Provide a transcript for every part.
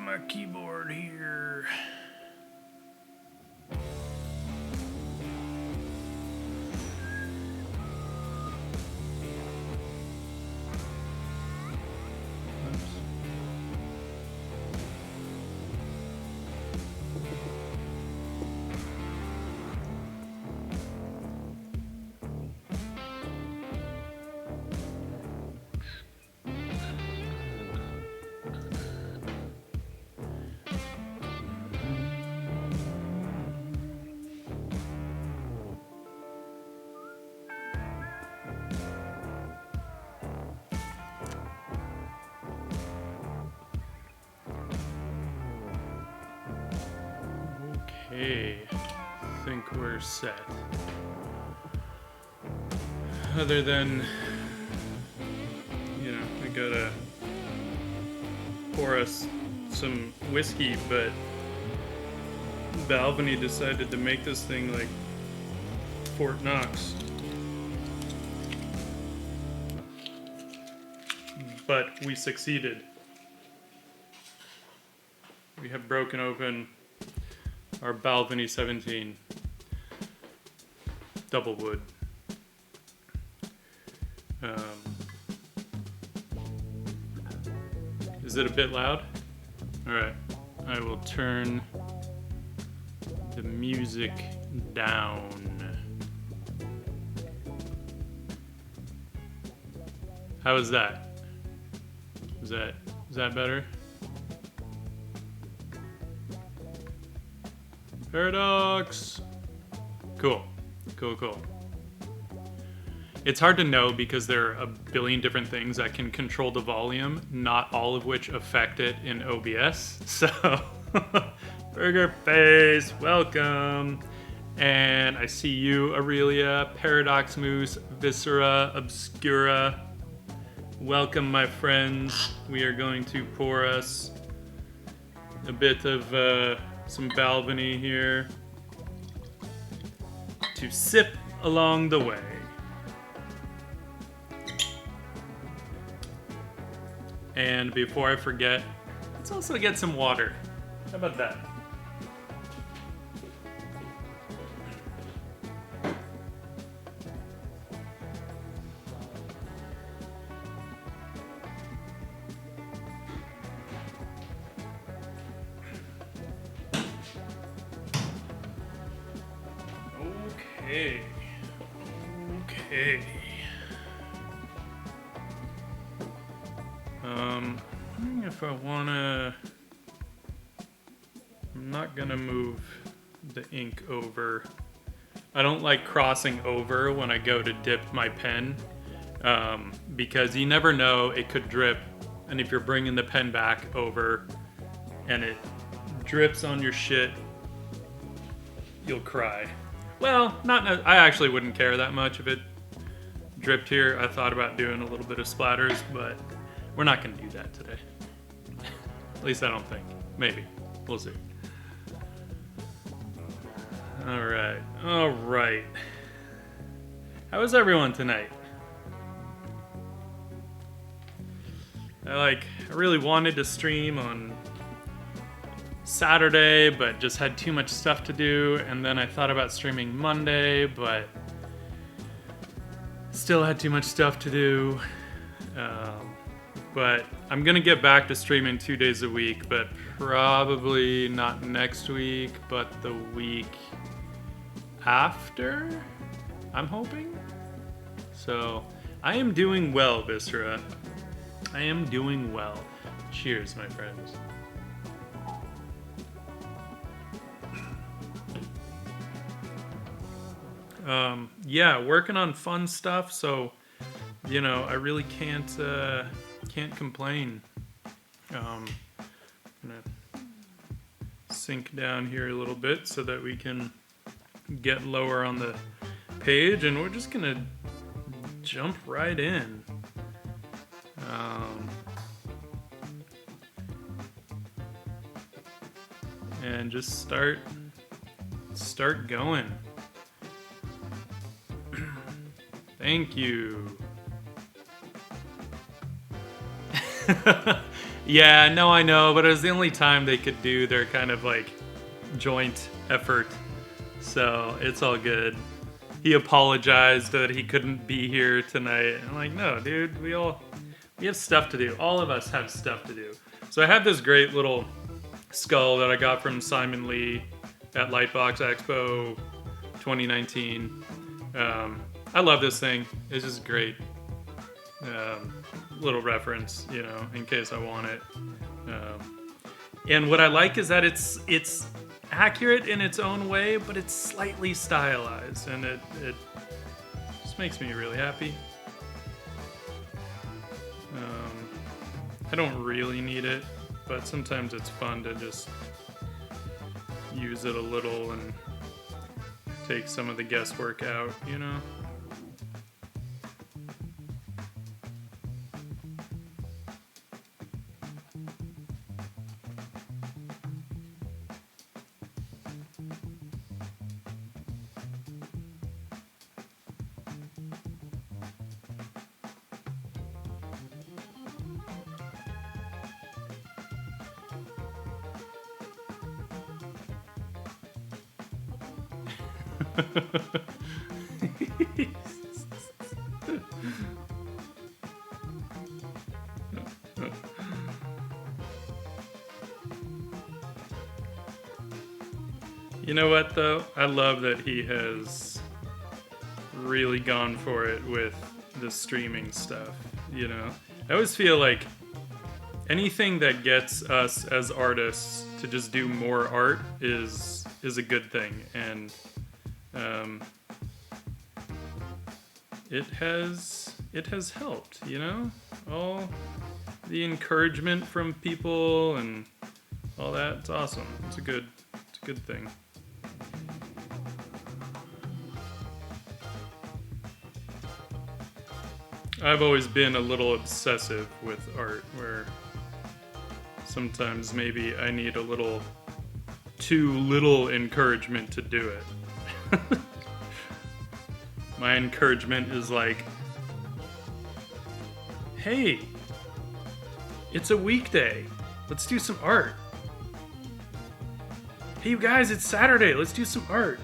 my keyboard here. Okay, I think we're set. Other than, you know, I gotta pour us some whiskey, but Balvenie decided to make this thing like Fort Knox. But we succeeded. We have broken open our Balvenie 17 double wood. Is it a bit loud? Alright, I will turn the music down. How is that? Is that better? Paradox! Cool. It's hard to know because there are a billion different things that can control the volume, not all of which affect it in OBS. So, Burger Face, welcome. And I see you, Aurelia, Paradox Moose, Viscera, Obscura. Welcome, my friends. We are going to pour us a bit of some Balvenie here to sip along the way. And before I forget, let's also get some water. How about that? Okay. If I wanna, I'm not gonna move the ink over. I don't like crossing over when I go to dip my pen, because you never know, it could drip. And if you're bringing the pen back over and it drips on your shit, you'll cry. Well, I actually wouldn't care that much if it dripped here. I thought about doing a little bit of splatters, but we're not going to do that today. At least I don't think. Maybe. We'll see. All right. How is everyone tonight? I really wanted to stream on Saturday, but just had too much stuff to do, and then I thought about streaming Monday, but still had too much stuff to do. But I'm gonna get back to streaming 2 days a week, but probably not next week, but the week after, I'm hoping. So I am doing well, Viscera. I am doing well. Cheers, my friends. Yeah, working on fun stuff, so you know, I really can't complain. I'm gonna sink down here a little bit so that we can get lower on the page, and we're just gonna jump right in. And just start going. Thank you. Yeah, no, I know, but it was the only time they could do their kind of like joint effort. So it's all good. He apologized that he couldn't be here tonight. I'm like, no, dude, we have stuff to do. All of us have stuff to do. So I have this great little skull that I got from Simon Lee at Lightbox Expo 2019. I love this thing. It's just great. Little reference, you know, in case I want it. And what I like is that it's accurate in its own way, but it's slightly stylized, and it just makes me really happy. I don't really need it, but sometimes it's fun to just use it a little and take some of the guesswork out, you know? You know what, though? I love that he has really gone for it with the streaming stuff, you know? I always feel like anything that gets us as artists to just do more art is a good thing, and it has helped, you know? All the encouragement from people and all that, it's awesome. It's a good thing. I've always been a little obsessive with art, where sometimes maybe I need a little too little encouragement to do it. My encouragement is like, hey, it's a weekday. Let's do some art. Hey, you guys, it's Saturday. Let's do some art.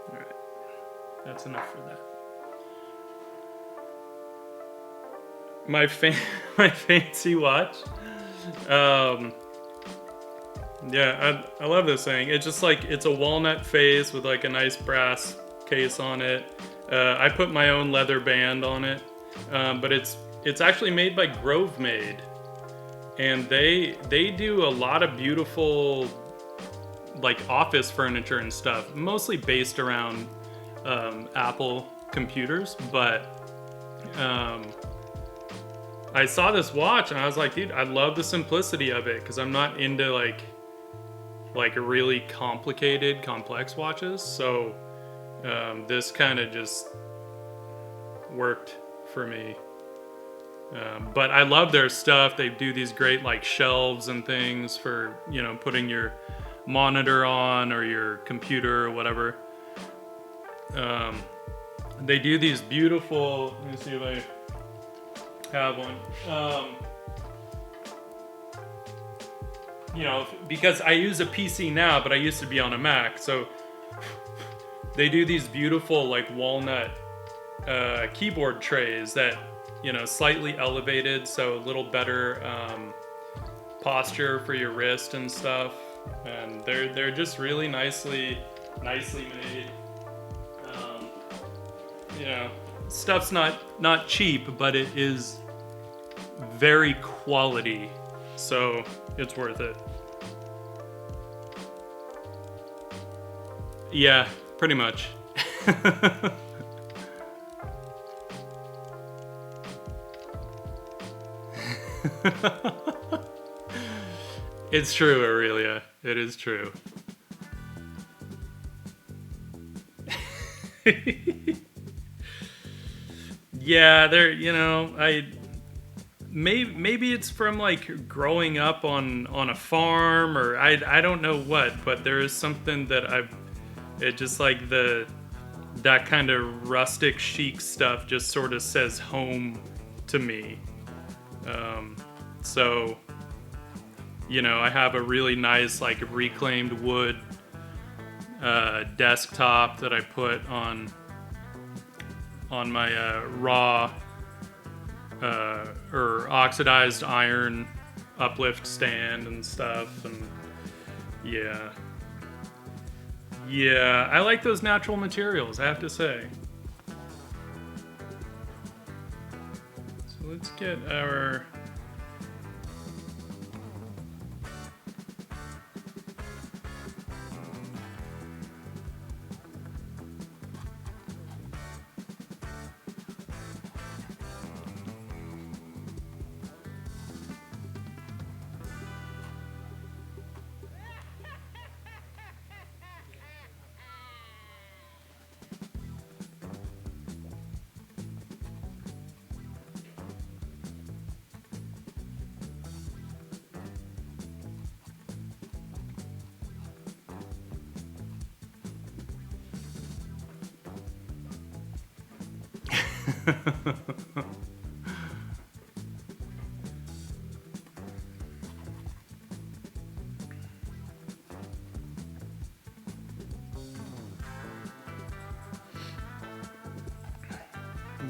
All right. That's enough for that. My fancy watch. Yeah, I love this thing. It's just like, it's a walnut face with like a nice brass case on it. I put my own leather band on it, but it's actually made by Grove Made, and they do a lot of beautiful like office furniture and stuff, mostly based around Apple computers, but I saw this watch and I was like, dude, I love the simplicity of it, because I'm not into like really complicated, complex watches. So this kind of just worked for me. But I love their stuff. They do these great like shelves and things for, you know, putting your monitor on or your computer or whatever. They do these beautiful, let me see if I have one. You know, because I use a PC now, but I used to be on a Mac, so they do these beautiful like walnut keyboard trays that, you know, slightly elevated, so a little better posture for your wrist and stuff, and they're just really nicely made. You know, stuff's not cheap, but it is very quality, so it's worth it. Yeah, pretty much. It's true, Aurelia. It is true. Yeah, you know, maybe it's from like growing up on a farm, or I don't know what, but there is something that it just like that kind of rustic chic stuff just sort of says home to me. So, I have a really nice like reclaimed wood desktop that I put on my raw or oxidized iron uplift stand and stuff, and yeah, I like those natural materials, I have to say. So let's get our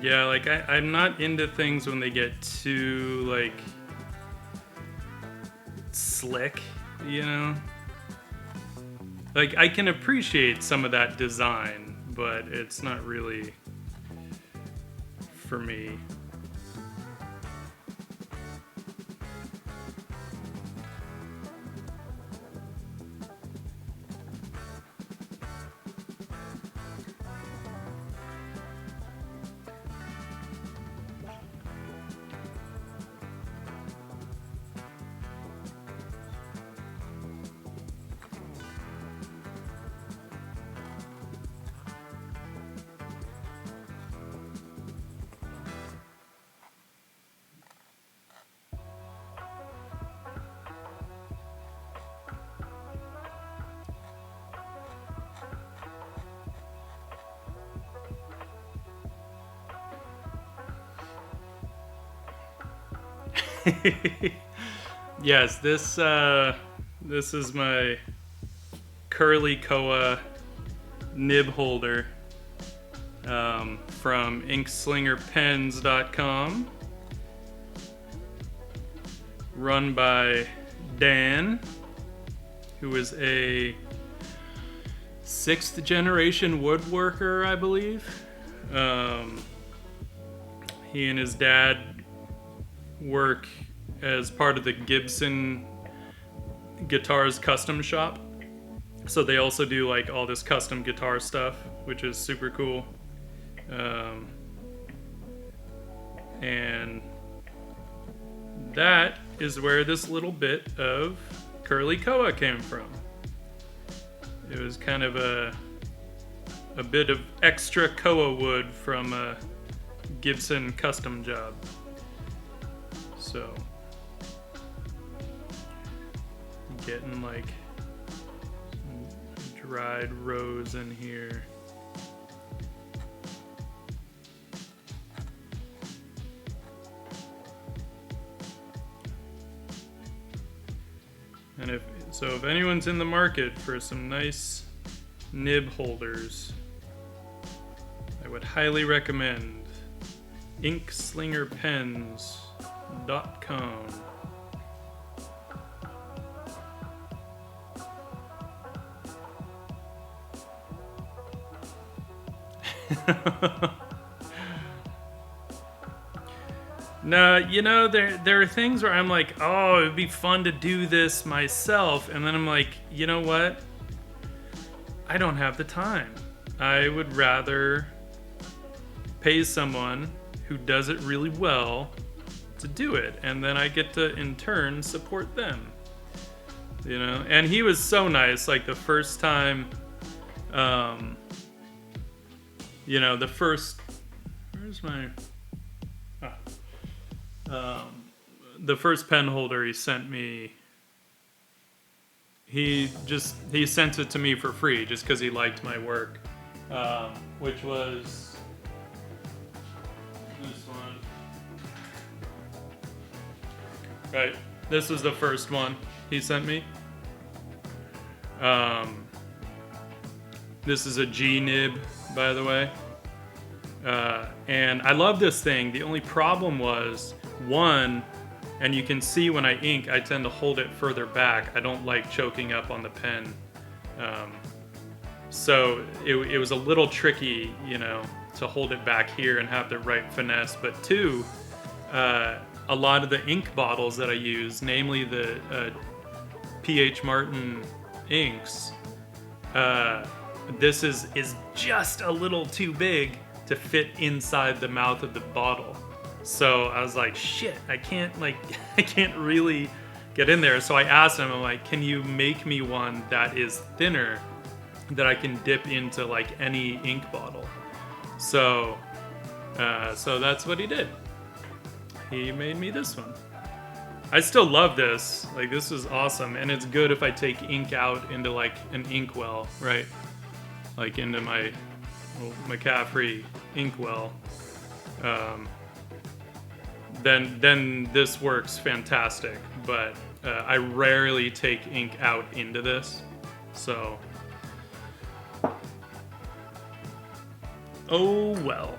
yeah, like I'm not into things when they get too like slick, Like I can appreciate some of that design, but it's not really for me. Yes, this is my Curly Koa nib holder from inkslingerpens.com, run by Dan, who is a 6th generation woodworker, I believe. He and his dad work as part of the Gibson Guitars custom shop, so they also do like all this custom guitar stuff, which is super cool. And that is where this little bit of Curly Koa came from. It was kind of a bit of extra Koa wood from a Gibson custom job. So, getting like some dried rose in here. And if anyone's in the market for some nice nib holders, I would highly recommend inkslingerpens.com. No, there are things where I'm like, oh, it'd be fun to do this myself, and then I'm like, you know what? I don't have the time. I would rather pay someone who does it really well to do it, and then I get to in turn support them. And he was so nice. Like the first time, where's my the first pen holder he sent me, he sent it to me for free just because he liked my work, which was this one. Right, this was the first one he sent me. This is a G nib, by the way. And I love this thing. The only problem was, one, and you can see when I ink, I tend to hold it further back. I don't like choking up on the pen. So it was a little tricky, you know, to hold it back here and have the right finesse. But two, a lot of the ink bottles that I use, namely the P.H. Martin inks, this is just a little too big to fit inside the mouth of the bottle. So I was like, shit, I can't really get in there. So I asked him, I'm like, can you make me one that is thinner that I can dip into like any ink bottle? So that's what he did. He made me this one. I still love this. Like, this is awesome. And it's good if I take ink out into like an inkwell, right? Like into my McCaffrey inkwell. Then this works fantastic. But I rarely take ink out into this. So, oh well.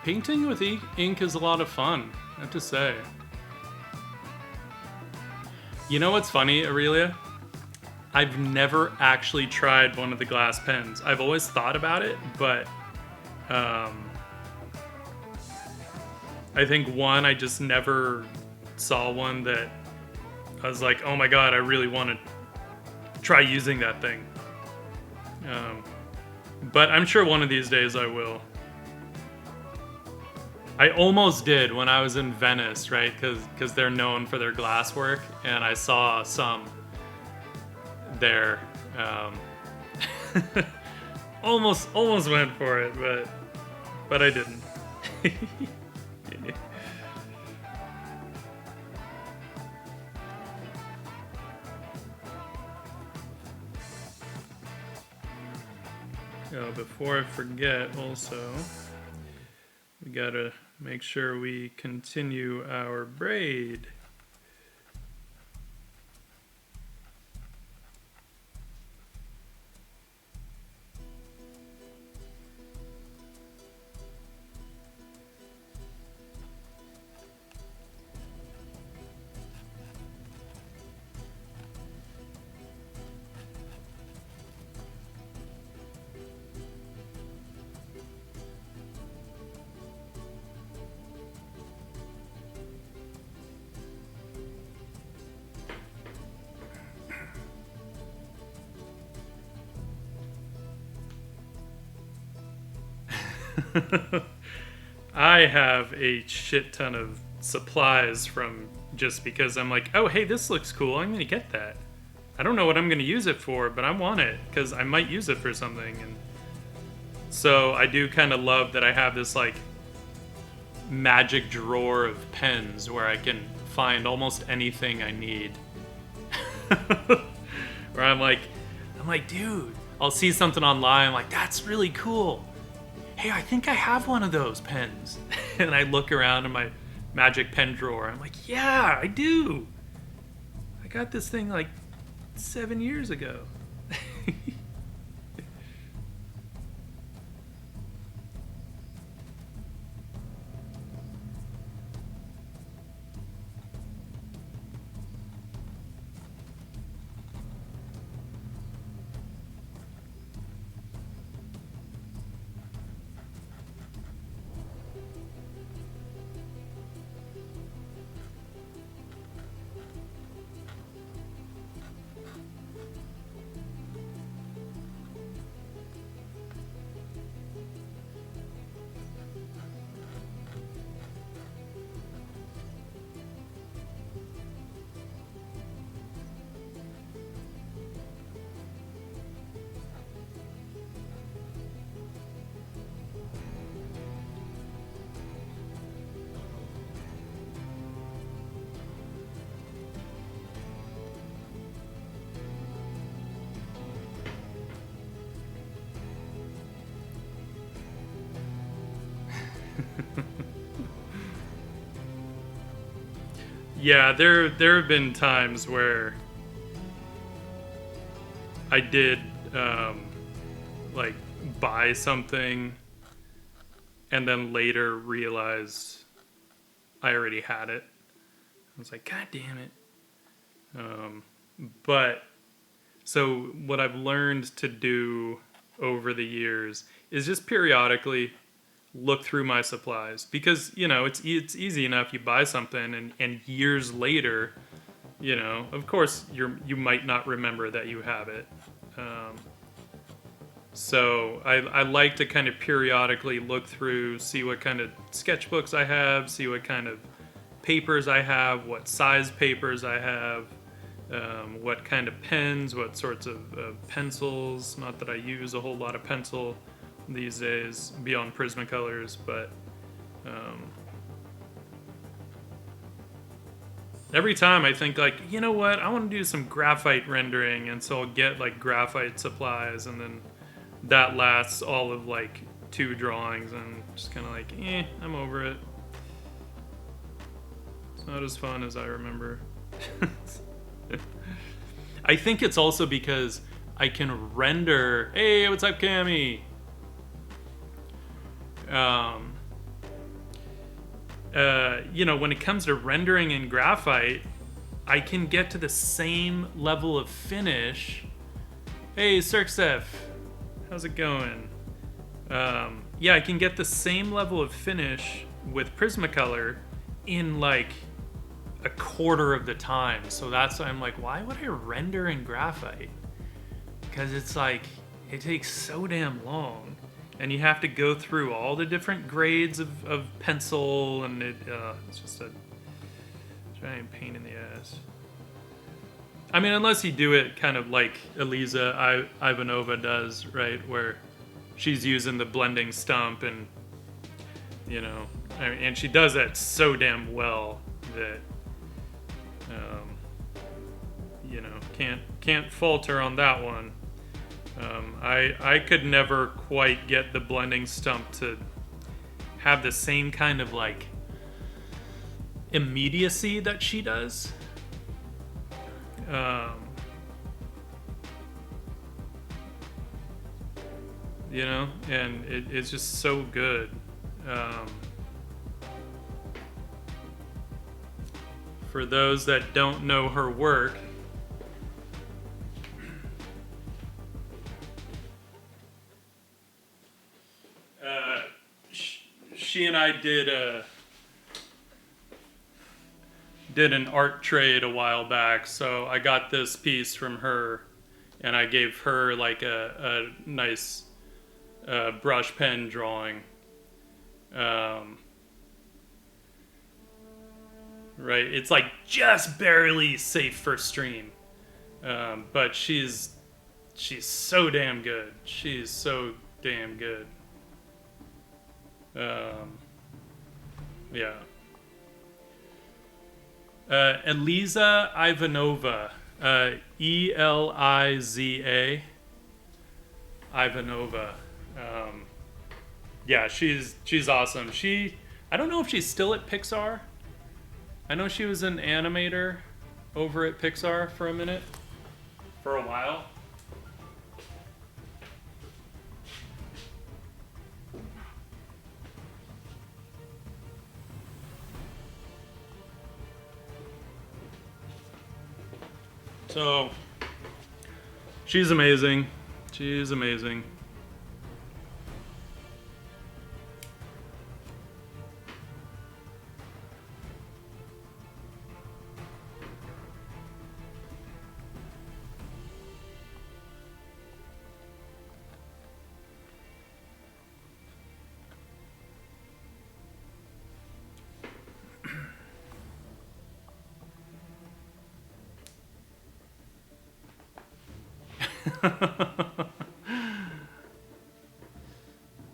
Painting with ink is a lot of fun, I have to say. You know what's funny, Aurelia? I've never actually tried one of the glass pens. I've always thought about it, but I think one, I just never saw one that I was like, oh my god, I really want to try using that thing. But I'm sure one of these days I will. I almost did when I was in Venice, right? Because they're known for their glass work, and I saw some there. Almost went for it, but I didn't. Oh, before I forget, also, we gotta make sure we continue our braid. I have a shit ton of supplies from just because I'm like, oh, hey, this looks cool. I'm going to get that. I don't know what I'm going to use it for, but I want it because I might use it for something. And so I do kind of love that I have this like magic drawer of pens where I can find almost anything I need. Where I'm like, dude, I'll see something online. I'm like, that's really cool. Hey, I think I have one of those pens. And I look around in my magic pen drawer. I'm like, yeah, I do. I got this thing like 7 years ago. Yeah, there have been times where I did like buy something and then later realized I already had it. I was like, God damn it. But so what I've learned to do over the years is just periodically look through my supplies, because it's easy enough. You buy something and years later, of course you might not remember that you have it. So I like to kind of periodically look through, see what kind of sketchbooks I have, see what kind of papers I have, what size papers I have, what kind of pens, what sorts of pencils. Not that I use a whole lot of pencil these days beyond Prismacolors, but every time I think like, you know what, I want to do some graphite rendering, and so I'll get like graphite supplies, and then that lasts all of like 2 drawings, and just kind of like, I'm over it. It's not as fun as I remember. I think it's also because I can render. Hey, what's up, Cammy? When it comes to rendering in graphite, I can get to the same level of finish. Hey, Cirksef, how's it going? I can get the same level of finish with Prismacolor in like a quarter of the time. So that's why I'm like, why would I render in graphite? Because it's like, it takes so damn long, and you have to go through all the different grades of pencil, and it's just a giant pain in the ass. I mean, unless you do it kind of like Eliza Ivanova does, right? Where she's using the blending stump, and and she does that so damn well that can't falter on that one. I could never quite get the blending stump to have the same kind of like immediacy that she does. And it's just so good. For those that don't know her work, she and I did an art trade a while back. So I got this piece from her, and I gave her like a nice brush pen drawing. Right, it's like just barely safe for stream, but she's so damn good. She's so damn good. Eliza Ivanova, Eliza Ivanova. She's awesome. I don't know if she's still at Pixar. I know she was an animator over at Pixar for a while. So, she's amazing. She's amazing.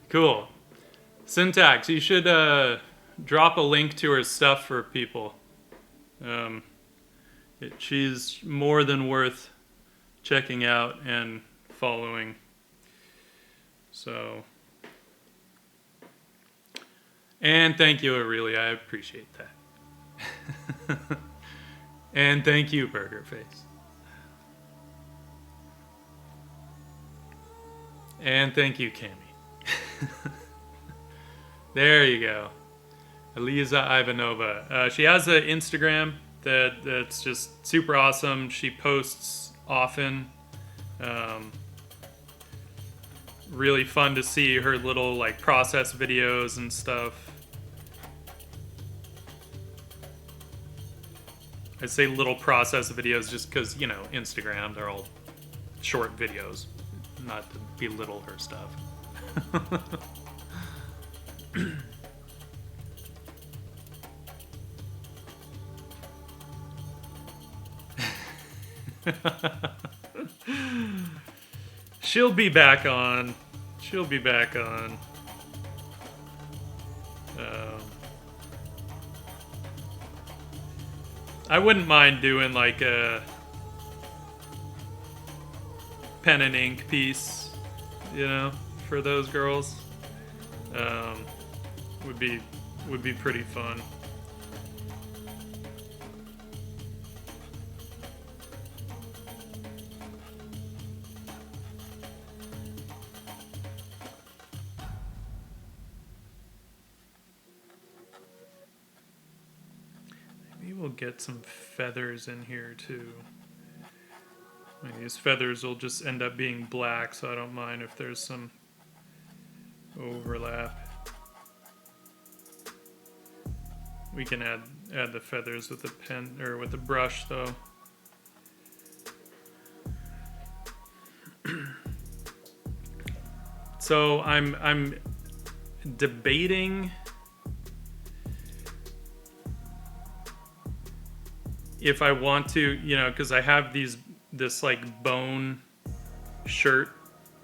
Cool. Syntax, you should drop a link to her stuff for people. She's more than worth checking out and following. So, And thank you, Aurelia. I appreciate that. And thank you, Burger Face. And thank you, Cami. There you go. Eliza Ivanova. She has an Instagram that's just super awesome. She posts often. Really fun to see her little like process videos and stuff. I say little process videos just because, you know, Instagram, they're all short videos. Not to belittle her stuff. She'll be back on. She'll be back on. I wouldn't mind doing like a pen and ink piece, you know, for those girls. Would be pretty fun. Maybe we'll get some feathers in here too. I mean, these feathers will just end up being black, so I don't mind if there's some overlap. We can add the feathers with a pen or with a brush though. So I'm debating if I want to, you know, because I have this like bone shirt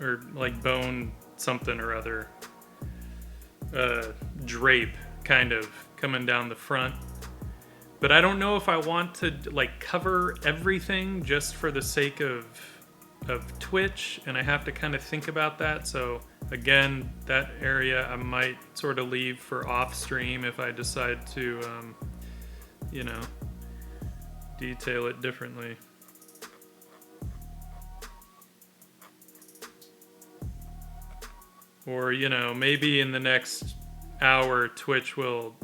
or like bone something or other drape kind of coming down the front, but I don't know if I want to like cover everything just for the sake of Twitch, and I have to kind of think about that. So again, that area I might sort of leave for off stream if I decide to you know, detail it differently. Or, you know, maybe in the next hour, Twitch will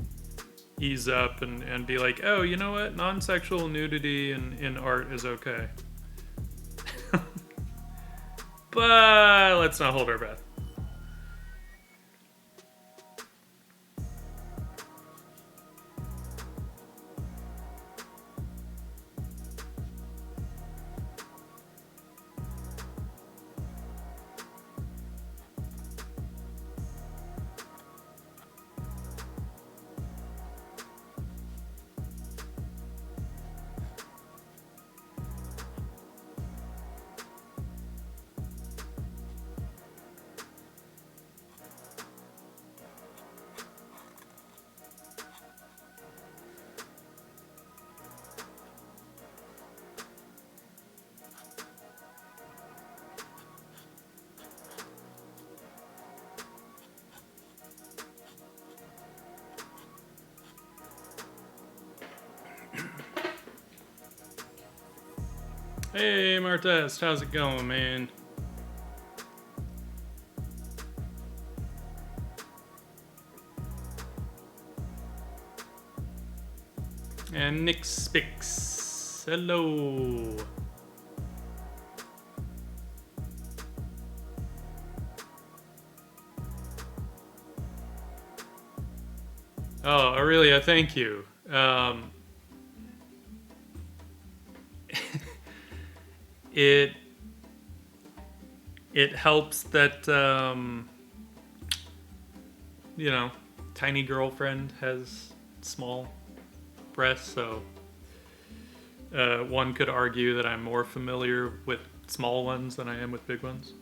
ease up and be like, oh, you know what? Non-sexual nudity in art is okay. But let's not hold our breath. Hey, Martez, how's it going, man? And Nick Spix, hello. Oh, Aurelia, thank you. It helps that you know, tiny girlfriend has small breasts, so one could argue that I'm more familiar with small ones than I am with big ones.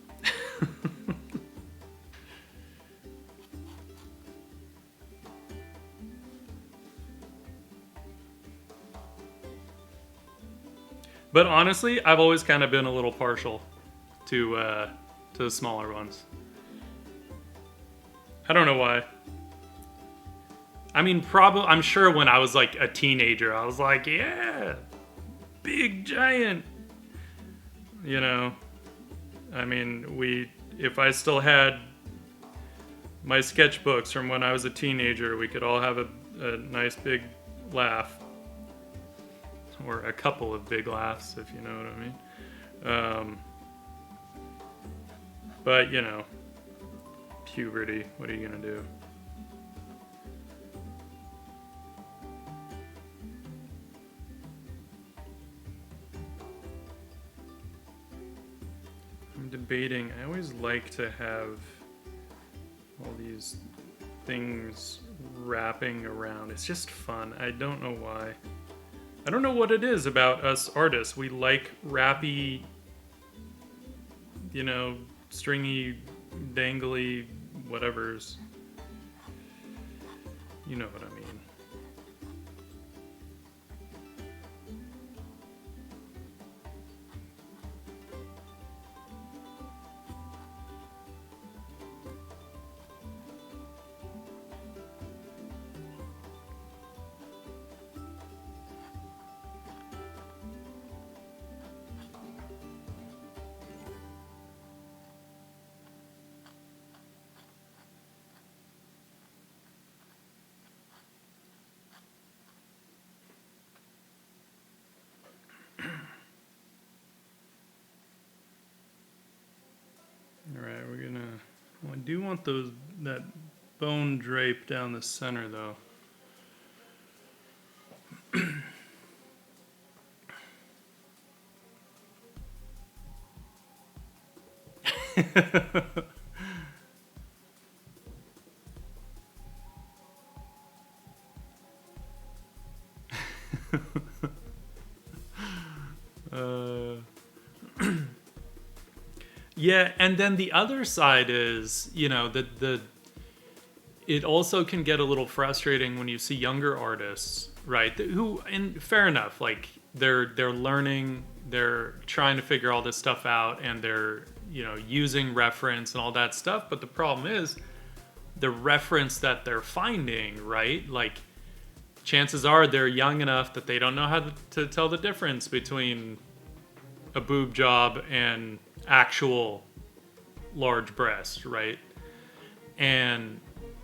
But honestly, I've always kind of been a little partial to the smaller ones. I don't know why. I mean, probably. I'm sure when I was like a teenager, I was like, yeah, big giant. You know, I mean, if I still had my sketchbooks from when I was a teenager, we could all have a nice big laugh. Or a couple of big laughs, if you know what I mean. But, you know, puberty, what are you going to do? I'm debating. I always like to have all these things wrapping around. It's just fun. I don't know why. I don't know what it is about us artists. We like wrappy, you know, stringy, dangly whatevers. You know what I mean. Alright, we're gonna... Well, I do want that bone drape down the center, though. Yeah, and then the other side is, you know, it also can get a little frustrating when you see younger artists, right? Who, and fair enough, like they're learning, they're trying to figure all this stuff out, and they're, you know, using reference and all that stuff. But the problem is the reference that they're finding, right? Like chances are they're young enough that they don't know how to tell the difference between a boob job and actual large breast, right? And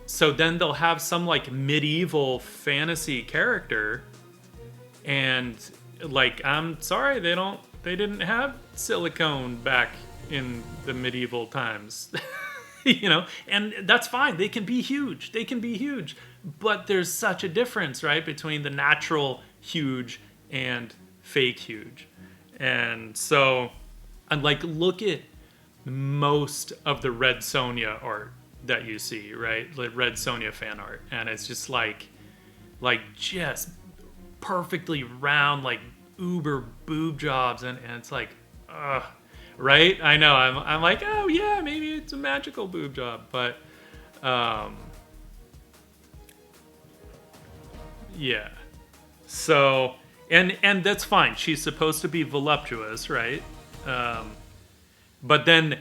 so then they'll have some like medieval fantasy character, and like, I'm sorry, they didn't have silicone back in the medieval times. You know, and that's fine. They can be huge. But there's such a difference, right, between the natural huge and fake huge. And so, and like, look at most of the Red Sonja art that you see, right? Like Red Sonja fan art. And it's just like just perfectly round, like uber boob jobs. And it's like, ugh. Right? I know. I'm like, oh yeah, maybe it's a magical boob job, but yeah. So and that's fine. She's supposed to be voluptuous, right? But then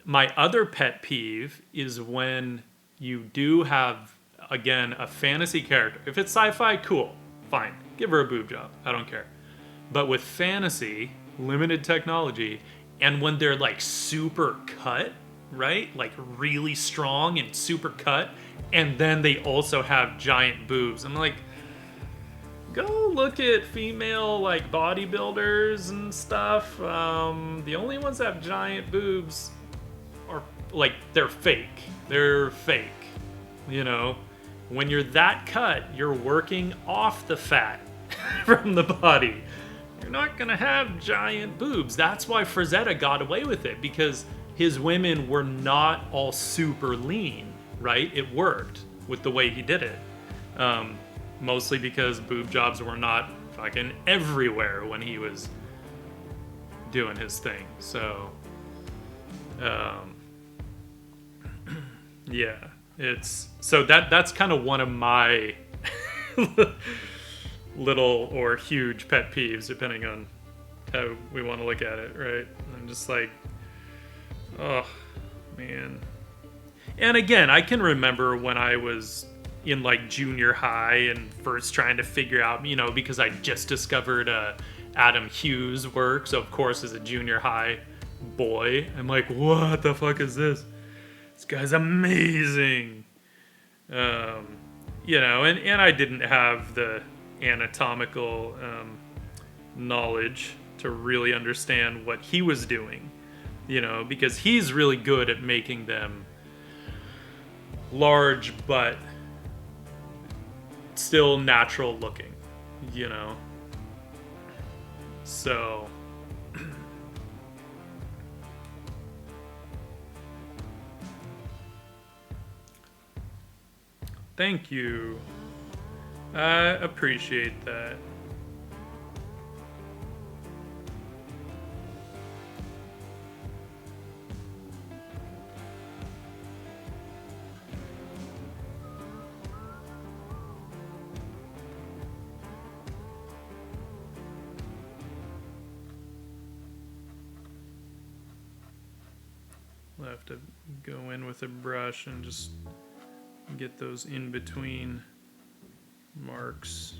my other pet peeve is when you do have, again, a fantasy character. If it's sci-fi, cool, fine, give her a boob job. I don't care. But with fantasy, limited technology, and when they're like super cut, right? Like really strong and super cut, and then they also have giant boobs. I'm like, go look at female like bodybuilders and stuff. The only ones that have giant boobs are like, they're fake. They're fake. You know, when you're that cut, you're working off the fat from the body. You're not gonna have giant boobs. That's why Frazetta got away with it, because his women were not all super lean, right? It worked with the way he did it. Mostly because boob jobs were not fucking everywhere when he was doing his thing. So, yeah, that's kind of one of my little or huge pet peeves, depending on how we want to look at it, right? I'm just like, oh, man. And again, I can remember when I was in like junior high and first trying to figure out, because I just discovered Adam Hughes' work. So of course, as a junior high boy, I'm like, what the fuck is this? This guy's amazing. And I didn't have the anatomical knowledge to really understand what he was doing, because he's really good at making them large but still natural looking, so thank you. I appreciate that. I'll have to go in with a brush and just get those in between marks.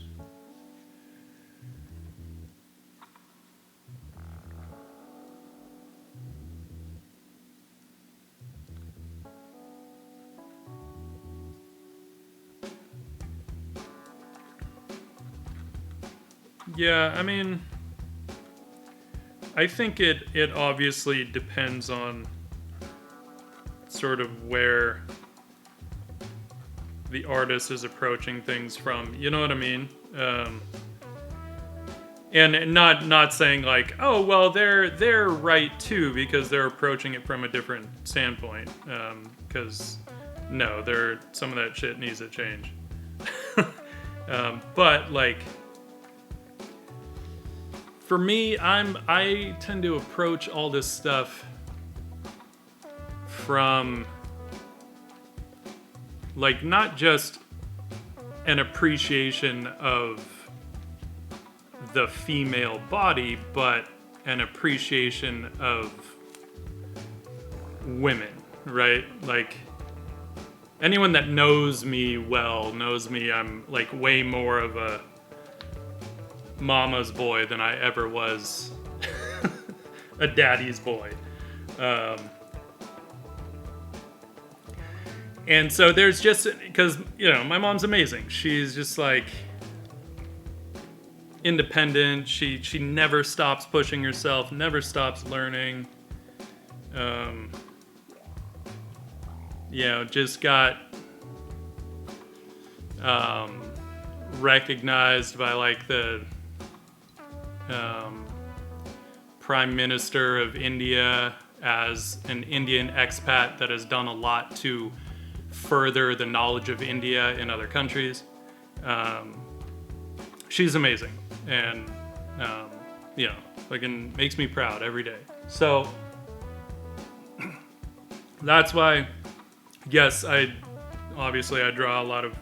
Yeah, I mean, I think it obviously depends on sort of where the artist is approaching things from, you know what I mean? And not saying like, oh well, they're right too because they're approaching it from a different standpoint. Because no, some of that shit needs to change. But like, for me, I tend to approach all this stuff from like not just an appreciation of the female body, but an appreciation of women, right? Like anyone that knows me well knows me. I'm like way more of a mama's boy than I ever was a daddy's boy. And so there's just, because, my mom's amazing. She's just like independent. She never stops pushing herself, never stops learning. Just got recognized by like the Prime Minister of India as an Indian expat that has done a lot to further the knowledge of India in other countries. She's amazing, and fucking makes me proud every day. So that's why, yes, I draw a lot of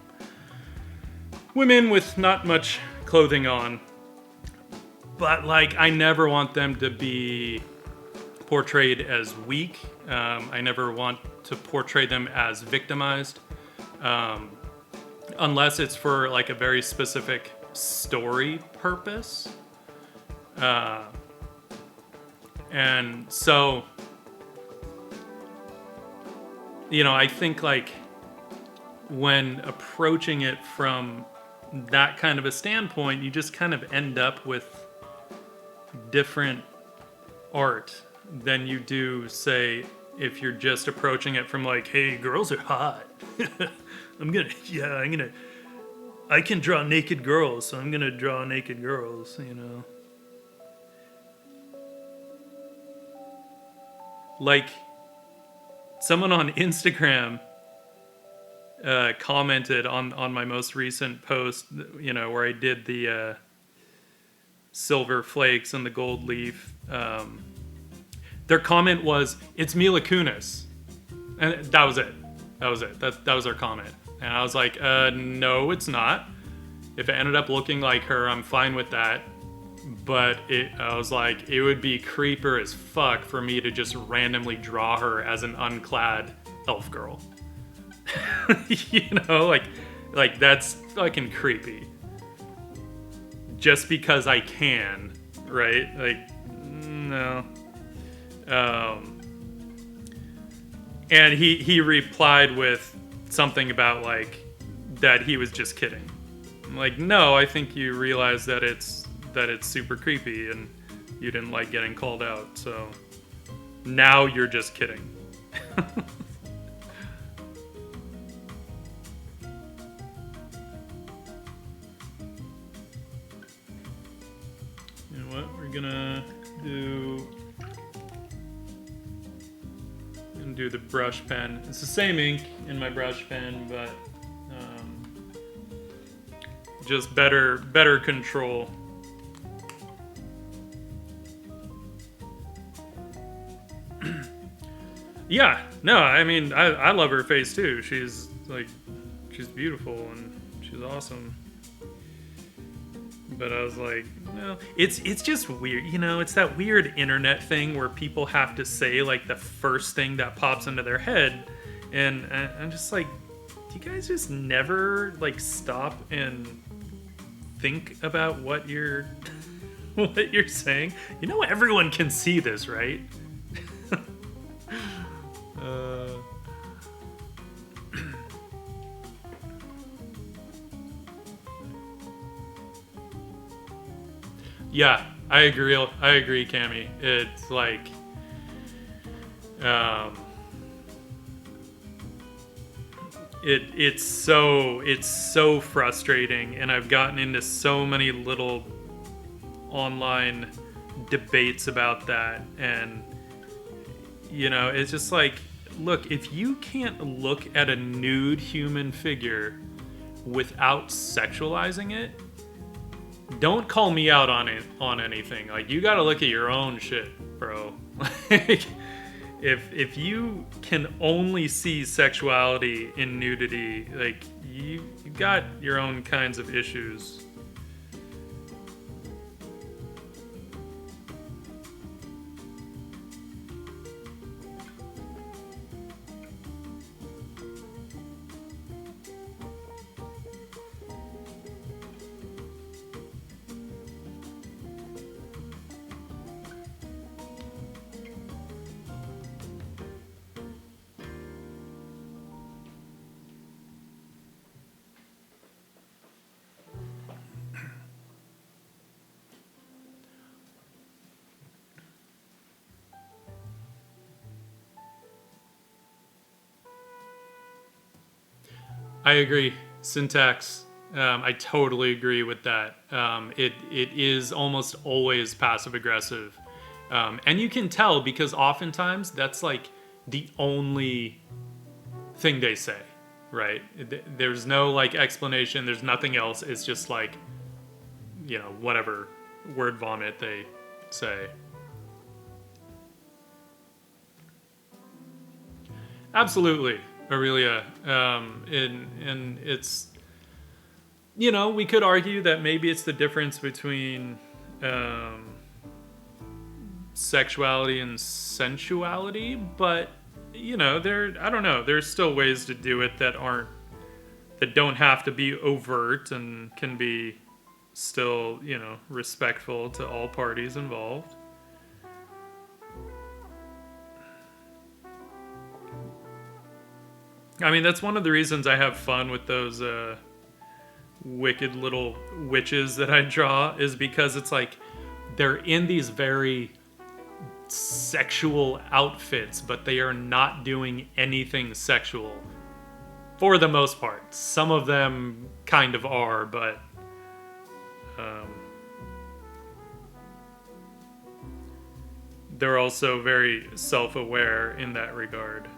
women with not much clothing on, but like I never want them to be portrayed as weak. I never want to portray them as victimized, unless it's for like a very specific story purpose. And so, I think like when approaching it from that kind of a standpoint, you just kind of end up with different art than you do, say, if you're just approaching it from like, hey, girls are hot. I can draw naked girls, so I'm gonna draw naked girls, Like, someone on Instagram commented on my most recent post, where I did the silver flakes and the gold leaf. Their comment was, "It's Mila Kunis," and that was it. That was their comment, and I was like, "No, it's not. If it ended up looking like her, I'm fine with that." But I was like, it would be creeper as fuck for me to just randomly draw her as an unclad elf girl. Like Like, that's fucking creepy. Just because I can, right? Like, no. And he replied with something about, like, that he was just kidding. I'm like, no, I think you realize that it's super creepy and you didn't like getting called out, so now you're just kidding. You know what? We're gonna do the brush pen. It's the same ink in my brush pen, but just better control. Yeah, no, I mean, I love her face too. She's beautiful and she's awesome. But I was like, no, it's just weird, you know. It's that weird internet thing where people have to say like the first thing that pops into their head, and I'm just like, do you guys just never like stop and think about what you're what you're saying? You know, everyone can see this, right? Yeah, I agree, Cammy. It's like, it's so frustrating, and I've gotten into so many little online debates about that, and you know, it's just like, look, if you can't look at a nude human figure without sexualizing it, don't call me out on it, on anything. Like, you gotta look at your own shit, bro. Like, if you can only see sexuality in nudity, like, you got your own kinds of issues. I agree. Syntax. I totally agree with that. It is almost always passive aggressive, and you can tell because oftentimes that's like the only thing they say, right? There's no like explanation. There's nothing else. It's just like, you know, whatever word vomit they say. Absolutely, Aurelia. And it's, you know, we could argue that maybe it's the difference between sexuality and sensuality, but you know, I don't know. There's still ways to do it that don't have to be overt and can be still, you know, respectful to all parties involved. I mean, that's one of the reasons I have fun with those wicked little witches that I draw, is because it's like they're in these very sexual outfits, but they are not doing anything sexual for the most part. Some of them kind of are, but they're also very self-aware in that regard.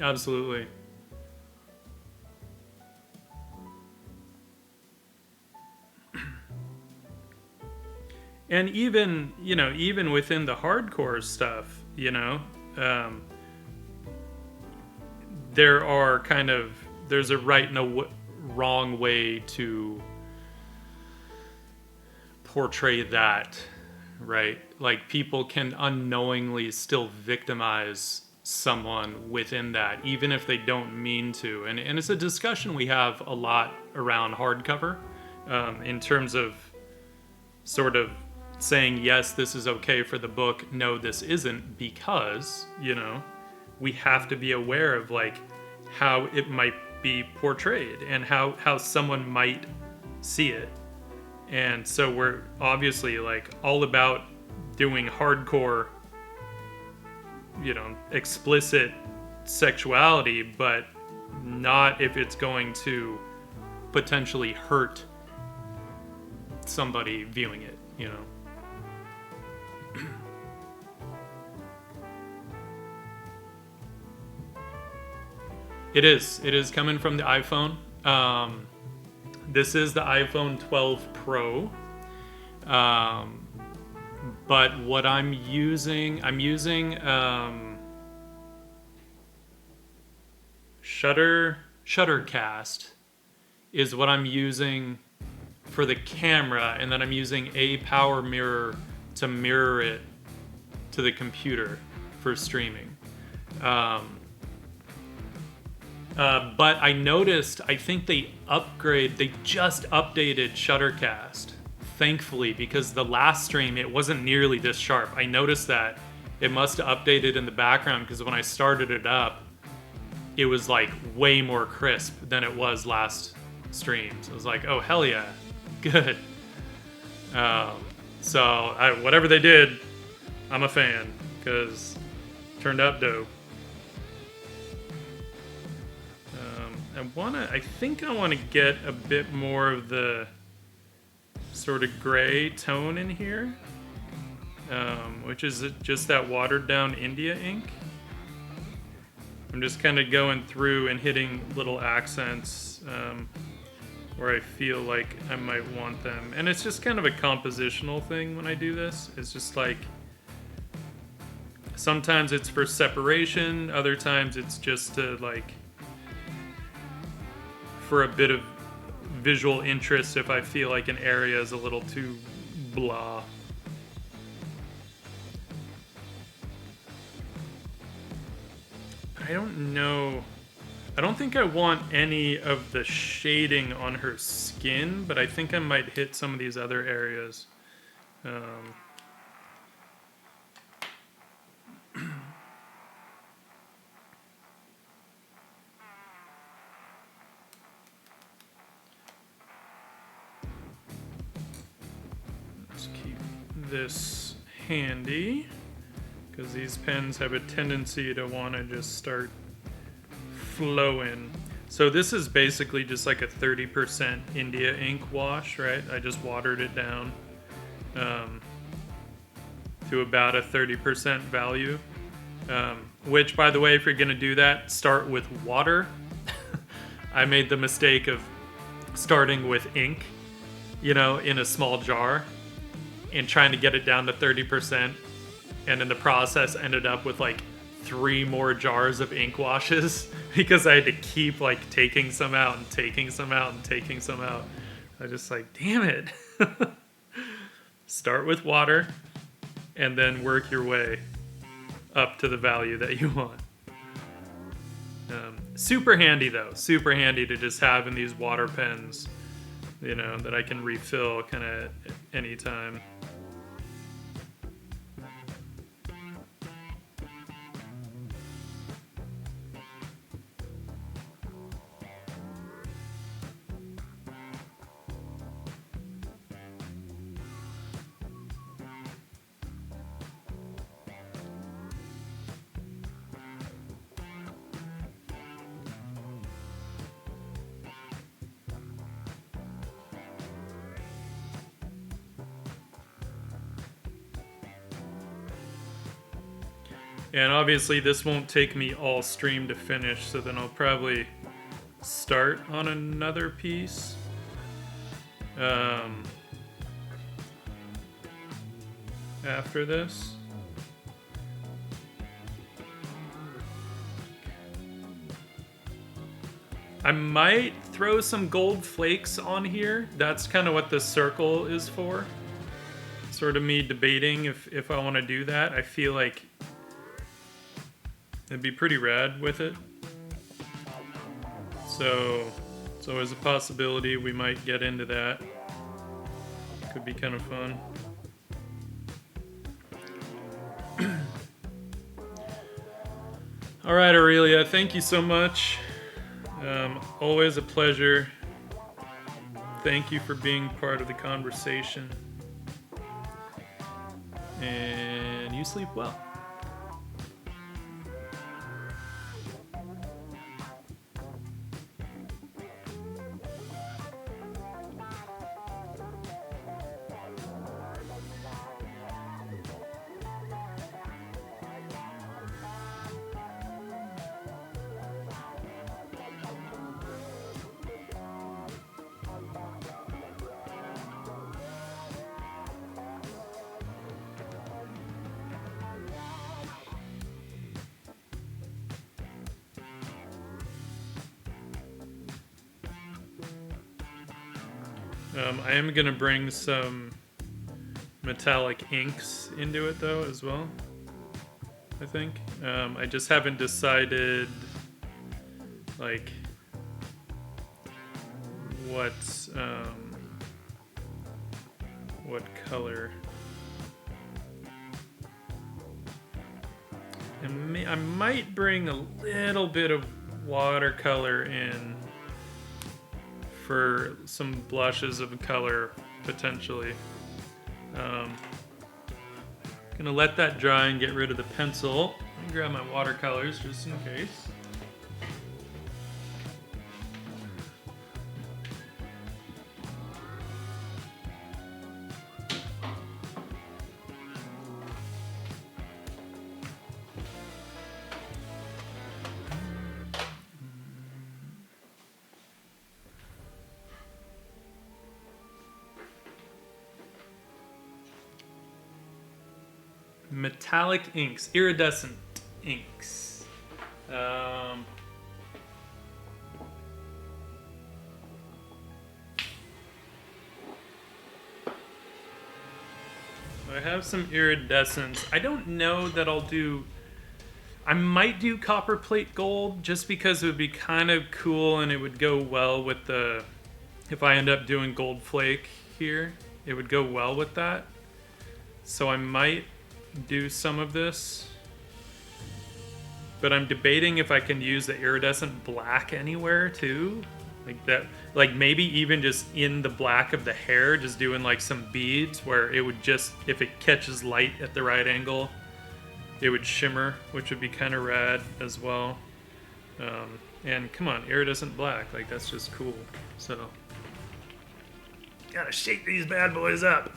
Absolutely. And even, even within the hardcore stuff, um, there's a right and a wrong way to portray that, right? Like, people can unknowingly still victimize someone within that, even if they don't mean to. And it's a discussion we have a lot around hardcover, in terms of sort of saying, yes, this is okay for the book, no, this isn't, because, we have to be aware of, like, how it might be portrayed and how someone might see it. And so we're obviously, like, all about doing hardcore, explicit sexuality, but not if it's going to potentially hurt somebody viewing it, It is coming from the iPhone. This is the iPhone 12 Pro. But what I'm using Shuttercast is what I'm using for the camera, and then I'm using a power mirror to mirror it to the computer for streaming. But I noticed, I think they just updated Shuttercast, thankfully, because the last stream, it wasn't nearly this sharp. I noticed that it must have updated in the background, because when I started it up, it was like way more crisp than it was last stream. So I was like, oh, hell yeah, good. So whatever they did, I'm a fan, because it turned out dope. I think I want to get a bit more of the sort of gray tone in here, which is just that watered down India ink. I'm just kind of going through and hitting little accents where I feel like I might want them. And it's just kind of a compositional thing when I do this. It's just like, sometimes it's for separation, other times it's just to, like, for a bit of visual interest if I feel like an area is a little too blah. I don't know. I don't think I want any of the shading on her skin, but I think I might hit some of these other areas. Let's keep this handy, because these pens have a tendency to want to just start flowing. So this is basically just like a 30% India ink wash, right? I just watered it down to about a 30% value. Which, by the way, if you're going to do that, start with water. I made the mistake of starting with ink, in a small jar and trying to get it down to 30%. And in the process, ended up with like 3 more jars of ink washes because I had to keep like taking some out and taking some out and taking some out. I was just like, damn it. Start with water and then work your way up to the value that you want. Super handy though. Super handy to just have in these water pens, that I can refill kind of anytime. And obviously this won't take me all stream to finish, so then I'll probably start on another piece. After this. I might throw some gold flakes on here. That's kind of what this circle is for. Sort of me debating if I want to do that. I feel like it'd be pretty rad with it. So as a possibility, we might get into that. Could be kind of fun. All right, Aurelia, thank you so much. Always a pleasure. Thank you for being part of the conversation. And you sleep well. I am going to bring some metallic inks into it, though, as well, I think. I just haven't decided, like, what color. And I might bring a little bit of watercolor in for some blushes of color, potentially. Gonna let that dry and get rid of the pencil. Let me grab my watercolors just in case. Metallic inks, iridescent inks. I have some iridescence. I don't know that I'll do... I might do copper plate gold just because it would be kind of cool and it would go well with the... If I end up doing gold flake here, it would go well with that. So I might do some of this, but I'm debating if I can use the iridescent black anywhere too, like that, like maybe even just in the black of the hair, just doing like some beads where it would just, if it catches light at the right angle, it would shimmer, which would be kind of rad as well. And come on, iridescent black, like that's just cool. So gotta shake these bad boys up.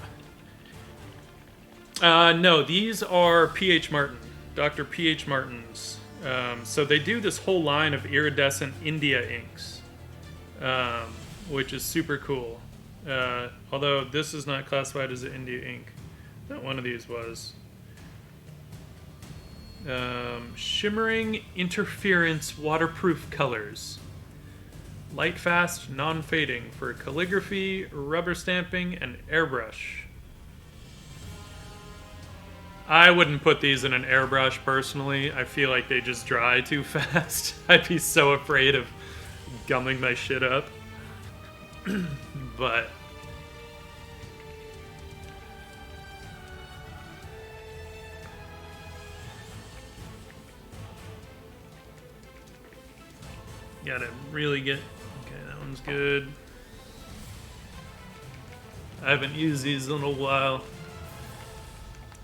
No, these are P.H. Martin, Dr. P.H. Martin's. So they do this whole line of iridescent India inks, which is super cool. Although this is not classified as an India ink. Not one of these was. Shimmering interference waterproof colors. Light fast, non-fading for calligraphy, rubber stamping, and airbrush. I wouldn't put these in an airbrush personally. I feel like they just dry too fast. I'd be so afraid of gumming my shit up. But gotta really get... Okay, that one's good. I haven't used these in a while,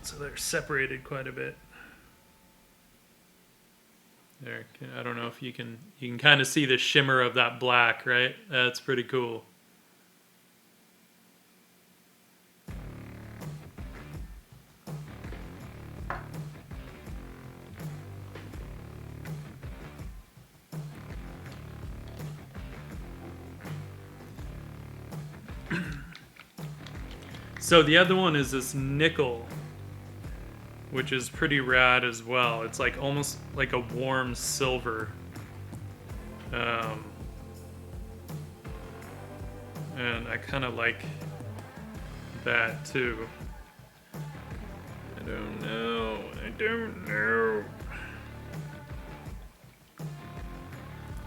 so they're separated quite a bit. There, I don't know if you can kind of see the shimmer of that black, right? That's pretty cool. So the other one is this nickel, which is pretty rad as well. It's like almost like a warm silver. And I kind of like that too. I don't know.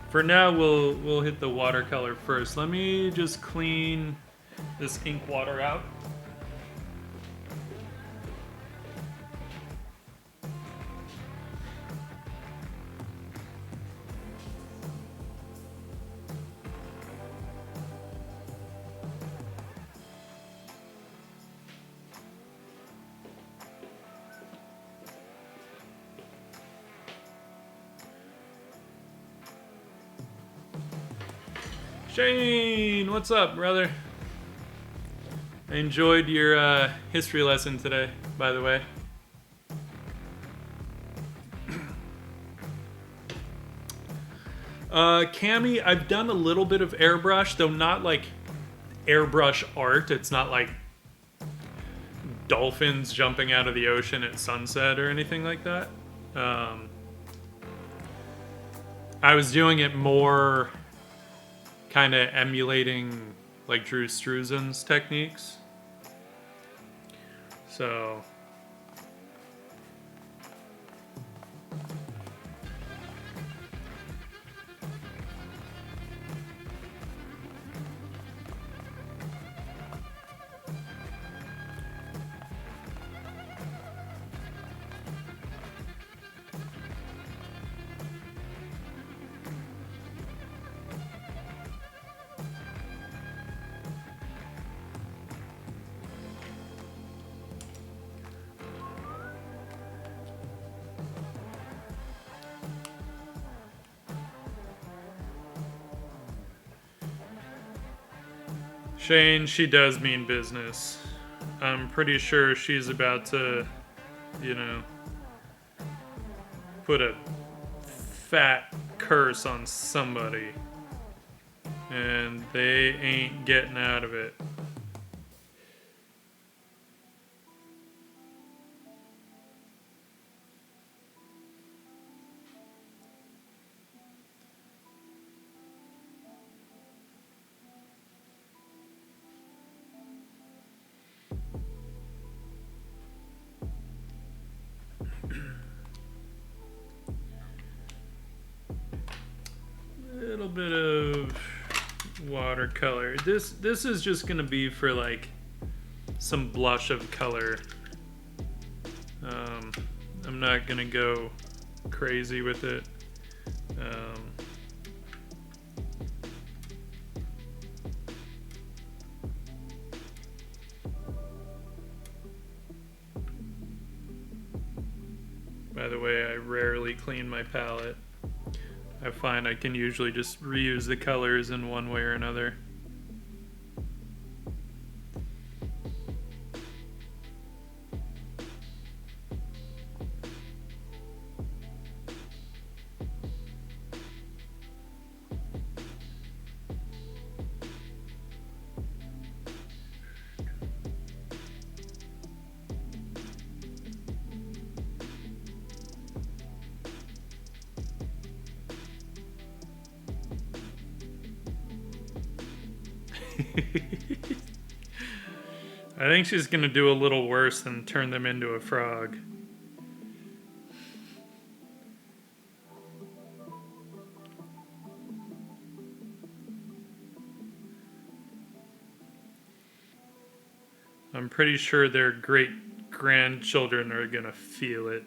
For now, we'll hit the watercolor first. Let me just clean this ink water out. Shane, what's up, brother? I enjoyed your history lesson today, by the way. Cami, I've done a little bit of airbrush, though not like airbrush art. It's not like dolphins jumping out of the ocean at sunset or anything like that. I was doing it more kind of emulating like Drew Struzan's techniques. So Shane, she does mean business. I'm pretty sure she's about to, you know, put a fat curse on somebody. And they ain't getting out of it. Little bit of watercolor. This is just gonna be for like some blush of color. I'm not gonna go crazy with it. By the way, I rarely clean my palette. I find I can usually just reuse the colors in one way or another. I think she's gonna do a little worse than turn them into a frog. I'm pretty sure their great grandchildren are gonna feel it.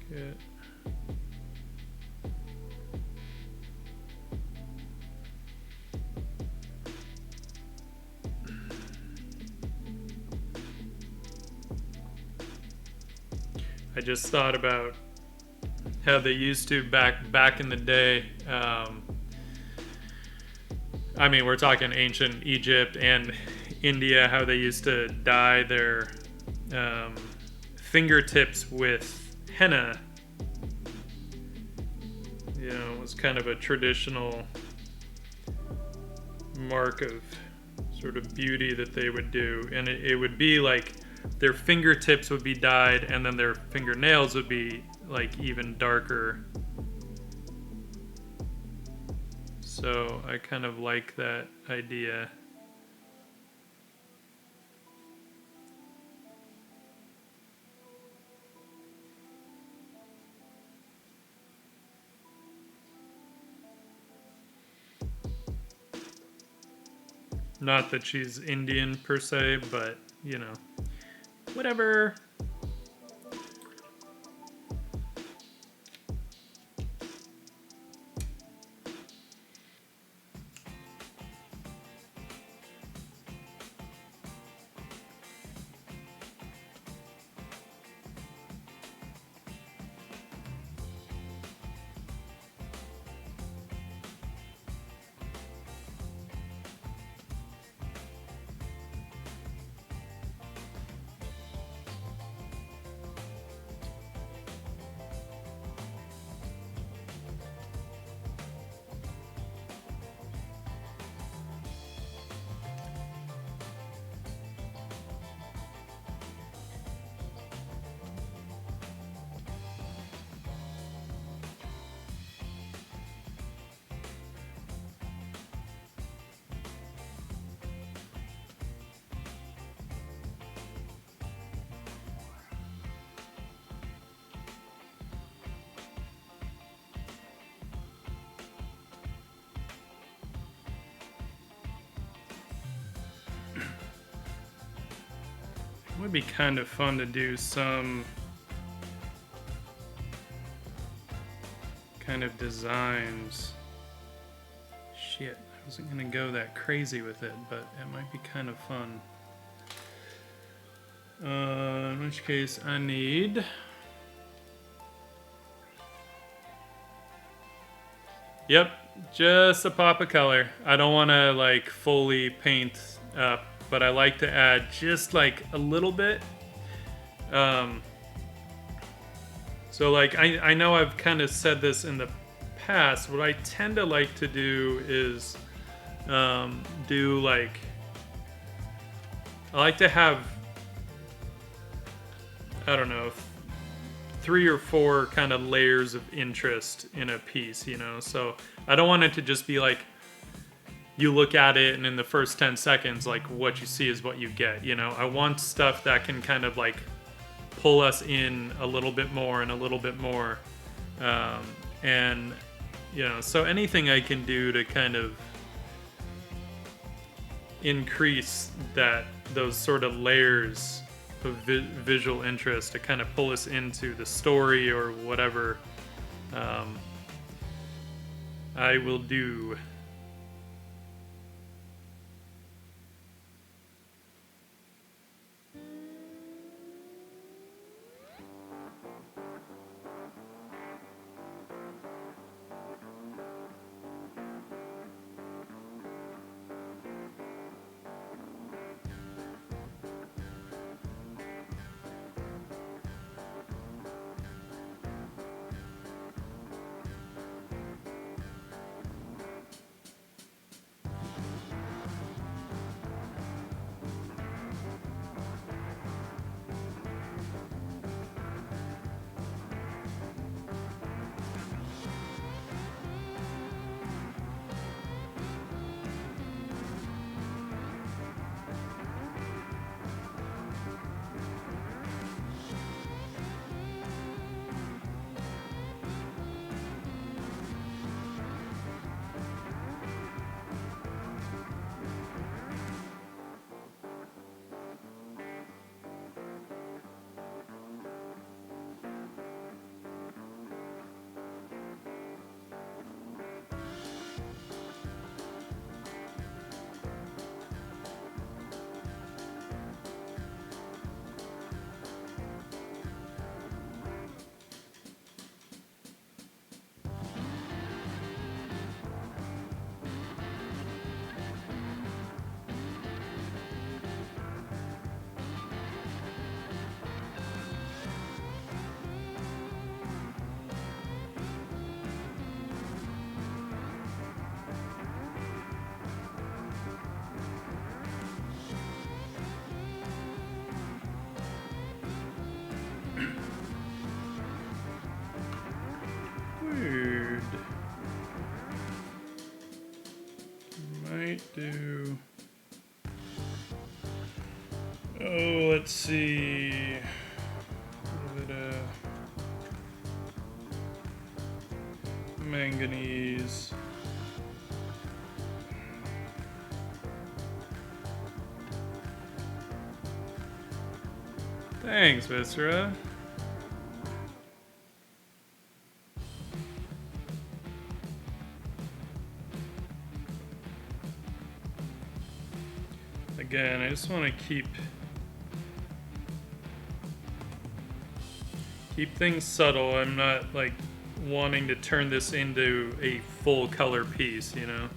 Good. I just thought about how they used to back in the day. I mean, we're talking ancient Egypt and India, how they used to dye their fingertips with henna. You know, it was kind of a traditional mark of sort of beauty that they would do. And it would be like their fingertips would be dyed, and then their fingernails would be like even darker. So I kind of like that idea. Not that she's Indian per se, but you know, whatever. It would be kind of fun to do some kind of designs. Shit, I wasn't gonna go that crazy with it, but it might be kind of fun. In which case I need... Yep, just a pop of color. I don't want to like fully paint up, but I like to add just like a little bit. So like I know I've kind of said this in the past. What I tend to like to do is do like, I like to have, I don't know, 3 or 4 kind of layers of interest in a piece, you know? So I don't want it to just be like, you look at it and in the first 10 seconds, like what you see is what you get, you know? I want stuff that can kind of like pull us in a little bit more and a little bit more. And, you know, so anything I can do to kind of increase those sort of layers of visual interest to kind of pull us into the story or whatever, I will do. do... Oh, let's see. A little bit of manganese. Thanks, Viscera. Again, I just want to keep things subtle. I'm not like wanting to turn this into a full color piece, you know?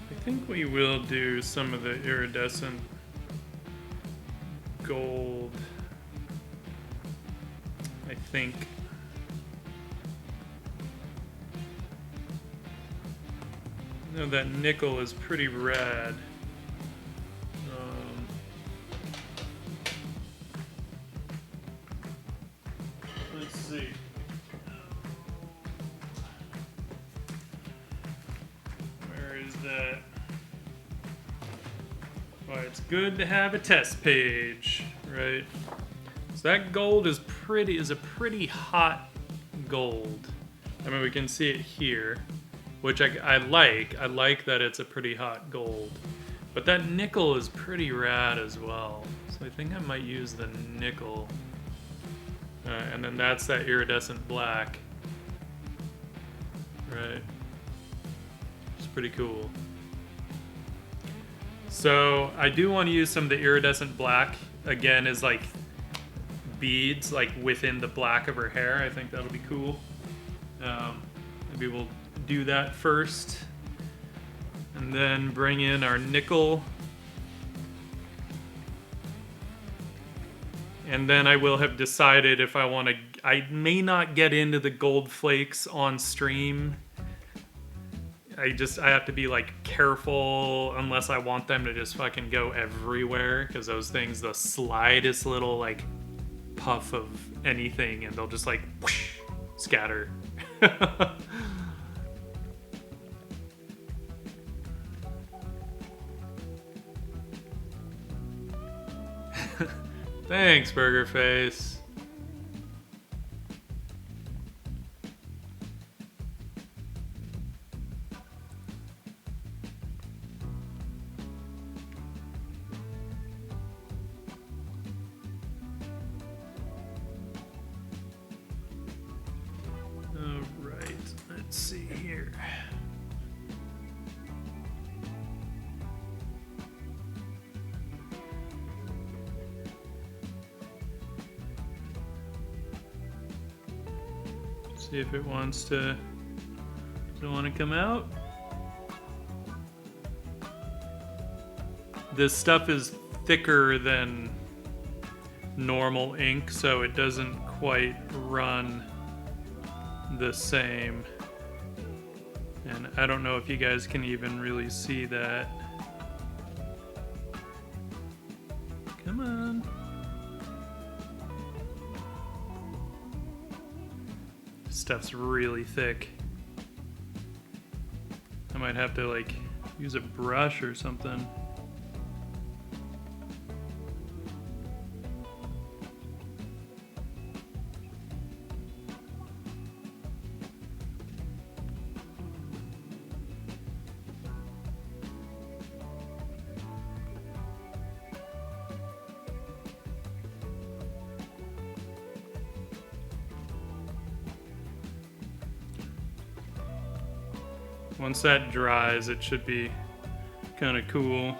I think we will do some of the iridescent gold. I think. No, that nickel is pretty rad. Let's see. Where is that? Why, it's good to have a test page, right? So that gold is a pretty hot gold. I mean, we can see it here, which I like. I like that it's a pretty hot gold. But that nickel is pretty rad as well. So I think I might use the nickel. And then that's that iridescent black. Right. It's pretty cool. So I do want to use some of the iridescent black, again, as like beads like within the black of her hair. I think that'll be cool. Maybe we'll do that first. And then bring in our nickel. And then I will have decided if I want to... I may not get into the gold flakes on stream. I have to be like careful unless I want them to just fucking go everywhere, because those things, the slightest little like puff of anything and they'll just like whoosh, scatter. Thanks, Burger Face. Let's see here. See if it wants to. Does it want to come out? This stuff is thicker than normal ink, so it doesn't quite run the same. And I don't know if you guys can even really see that. Come on. This stuff's really thick. I might have to like use a brush or something. Once that dries, it should be kind of cool.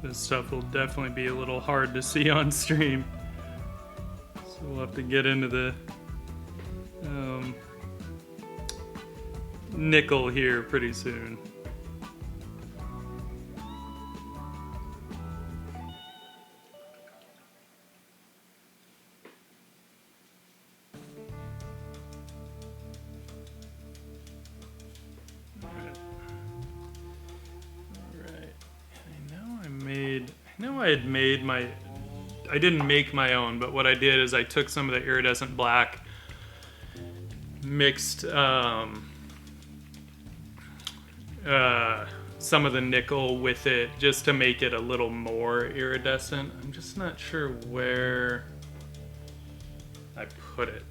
This stuff will definitely be a little hard to see on stream. So we'll have to get into the nickel here pretty soon. I didn't make my own, but what I did is I took some of the iridescent black, mixed some of the nickel with it just to make it a little more iridescent. I'm just not sure where I put it.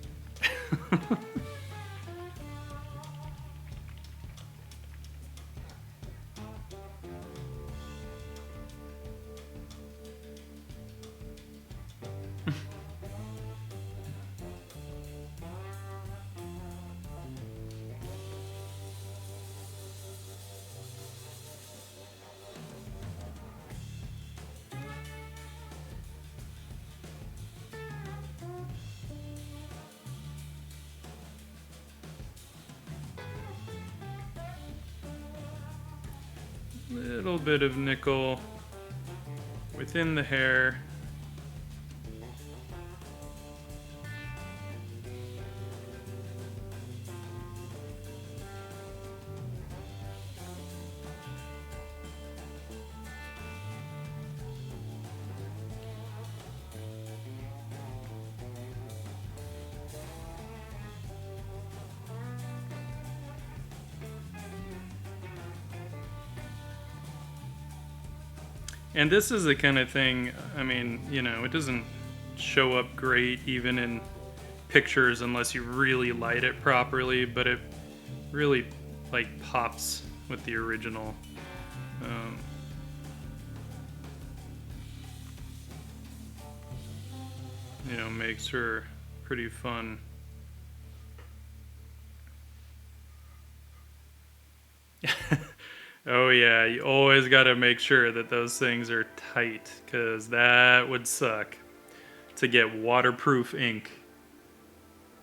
Little bit of nickel within the hair. And this is the kind of thing, I mean, you know, it doesn't show up great even in pictures unless you really light it properly, but it really, like, pops with the original. You know, makes her pretty fun. Oh yeah, you always got to make sure that those things are tight, because that would suck to get waterproof ink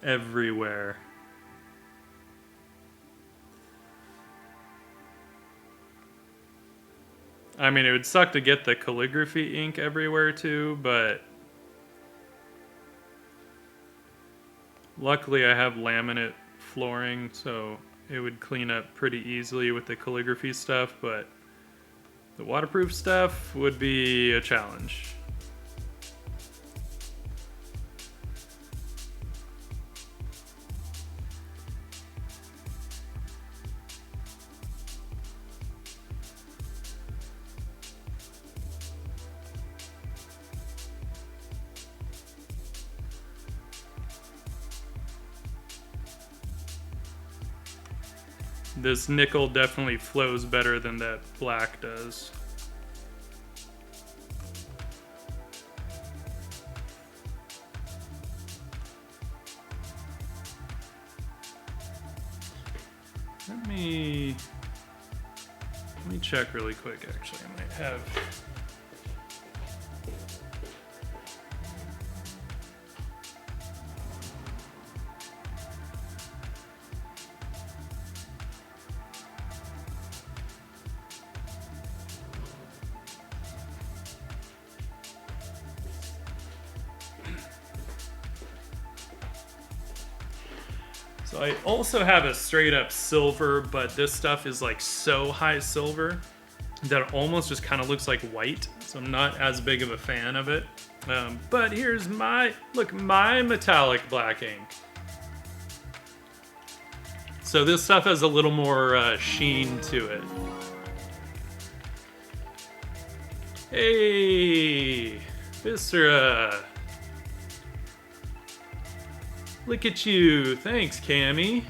everywhere. I mean, it would suck to get the calligraphy ink everywhere too, but luckily I have laminate flooring, so it would clean up pretty easily with the calligraphy stuff, but the waterproof stuff would be a challenge. This nickel definitely flows better than that black does. Let me check really quick, actually. I might have... So I also have a straight up silver, but this stuff is like so high silver that it almost just kind of looks like white. So I'm not as big of a fan of it. But here's my metallic black ink. So this stuff has a little more sheen to it. Hey, Viscera. Look at you. Thanks, Cammy.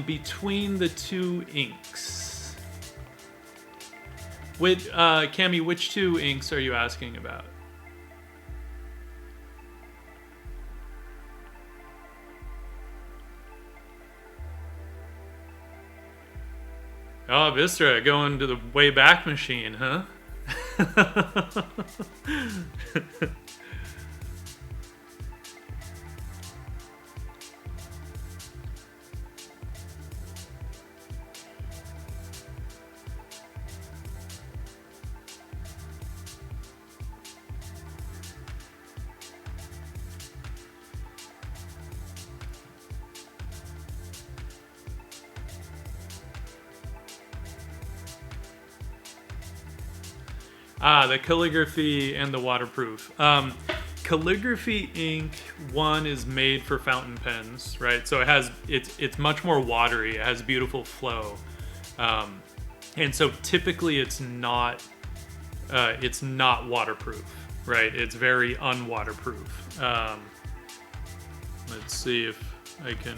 Between the two inks. Cammy, which two inks are you asking about? Oh, Viscera, going to the Wayback Machine, huh? The calligraphy and the waterproof. Calligraphy ink one is made for fountain pens, right? So it's much more watery. It has beautiful flow, and so typically it's not waterproof, right? It's very unwaterproof. Let's see if I can,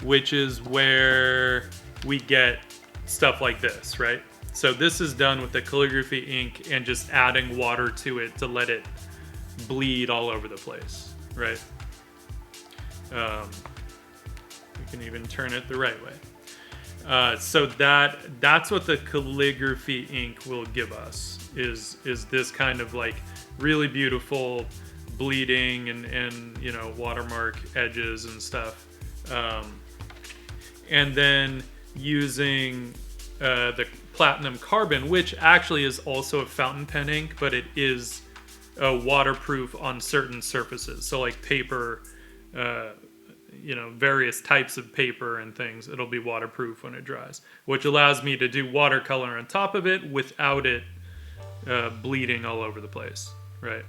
which is where we get stuff like this, right? So this is done with the calligraphy ink and just adding water to it to let it bleed all over the place, right? We can even turn it the right way. So that's what the calligraphy ink will give us is this kind of like really beautiful bleeding and you know, watermark edges and stuff. And then using the platinum carbon, which actually is also a fountain pen ink, but it is waterproof on certain surfaces. So like paper, you know, various types of paper and things, it'll be waterproof when it dries, which allows me to do watercolor on top of it without it bleeding all over the place, right?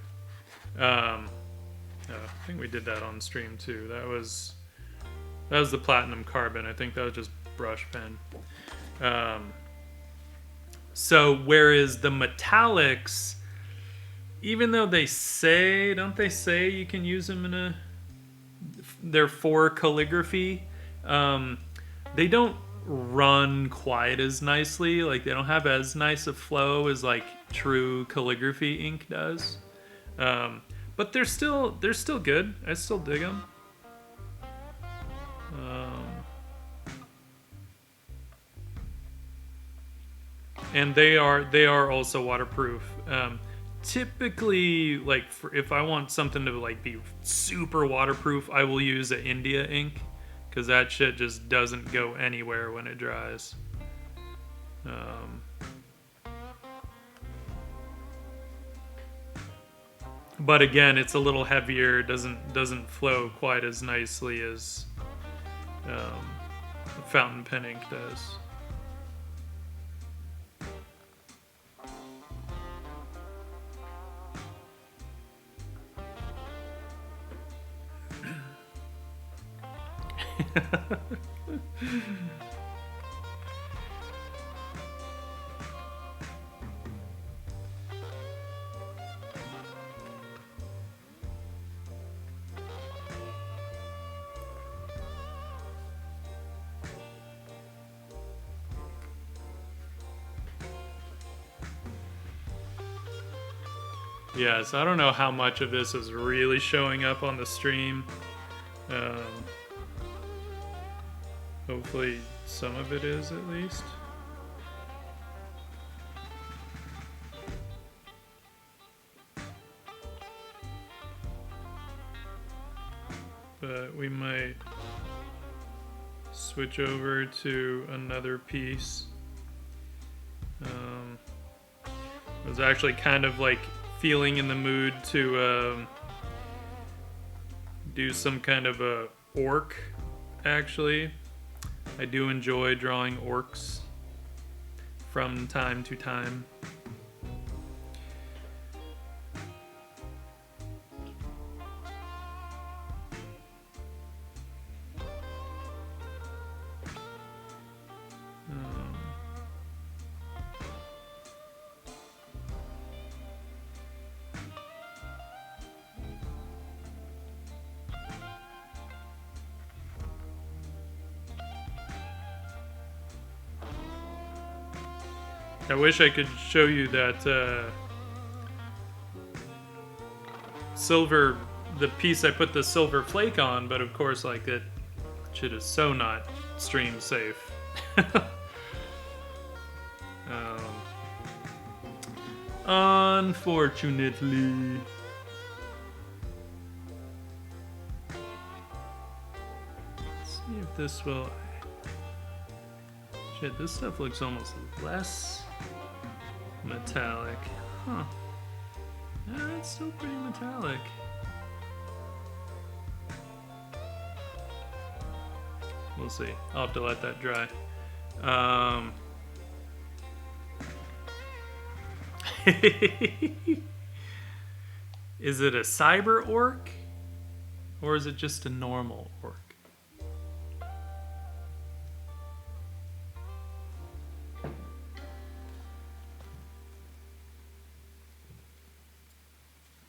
I think we did that on stream too. That was the platinum carbon. I think that was just brush pen. So whereas the metallics, even though they say, don't they say you can use them in they're for calligraphy, they don't run quite as nicely. Like they don't have as nice a flow as like true calligraphy ink does. But they're still good. I still dig them. And they are also waterproof. Typically, like if I want something to like be super waterproof, I will use an India ink because that shit just doesn't go anywhere when it dries. But again, it's a little heavier. Doesn't flow quite as nicely as fountain pen ink does. Yeah, so I don't know how much of this is really showing up on the stream. Hopefully some of it is at least. But we might switch over to another piece. I was actually kind of like feeling in the mood to do some kind of a orc, actually. I do enjoy drawing orcs from time to time. I wish I could show you that silver, the piece I put the silver flake on, but of course, like, that shit is so not stream safe. Unfortunately. Let's see if this will... Shit, this stuff looks almost less metallic. Huh. Yeah, it's still pretty metallic. We'll see. I'll have to let that dry. Is it a cyber orc? Or is it just a normal orc?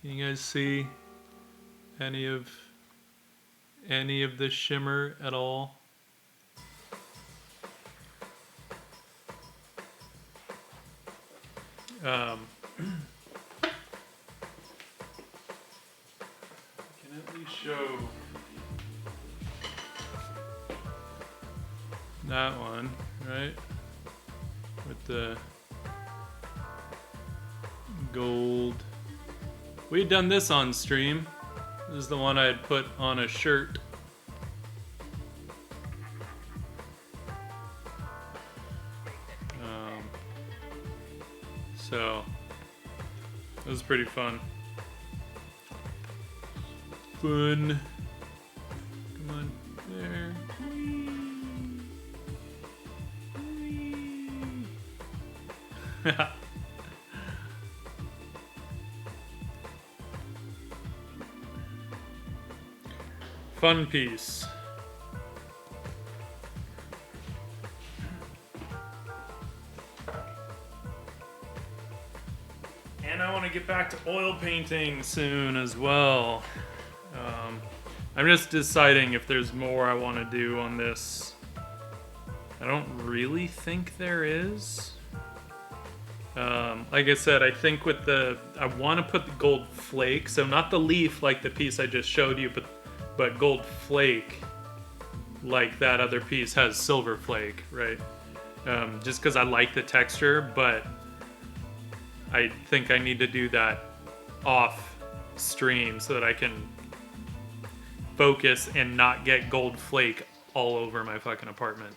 Can you guys see any of the shimmer at all? Can at least show that one, right? With the gold. We had done this on stream. This is the one I had put on a shirt. So it was pretty fun. Fun. Come on, there. Whee. Fun piece. And I want to get back to oil painting soon as well. I'm just deciding if there's more I want to do on this. I don't really think there is. Like I said, I think with I want to put the gold flake, so not the leaf like the piece I just showed you, but gold flake like that other piece has silver flake, right? Just because I like the texture, but I think I need to do that off stream so that I can focus and not get gold flake all over my fucking apartment.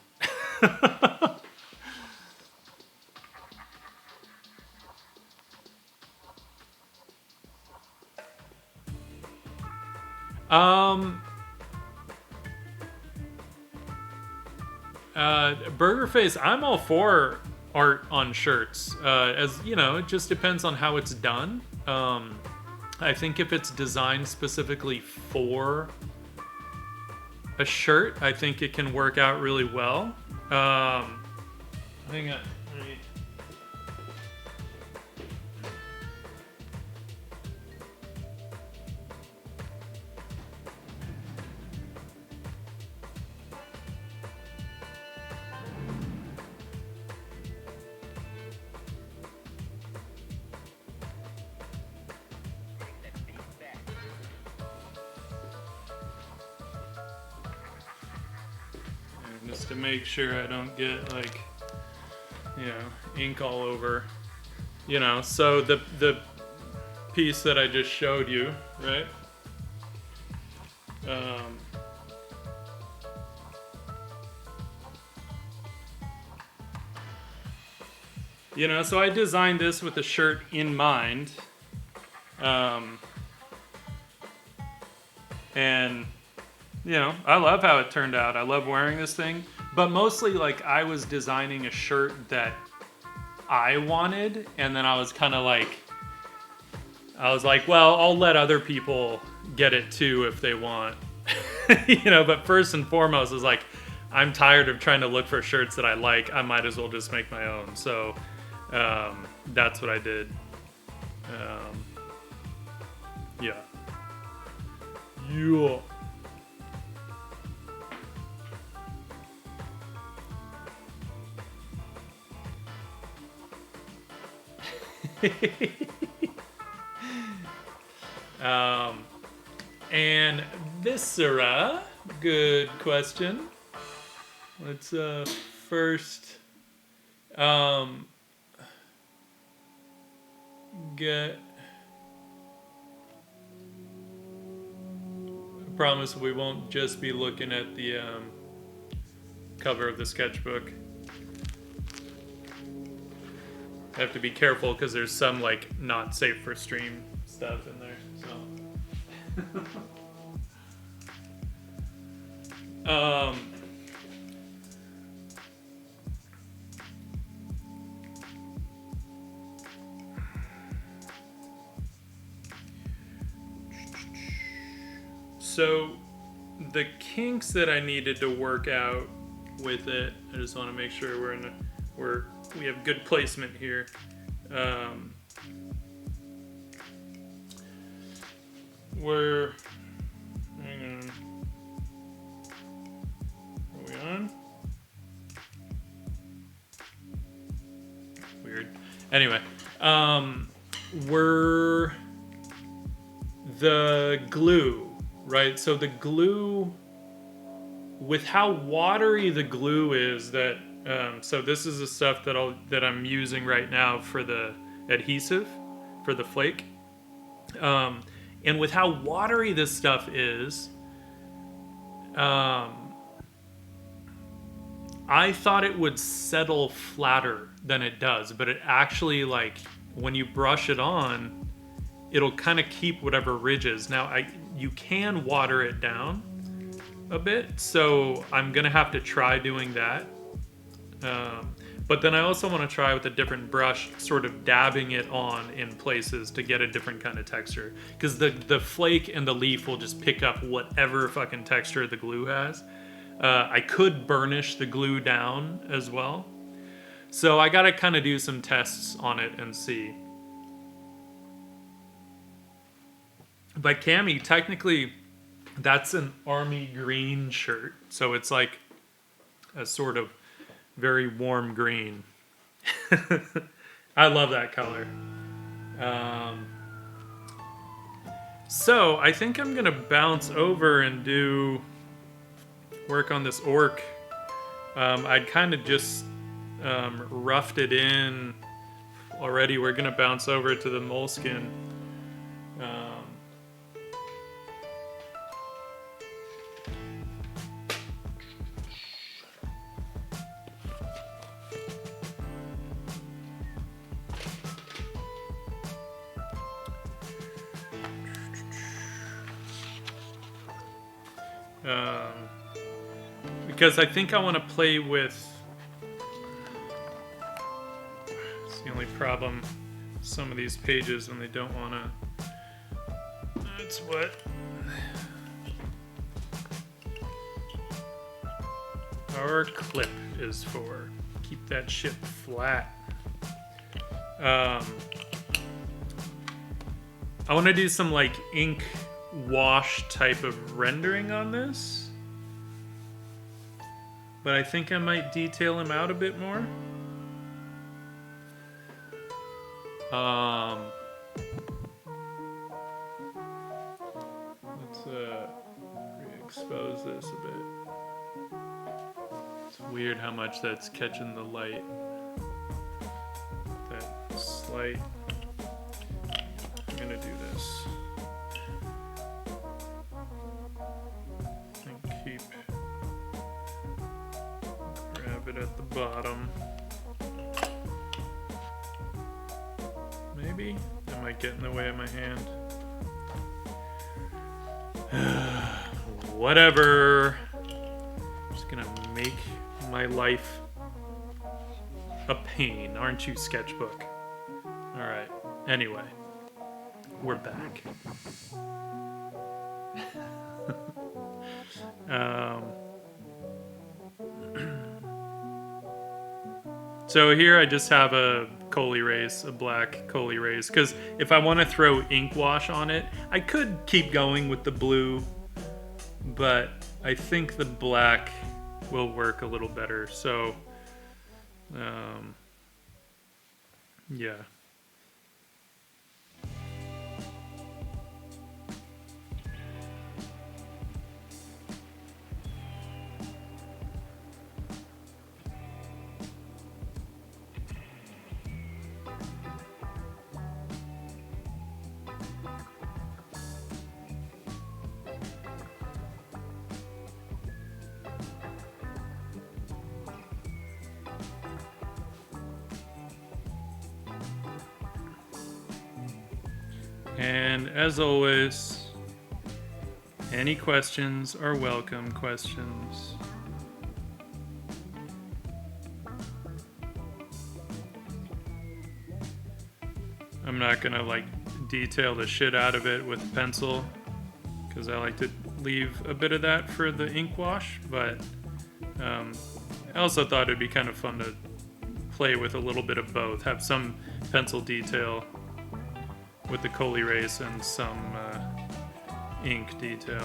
Burger Face, I'm all for art on shirts. As you know, it just depends on how it's done. I think if it's designed specifically for a shirt, I think it can work out really well. Hang on. Just to make sure I don't get, like, you know, ink all over. You know, so the piece that I just showed you, right? You know, so I designed this with the shirt in mind. And, you know, I love how it turned out. I love wearing this thing. But mostly, like, I was designing a shirt that I wanted. And then I was kind of like, well, I'll let other people get it too if they want. You know, but first and foremost is like, I'm tired of trying to look for shirts that I like. I might as well just make my own. So that's what I did. Yeah. Yeah. And Viscera, good question. Let's first get. I promise we won't just be looking at the cover of the sketchbook. I have to be careful because there's some like not safe for stream stuff in there. So, so the kinks that I needed to work out with it, I just want to make sure we have good placement here. Hang on. Are we on? Weird. Anyway, we're the glue, right? So the glue, with how watery the glue is, that so this is the stuff that I'm using right now for the adhesive, for the flake. And with how watery this stuff is, I thought it would settle flatter than it does, but it actually, like, when you brush it on, it'll kind of keep whatever ridges. Now, you can water it down a bit, so I'm gonna have to try doing that. But then I also want to try with a different brush, sort of dabbing it on in places to get a different kind of texture. Because the flake and the leaf will just pick up whatever fucking texture the glue has. I could burnish the glue down as well. So I gotta kind of do some tests on it and see. But Cami, technically, that's an army green shirt. So it's like a sort of very warm green. I love that color. So I think I'm gonna bounce over and work on this orc. I'd kind of just roughed it in already. We're gonna bounce over to the moleskin. Because I think I want to play with. It's the only problem. Some of these pages when they don't want to. That's what. Our clip is for. Keep that shit flat. I want to do some like ink wash type of rendering on this. But I think I might detail him out a bit more. Let's re-expose this a bit. It's weird how much that's catching the light. That slight. I'm gonna do this. And keep. Grab it at the bottom. Maybe? That might get in the way of my hand. Whatever. Just gonna make my life a pain, aren't you, sketchbook? Alright. Anyway. We're back. So here I just have a coal erase, a black coal erase, because if I want to throw ink wash on it, I could keep going with the blue, but I think the black will work a little better. So, yeah. And as always, any questions are welcome questions. I'm not gonna like detail the shit out of it with pencil because I like to leave a bit of that for the ink wash, but I also thought it'd be kind of fun to play with a little bit of both, have some pencil detail with the Calligraphy and some ink detail.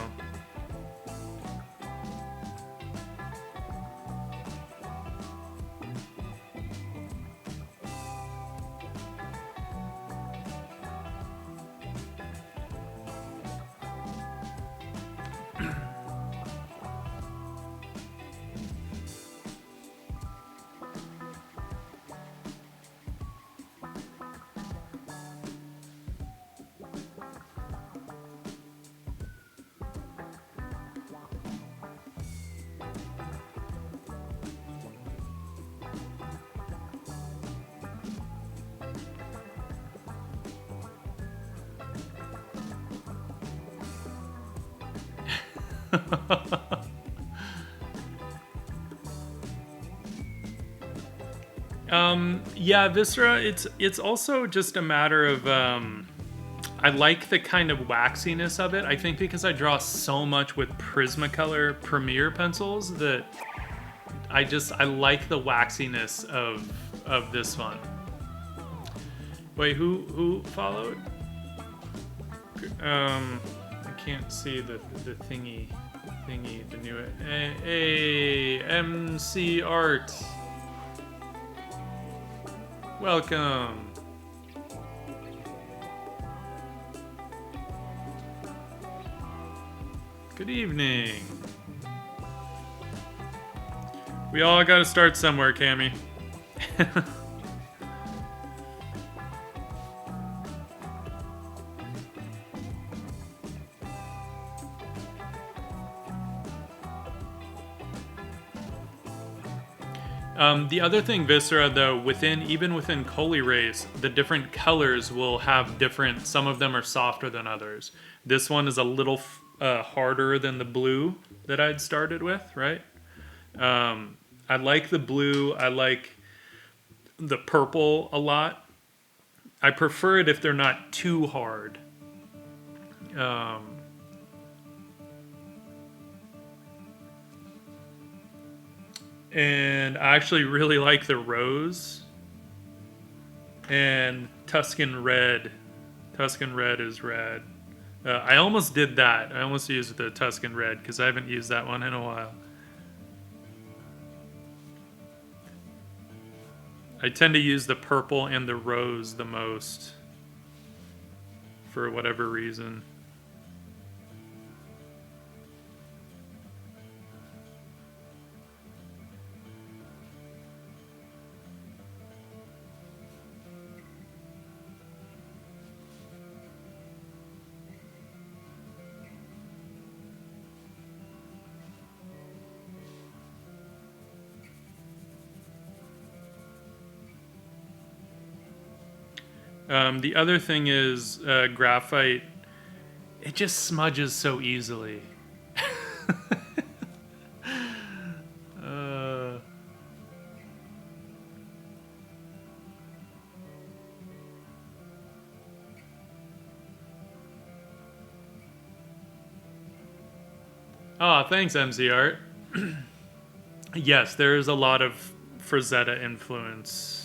Yeah, Viscera, it's also just a matter of I like the kind of waxiness of it. I think because I draw so much with Prismacolor Premier pencils that I like the waxiness of this one. Wait, who followed? I can't see the thingy, the new MC Art. Welcome. Good evening. We all gotta start somewhere, Cammy. The other thing, Viscera, though, even within Calligraphy, the different colors will have different. Some of them are softer than others. This one is a little harder than the blue that I'd started with, right? I like the blue. I like the purple a lot. I prefer it if they're not too hard. And I actually really like the rose and Tuscan red. Tuscan red is rad. I almost did that. I almost used the Tuscan red because I haven't used that one in a while. I tend to use the purple and the rose the most for whatever reason. The other thing is graphite. It just smudges so easily. Oh, thanks, MC Art. Yes, there is a lot of Frazetta influence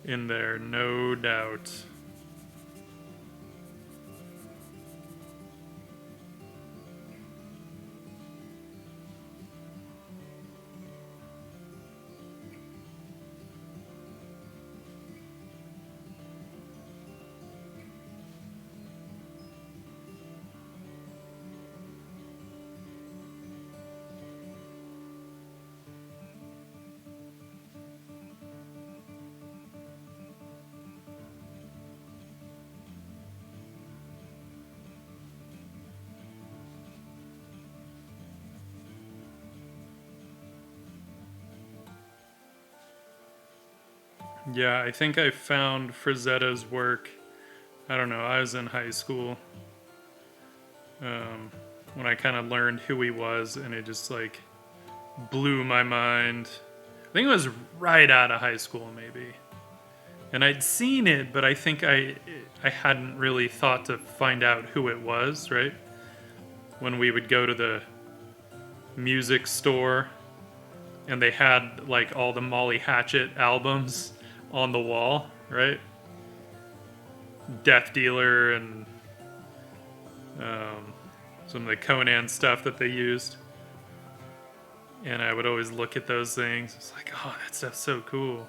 in there, no doubt. Yeah, I think I found Frazetta's work I don't know, I was in high school when I kind of learned who he was, and it just like blew my mind. I think it was right out of high school, maybe. And I'd seen it, but I think I hadn't really thought to find out who it was, right? When we would go to the music store and they had like all the Molly Hatchet albums on the wall, right? Death Dealer and some of the Conan stuff that they used. And I would always look at those things. It's like, oh, that stuff's so cool.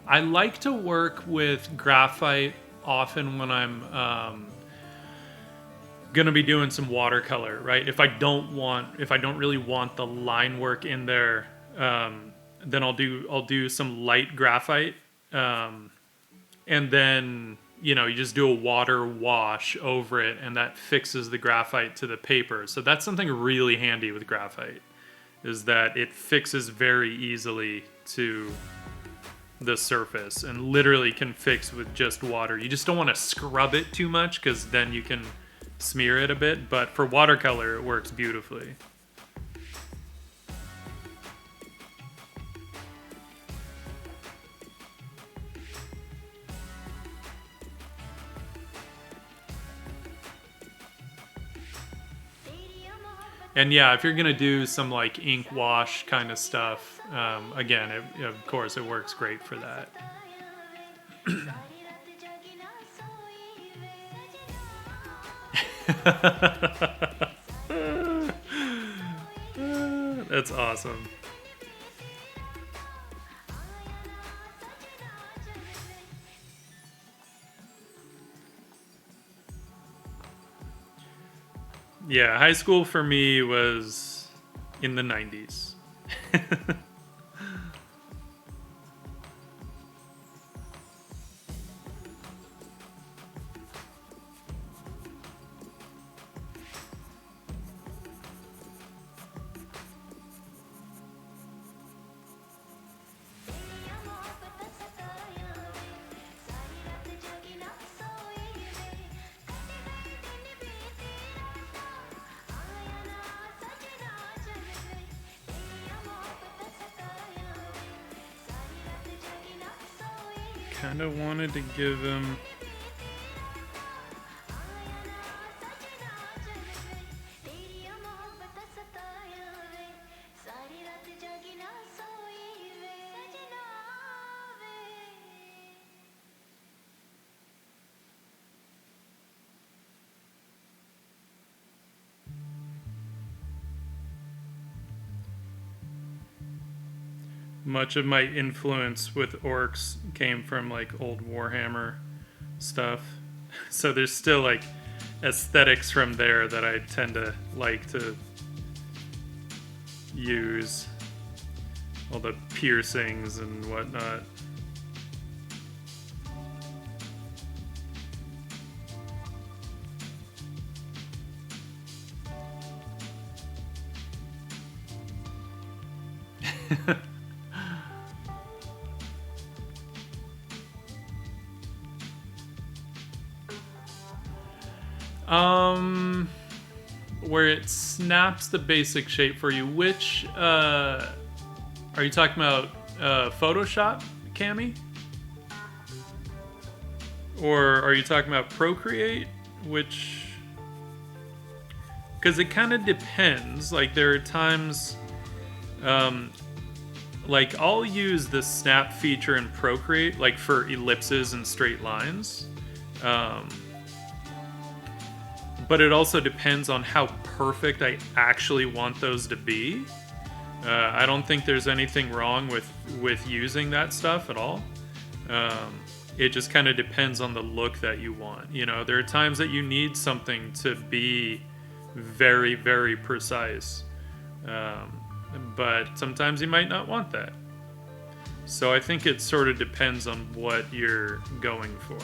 I like to work with graphite often when I'm gonna be doing some watercolor, right? If I don't really want the line work in there, then I'll do some light graphite, and then you just do a water wash over it, and that fixes the graphite to the paper. So that's something really handy with graphite, is that it fixes very easily to the surface and literally can fix with just water. You just don't want to scrub it too much because then you can smear it a bit, but for watercolor it works beautifully. And yeah, if you're gonna do some like ink wash kind of stuff, again, of course, it works great for that. That's awesome. Yeah, high school for me was in the 90s. Kind of wanted to give him... Much of my influence with orcs came from like old Warhammer stuff. So there's still like aesthetics from there that I tend to like to use. All the piercings and whatnot. Where it snaps the basic shape for you. Which, are you talking about Photoshop, Cami? Or are you talking about Procreate? Which... Because it kind of depends. Like, there are times... like, I'll use the snap feature in Procreate, like, for ellipses and straight lines. But it also depends on how perfect I actually want those to be. I don't think there's anything wrong with using that stuff at all. It just kind of depends on the look that you want. There are times that you need something to be very, very precise. But sometimes you might not want that. So I think it sort of depends on what you're going for.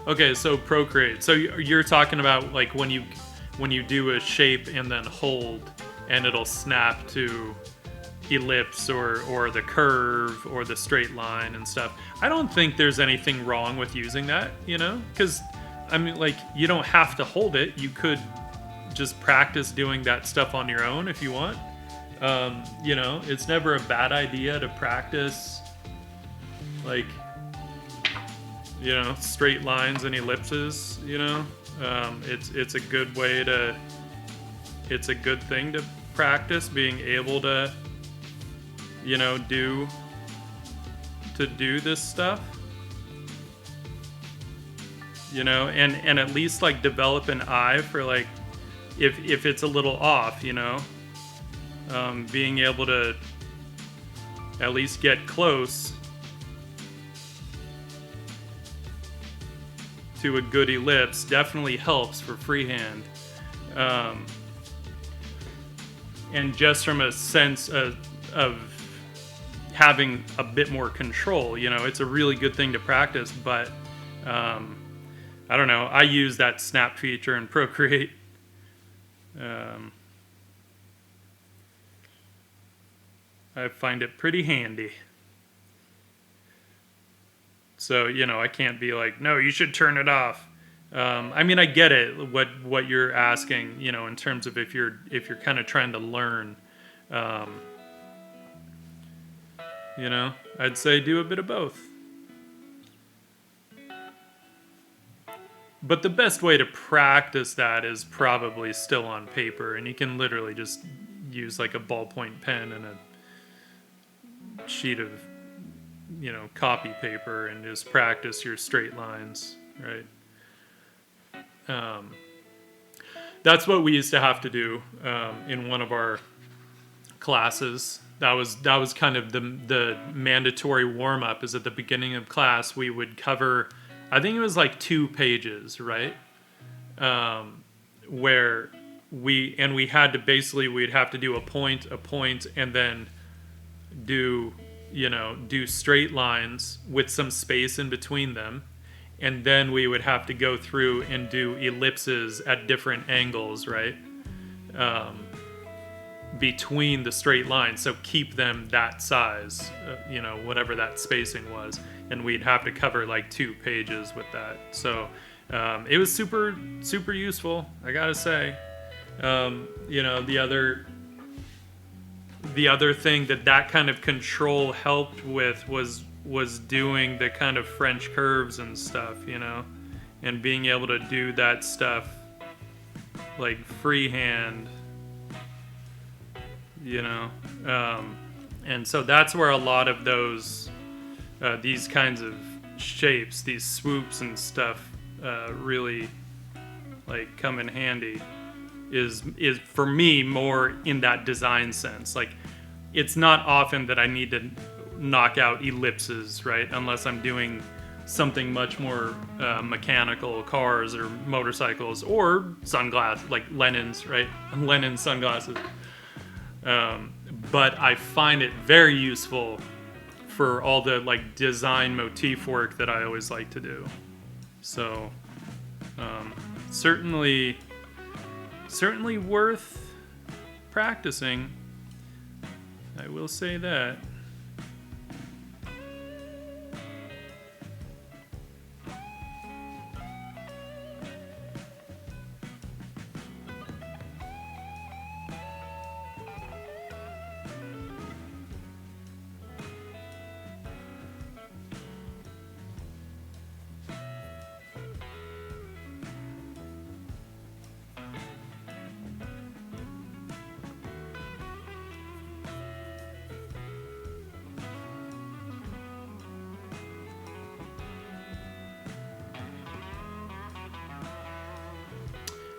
Okay, so Procreate. So you're talking about like when you do a shape and then hold, and it'll snap to ellipse or the curve or the straight line and stuff. I don't think there's anything wrong with using that, because I mean, like, you don't have to hold it. You could just practice doing that stuff on your own if you want. It's never a bad idea to practice, like, straight lines and ellipses. It's a good way to. It's a good thing to practice being able to, do this stuff. And at least like develop an eye for like if it's a little off, being able to at least get close to a good ellipse definitely helps for freehand. And just from a sense of having a bit more control, it's a really good thing to practice, but I don't know. I use that snap feature in Procreate. I find it pretty handy. So, I can't be like, no, you should turn it off. I mean, I get it, what you're asking, in terms of if you're kind of trying to learn. I'd say do a bit of both. But the best way to practice that is probably still on paper, and you can literally just use like a ballpoint pen and a sheet of, copy paper and just practice your straight lines, right? That's what we used to have to do in one of our classes. That was kind of the mandatory warm up. Is at the beginning of class we would cover, I think it was like 2 pages, right? Where we had to basically, we'd have to do a point, and then do straight lines with some space in between them. And then we would have to go through and do ellipses at different angles, right? Between the straight lines. So keep them that size, whatever that spacing was. And we'd have to cover like 2 pages with that. So it was super, super useful, I gotta say. The other thing that kind of control helped with was doing the kind of French curves and stuff, and being able to do that stuff like freehand, and so that's where a lot of those these kinds of shapes, these swoops and stuff, really like come in handy. Is for me more in that design sense. Like, it's not often that I need to knock out ellipses, right? Unless I'm doing something much more mechanical, cars or motorcycles or sunglasses, like Lennon's, right? Lennon sunglasses. But I find it very useful for all the like design motif work that I always like to do. So certainly worth practicing. I will say that.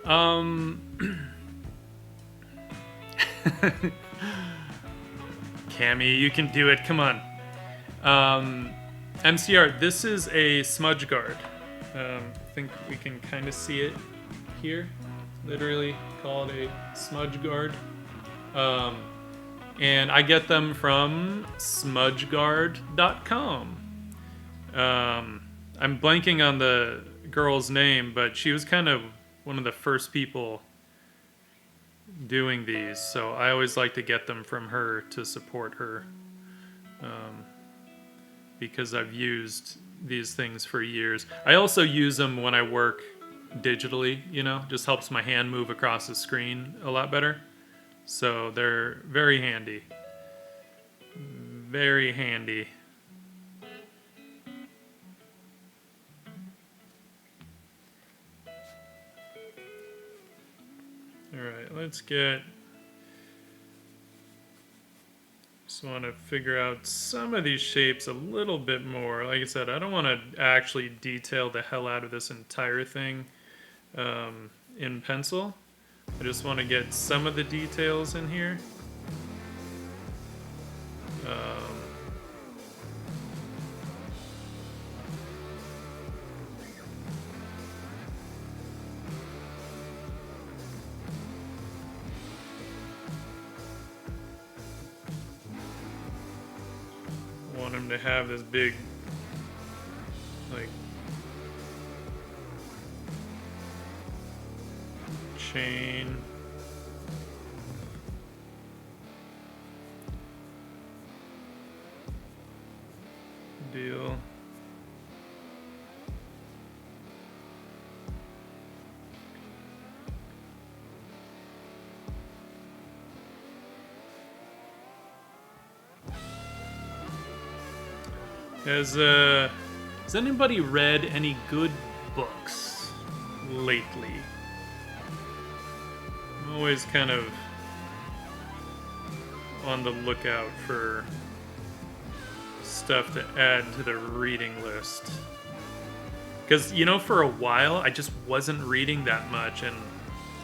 Um, Cammy, you can do it. Come on. MCR, this is a smudge guard. I think we can kind of see it here. Literally called a smudge guard. And I get them from smudgeguard.com. I'm blanking on the girl's name, but she was kind of one of the first people doing these, so I always like to get them from her to support her, because I've used these things for years. I also use them when I work digitally, just helps my hand move across the screen a lot better. So they're very handy. Very handy. Alright, let's get... Just want to figure out some of these shapes a little bit more. Like I said, I don't want to actually detail the hell out of this entire thing in pencil. I just want to get some of the details in here. Want him to have this big, like, chain. Deal. Has anybody read any good books lately? I'm always kind of on the lookout for stuff to add to the reading list. Because, for a while, I just wasn't reading that much, and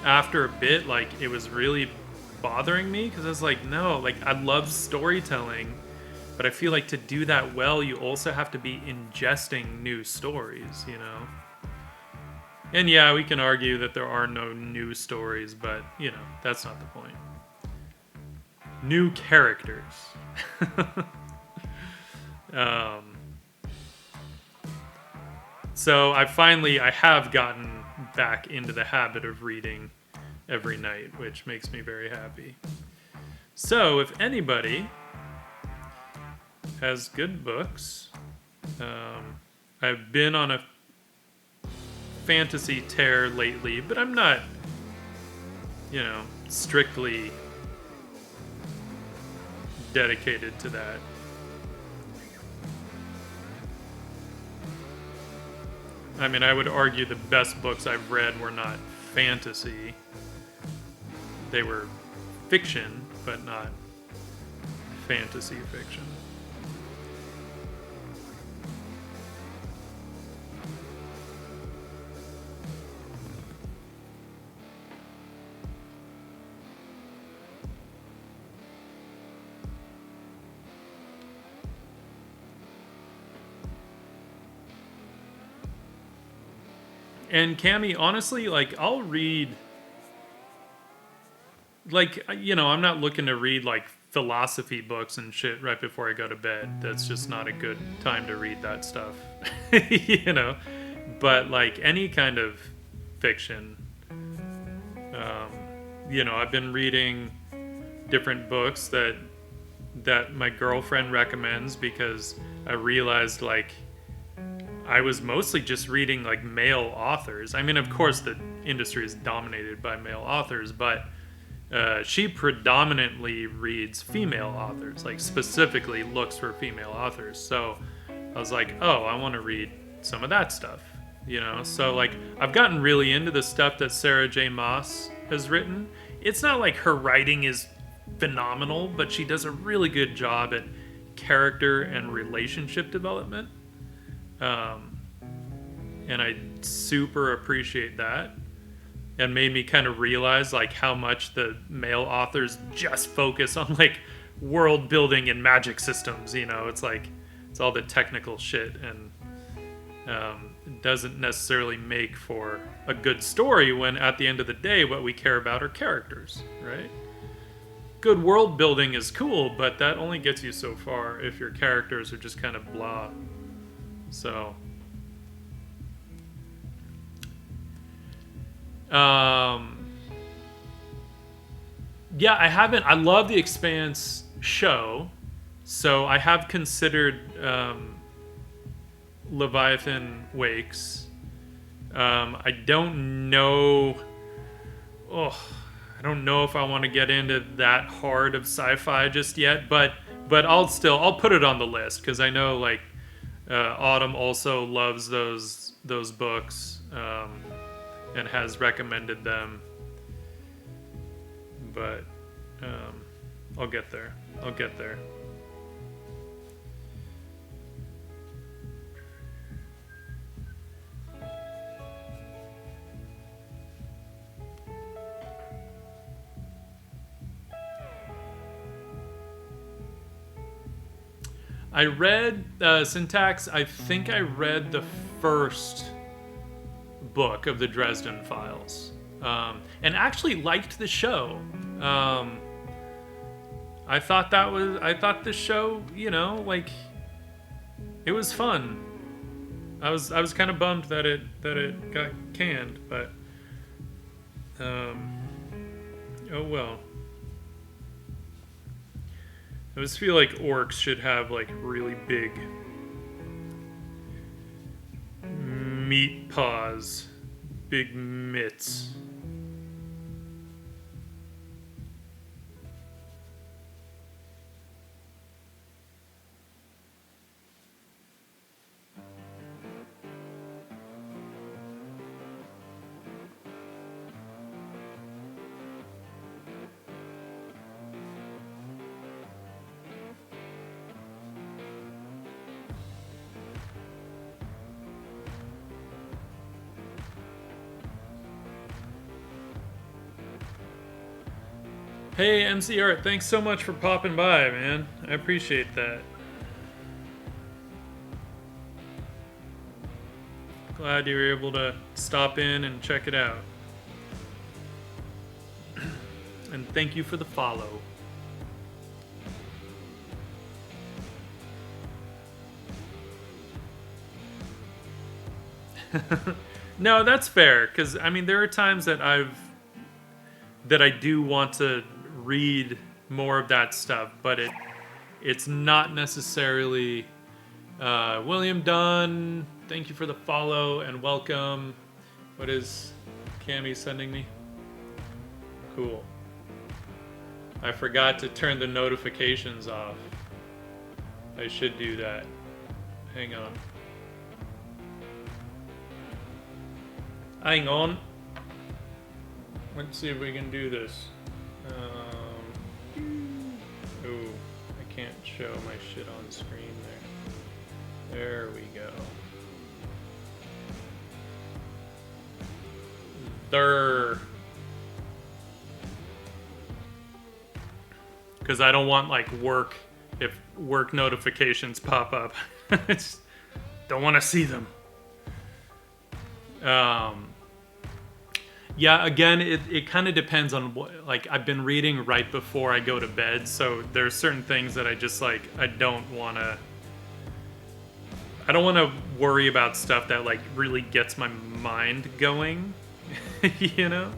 after a bit, like, it was really bothering me, because I was like, no, like, I love storytelling, but I feel like to do that well, you also have to be ingesting new stories, And yeah, we can argue that there are no new stories, but, that's not the point. New characters. So I have gotten back into the habit of reading every night, which makes me very happy. So if anybody has good books, I've been on a fantasy tear lately, but I'm not, strictly dedicated to that. I mean, I would argue the best books I've read were not fantasy. They were fiction, but not fantasy fiction. And Cammy, honestly, like, I'll read, like, I'm not looking to read, like, philosophy books and shit right before I go to bed. That's just not a good time to read that stuff, But, like, any kind of fiction, I've been reading different books that my girlfriend recommends, because I realized, like, I was mostly just reading, like, male authors. I mean, of course, the industry is dominated by male authors, but she predominantly reads female authors, like, specifically looks for female authors. So I was like, oh, I want to read some of that stuff, So, like, I've gotten really into the stuff that Sarah J. Maas has written. It's not like her writing is phenomenal, but she does a really good job at character and relationship development. And I super appreciate that. and made me kind of realize like how much the male authors just focus on like world building and magic systems. You know, it's like it's all the technical shit, and it doesn't necessarily make for a good story when at the end of the day what we care about are characters, right? Good world building is cool, but that only gets you so far if your characters are just kind of blah. So yeah, I love the Expanse show, so I have considered Leviathan Wakes. I don't know. Oh, I don't know if I want to get into that hard of sci-fi just yet, but I'll put it on the list because I know like Autumn also loves those books and has recommended them. But I'll get there. I'll get there. I read Syntax. I think I read the first book of the Dresden Files, and actually liked the show. I thought the show, you know, like it was fun. I was kind of bummed that it got canned, but oh well. I just feel like orcs should have like really big meat paws, big mitts. Hey, MC Art, thanks so much for popping by, man. I appreciate that. Glad you were able to stop in and check it out. And thank you for the follow. No, that's fair, because I mean there are times that I do want to read more of that stuff, but it's not necessarily William Dunn. Thank you for the follow and welcome. What is Cammy sending me? Cool. I forgot to turn the notifications off. I should do that. Hang on. Hang on. Let's see if we can do this. Oh, I can't show my shit on screen there. There we go. There. Because I don't want like work, if work notifications pop up. I just don't want to see them. Yeah, again, it kind of depends on what, like, I've been reading right before I go to bed, so there's certain things that I just, like, I don't want to worry about stuff that, like, really gets my mind going, you know?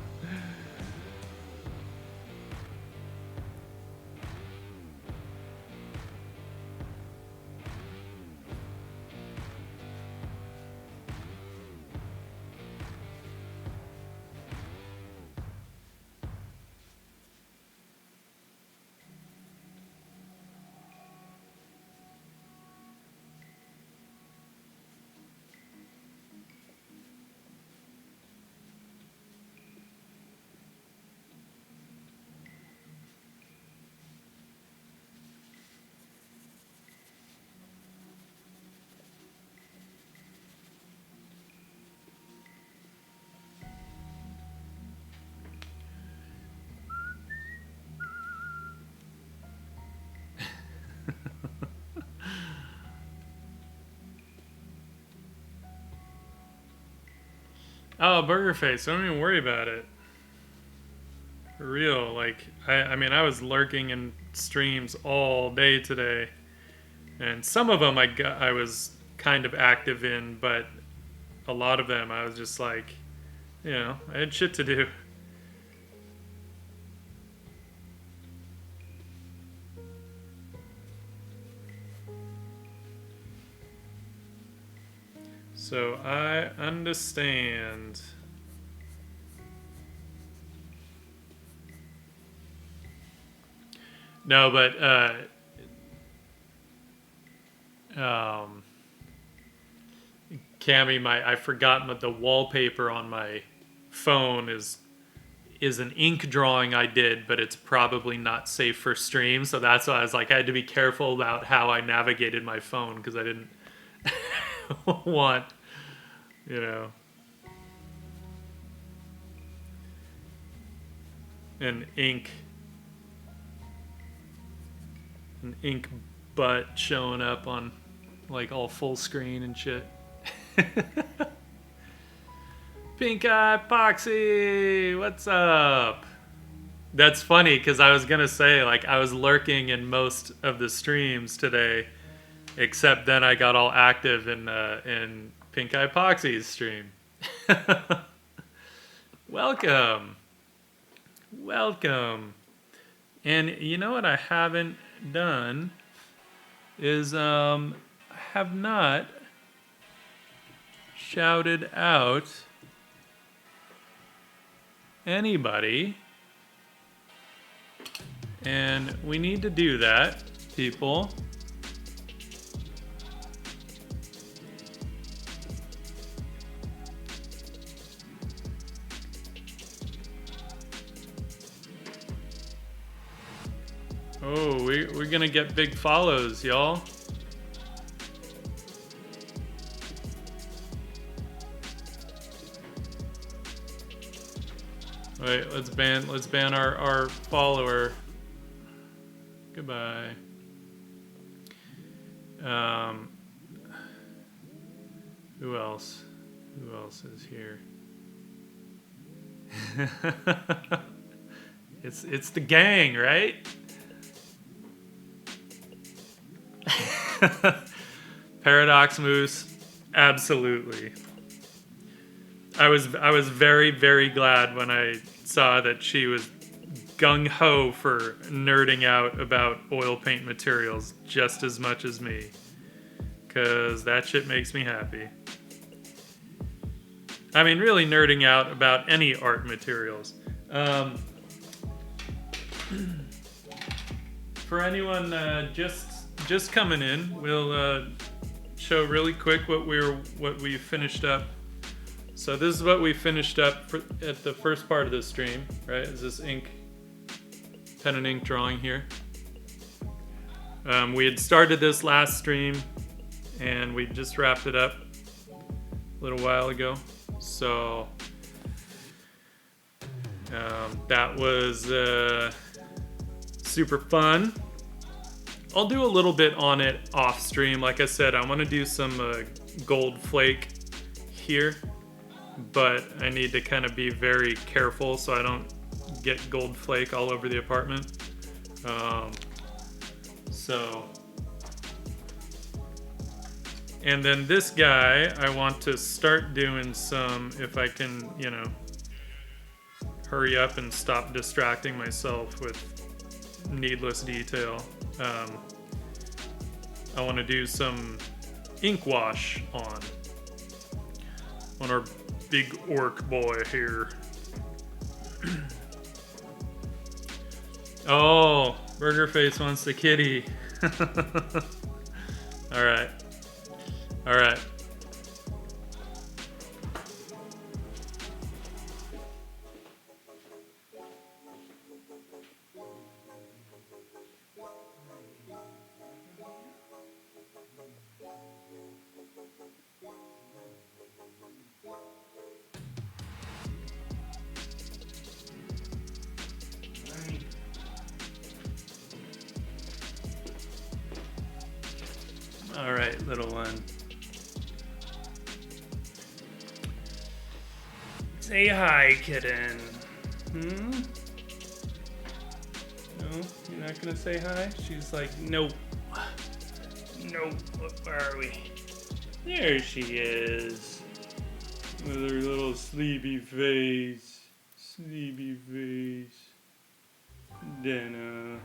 Oh, Burger Face. Don't even worry about it. For real. Like, I mean, I was lurking in streams all day today. And some of them I was kind of active in, but a lot of them I was just like, I had shit to do. So I understand. No, but Cammy, I forgot the wallpaper on my phone is an ink drawing I did, but it's probably not safe for stream. So that's why I was like, I had to be careful about how I navigated my phone because I didn't want, you know, an ink butt showing up on like all full screen and shit. Pink Eye Poxy, what's up? That's funny because I was gonna say like I was lurking in most of the streams today, except then I got all active in Pink Eye Poxy's stream. Welcome, welcome. And you know what I haven't done is I have not shouted out anybody, and we need to do that, people. Oh, we're gonna get big follows, y'all. Wait, let's ban our follower. Goodbye. Who else? Who else is here? It's the gang, right? Paradox Moose, absolutely. I was very, very glad when I saw that she was gung-ho for nerding out about oil paint materials just as much as me. Because that shit makes me happy. I mean, really nerding out about any art materials. For anyone just coming in, we'll show really quick what we finished up. So this is what we finished up at the first part of the stream, right? Is this pen and ink drawing here. We had started this last stream, and we just wrapped it up a little while ago. So that was super fun. I'll do a little bit on it off stream. Like I said, I want to do some gold flake here, but I need to kind of be very careful so I don't get gold flake all over the apartment. And then this guy, I want to start doing some, if I can, hurry up and stop distracting myself with needless detail. I want to do some ink wash on our big orc boy here. Oh, Burger Face wants the kitty. All right. All right. All right, little one. Say hi, kitten. Hmm? No, you're not gonna say hi? She's like, nope. Nope, where are we? There she is. With her little sleepy face. Sleepy face. Dana.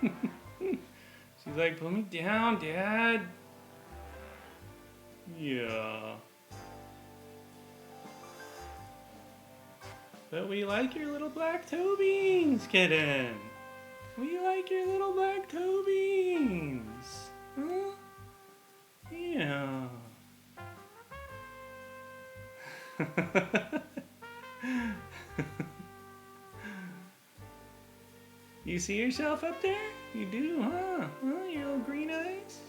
She's like, put me down, Dad. Yeah. But we like your little black toe beans, kitten. We like your little black toe beans. Huh? Yeah. You see yourself up there? You do, huh? Huh? Your little green eyes?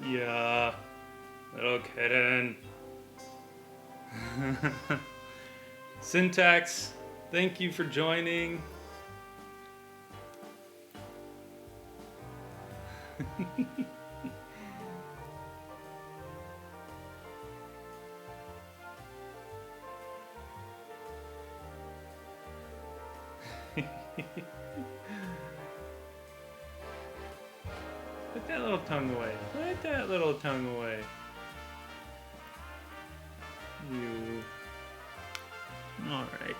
Yeah. Little kitten. Syntax, thank you for joining. Put that little tongue away. Put that little tongue away. You. Alright.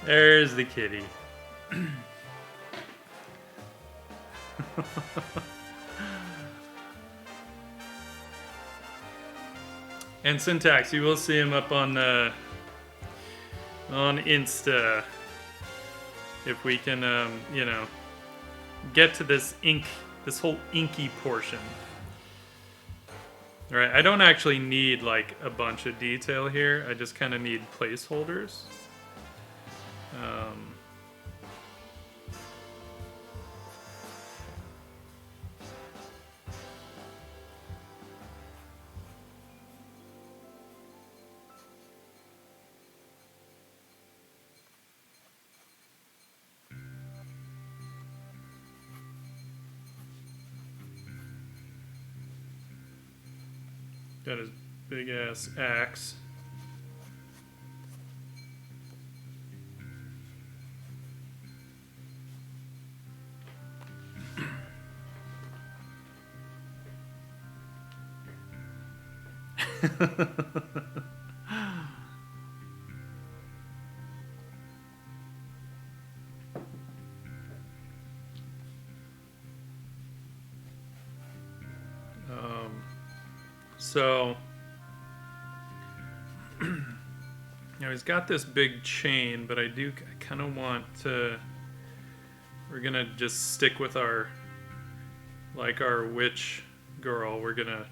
There's the kitty. And Syntax, you will see him up on Insta if we can, you know, get to this whole inky portion. All right, I don't actually need like a bunch of detail here. I just kind of need placeholders. Got his big ass axe. So, you know, he's got this big chain, but I kind of want to, we're gonna just stick with our witch girl. We're gonna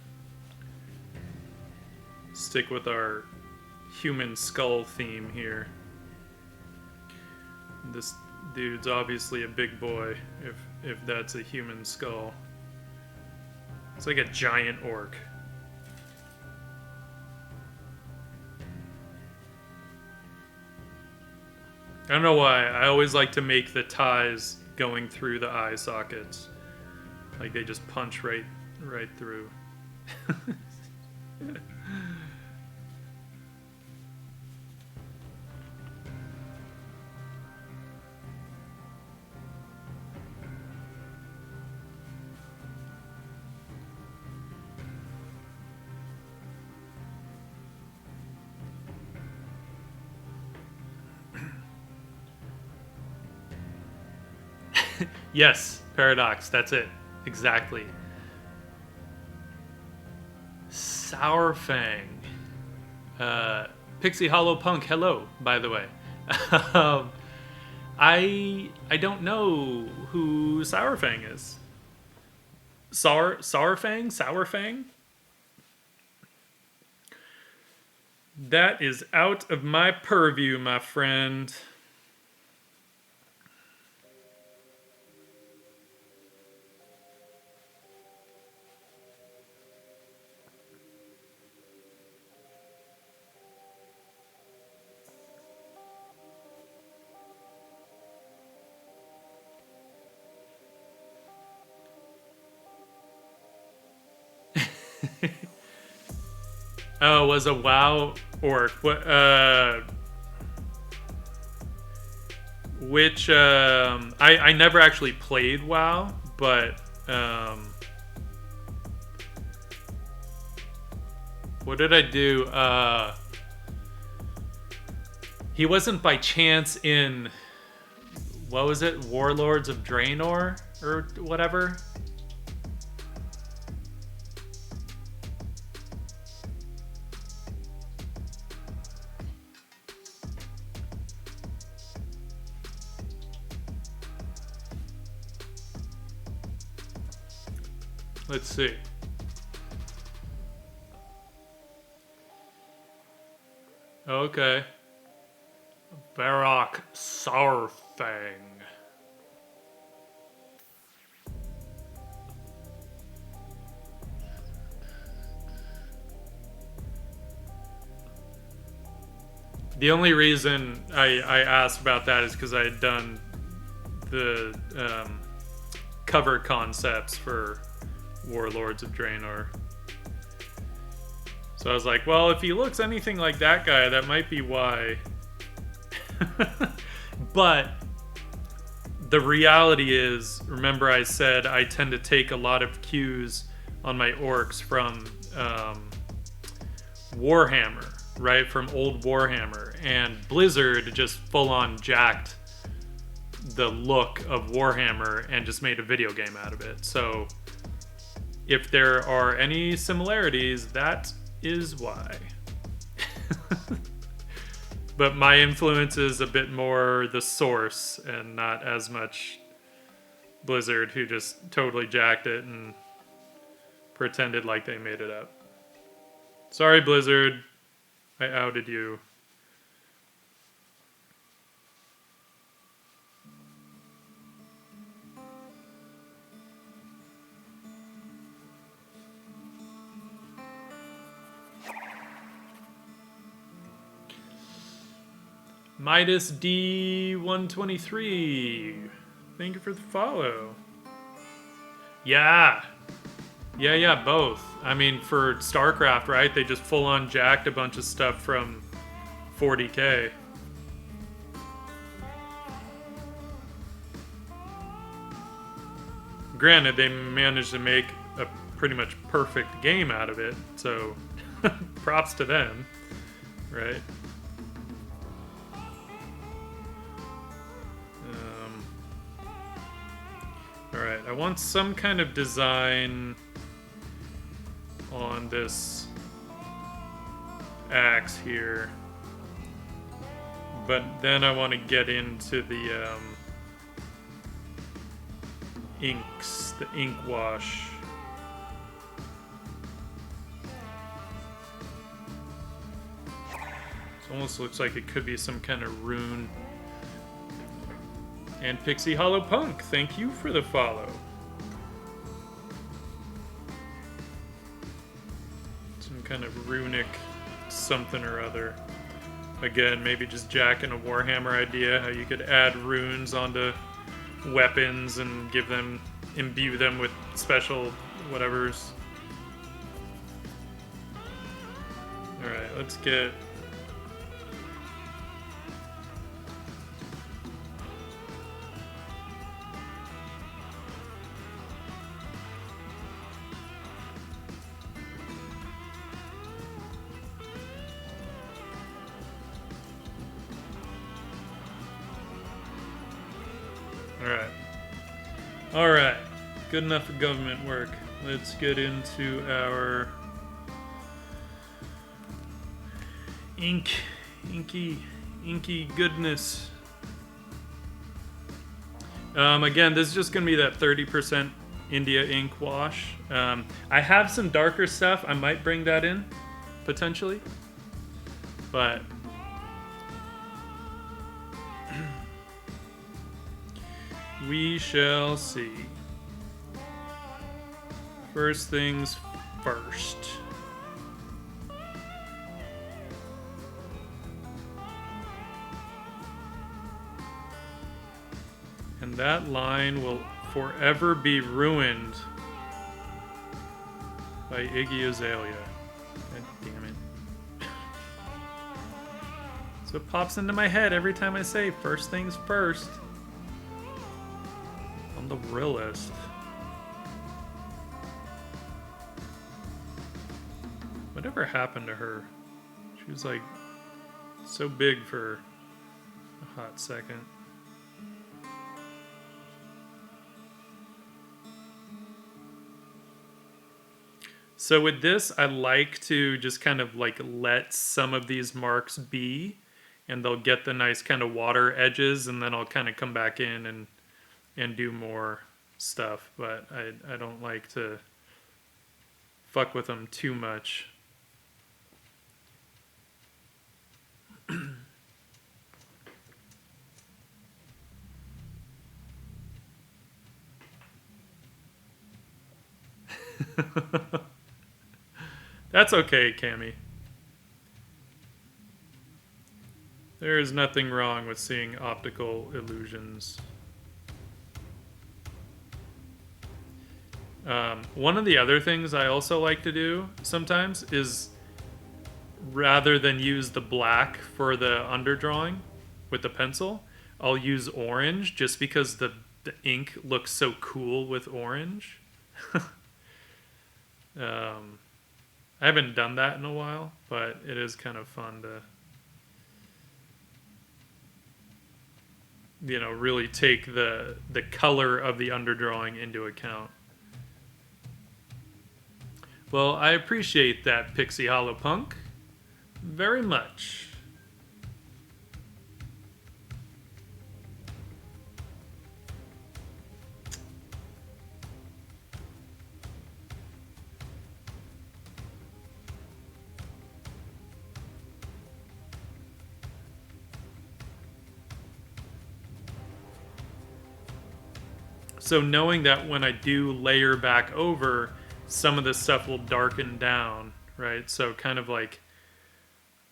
stick with our human skull theme here. This dude's obviously a big boy, if that's a human skull. It's like a giant orc. I don't know why. I always like to make the ties going through the eye sockets. Like they just punch right through. Yes, Paradox, that's it. Exactly. Sourfang. Pixie Hollow Punk, hello, by the way. I don't know who Sourfang is. Sourfang? That is out of my purview, my friend. Oh, was a WoW orc. What? Which? I never actually played WoW, but what did I do? He wasn't by chance in, what was it? Warlords of Draenor or whatever. Let's see. Okay. Varrock Sourfang. The only reason I asked about that is because I had done the cover concepts for Warlords of Draenor. So I was like, well, if he looks anything like that guy, that might be why. But the reality is, remember I said I tend to take a lot of cues on my orcs from Warhammer, right? From old Warhammer. And Blizzard just full-on jacked the look of Warhammer and just made a video game out of it. So if there are any similarities, that is why. But my influence is a bit more the source and not as much Blizzard, who just totally jacked it and pretended like they made it up. Sorry, Blizzard. I outed you. Midas D123. Thank you for the follow. Yeah. Yeah, both. I mean, for StarCraft, right? They just full-on jacked a bunch of stuff from 40K. Granted, they managed to make a pretty much perfect game out of it, so props to them, right? Alright, I want some kind of design on this axe here. But then I want to get into the inks, the ink wash. It almost looks like it could be some kind of rune. And Pixie Hollow Punk, thank you for the follow. Some kind of runic something or other. Again, maybe just jacking a Warhammer idea, how you could add runes onto weapons and imbue them with special whatevers. Alright, let's get... Alright, good enough for government work. Let's get into our inky goodness. Again, this is just going to be that 30% India ink wash. I have some darker stuff. I might bring that in, potentially. But... we shall see. First things first. And that line will forever be ruined by Iggy Azalea. God damn it. So it pops into my head every time I say first things first. On the real list. Whatever happened to her? She was like so big for a hot second. So with this, I like to just kind of like let some of these marks be, and they'll get the nice kind of water edges, and then I'll kind of come back in and do more stuff. But I don't like to fuck with them too much. That's okay, Cammy. There is nothing wrong with seeing optical illusions. One of the other things I also like to do sometimes is, rather than use the black for the underdrawing with the pencil, I'll use orange just because the ink looks so cool with orange. I haven't done that in a while, but it is kind of fun to, you know, really take the color of the underdrawing into account. Well, I appreciate that, Pixie Hollow Punk, very much. So knowing that when I do layer back over, some of this stuff will darken down, right? So kind of like,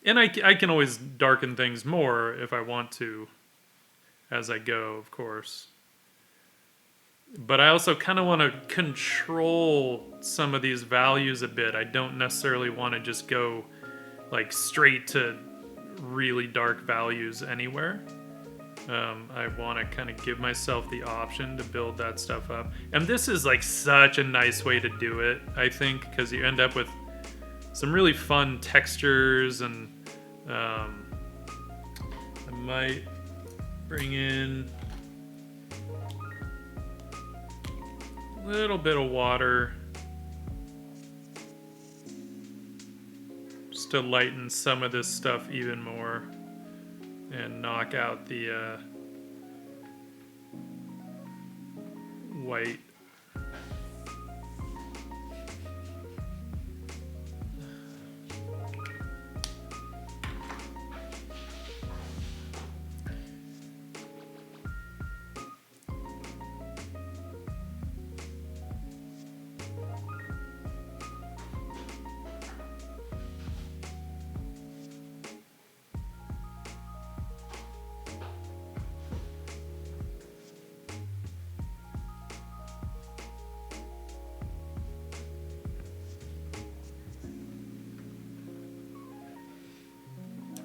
and I can always darken things more if I want to as I go, of course. But I also kind of want to control some of these values a bit. I don't necessarily want to just go like straight to really dark values anywhere. I want to kind of give myself the option to build that stuff up. And this is like such a nice way to do it, I think, because you end up with some really fun textures. And I might bring in a little bit of water just to lighten some of this stuff even more. And knock out the white.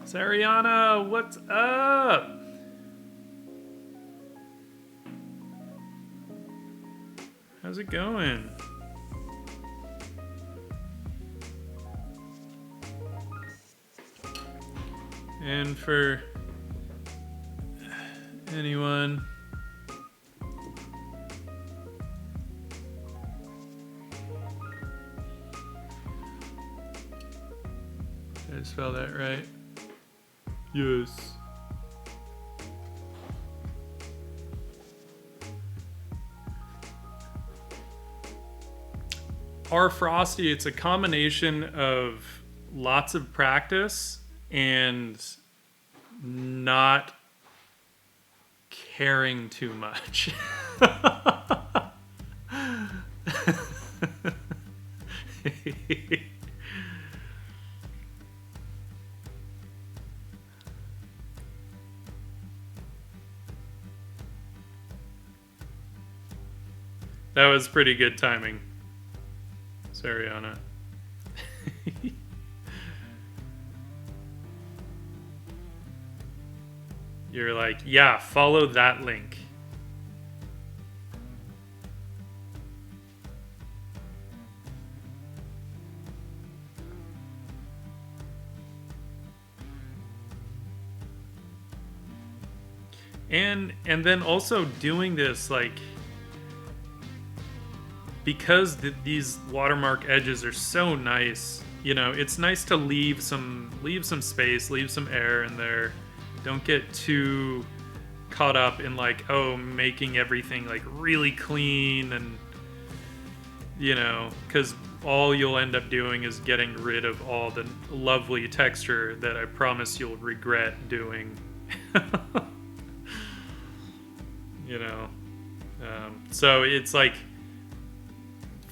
Sariana, what's up? How's it going? And for anyone did I spell that right? Yes. Our Frosty, it's a combination of lots of practice and not caring too much. That was pretty good timing, Sariana. You're like, yeah, follow that link. And then also doing this, like, because these watermark edges are so nice, you know, it's nice to leave some space, leave some air in there. Don't get too caught up in like, oh, making everything like really clean, and you know, because all you'll end up doing is getting rid of all the lovely texture that I promise you'll regret doing. You know, so it's like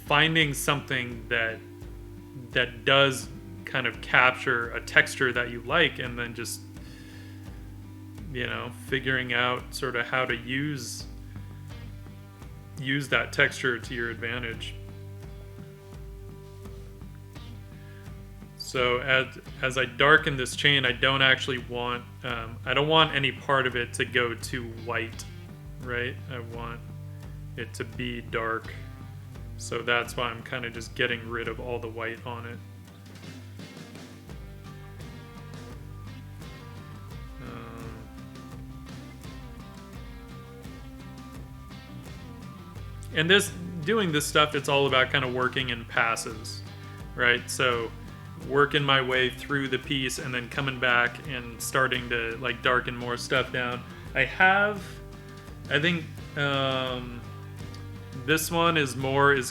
finding something that does kind of capture a texture that you like, and then just, you know, figuring out sort of how to use that texture to your advantage. So as I darken this chain, I don't actually want I don't want any part of it to go too white, right? I want it to be dark. So that's why I'm kind of just getting rid of all the white on it. And doing this stuff, it's all about kind of working in passes, right? So working my way through the piece and then coming back and starting to like darken more stuff down. I think this one is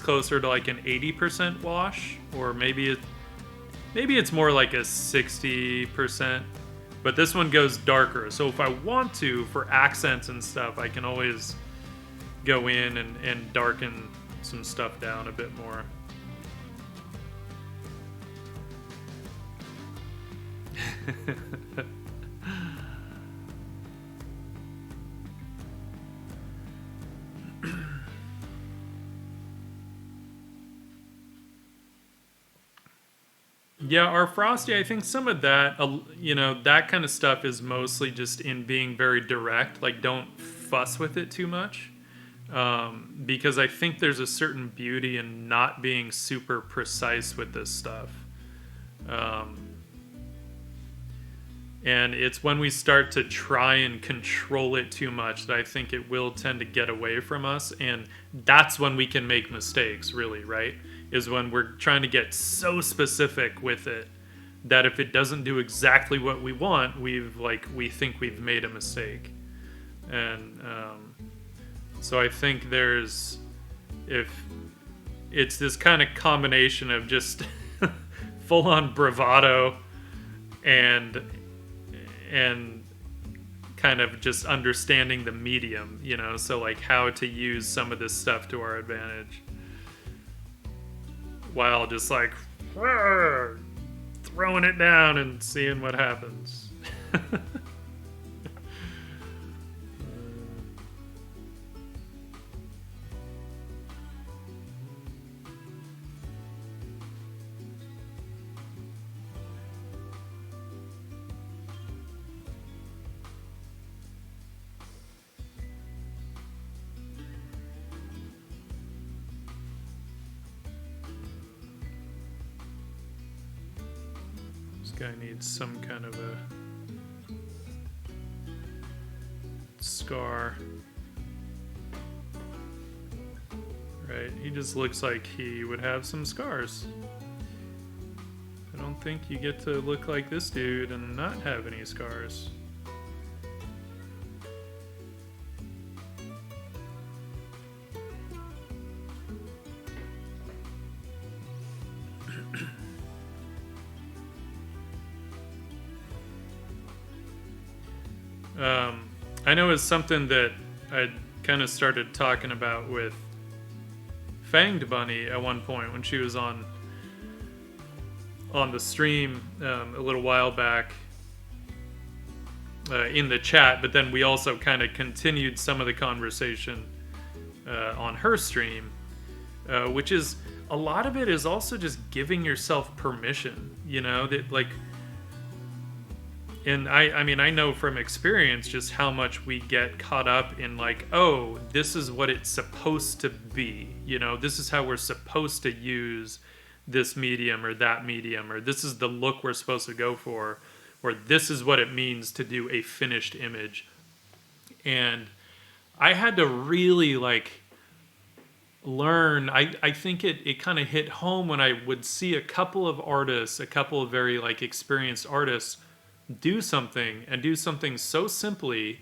closer to like an 80% wash, or maybe it's more like a 60%, but this one goes darker. So if I want to, for accents and stuff, I can always go in and darken some stuff down a bit more. Yeah, our Frosty, I think some of that, you know, that kind of stuff is mostly just in being very direct. Like, don't fuss with it too much. Because I think there's a certain beauty in not being super precise with this stuff. And it's when we start to try and control it too much that I think it will tend to get away from us. And that's when we can make mistakes, really, right? Is when we're trying to get so specific with it that if it doesn't do exactly what we want, we think we've made a mistake. And so I think if it's this kind of combination of just full-on bravado and kind of just understanding the medium, you know, so like how to use some of this stuff to our advantage, while just like throwing it down and seeing what happens. Guy needs some kind of a scar. Right, he just looks like he would have some scars. I don't think you get to look like this dude and not have any scars. I know it's something that I kind of started talking about with Fanged Bunny at one point when she was on the stream a little while back in the chat, but then we also kind of continued some of the conversation on her stream, which is a lot of it is also just giving yourself permission, you know, that like, and I mean, I know from experience just how much we get caught up in like, oh, this is what it's supposed to be, you know, this is how we're supposed to use this medium or that medium, or this is the look we're supposed to go for, or this is what it means to do a finished image. And I had to really like learn. I think it kind of hit home when I would see a couple of artists, a couple of very like experienced artists do something and do something so simply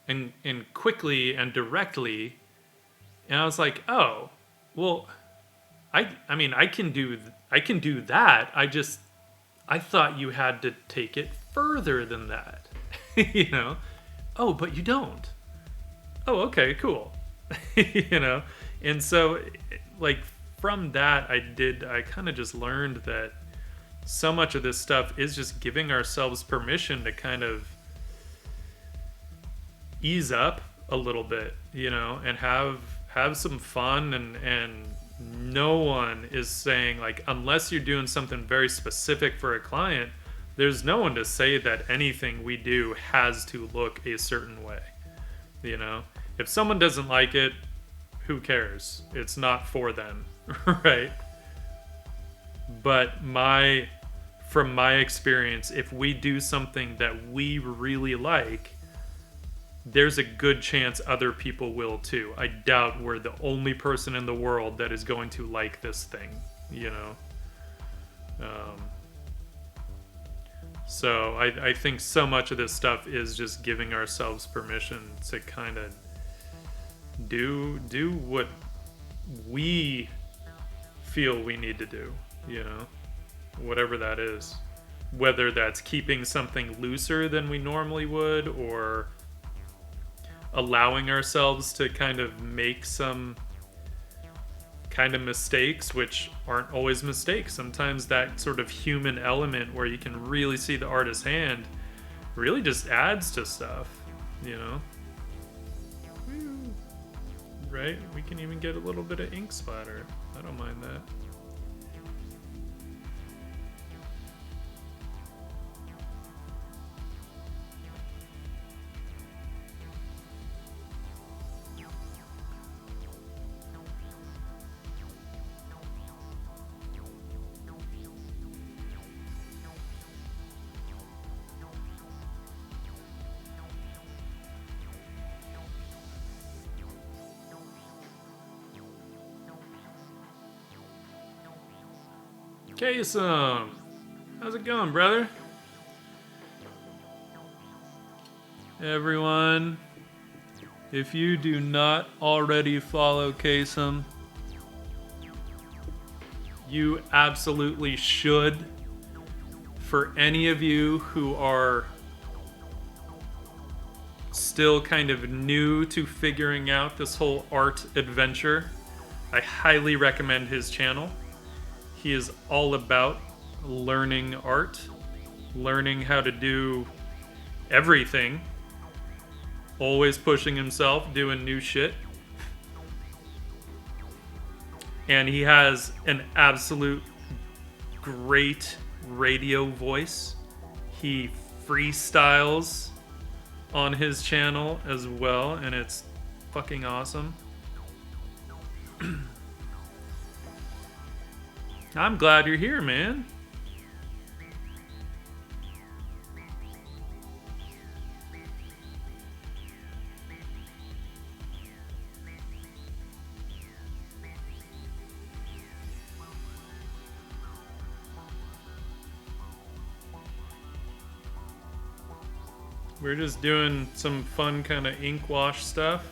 and quickly and directly. And I was like, oh, well, I mean, I can do that. I thought you had to take it further than that. You know? Oh, but you don't. Oh, okay, cool. You know? And so like from that I kind of just learned that so much of this stuff is just giving ourselves permission to kind of ease up a little bit, you know, and have some fun, and no one is saying like, unless you're doing something very specific for a client, there's no one to say that anything we do has to look a certain way, you know. If someone doesn't like it, who cares? It's not for them, right? But from my experience, if we do something that we really like, there's a good chance other people will too. I doubt we're the only person in the world that is going to like this thing, you know? So I think so much of this stuff is just giving ourselves permission to kind of do what we feel we need to do, you know, whatever that is, whether that's keeping something looser than we normally would, or allowing ourselves to kind of make some kind of mistakes, which aren't always mistakes. Sometimes that sort of human element where you can really see the artist's hand really just adds to stuff, you know. Right? We can even get a little bit of ink splatter. I don't mind that. Kaysum, how's it going, brother? Everyone, if you do not already follow Kaysum, you absolutely should. For any of you who are still kind of new to figuring out this whole art adventure, I highly recommend his channel. He is all about learning art, learning how to do everything, always pushing himself, doing new shit. And he has an absolute great radio voice. He freestyles on his channel as well, and it's fucking awesome. I'm glad you're here, man. We're just doing some fun kind of ink wash stuff.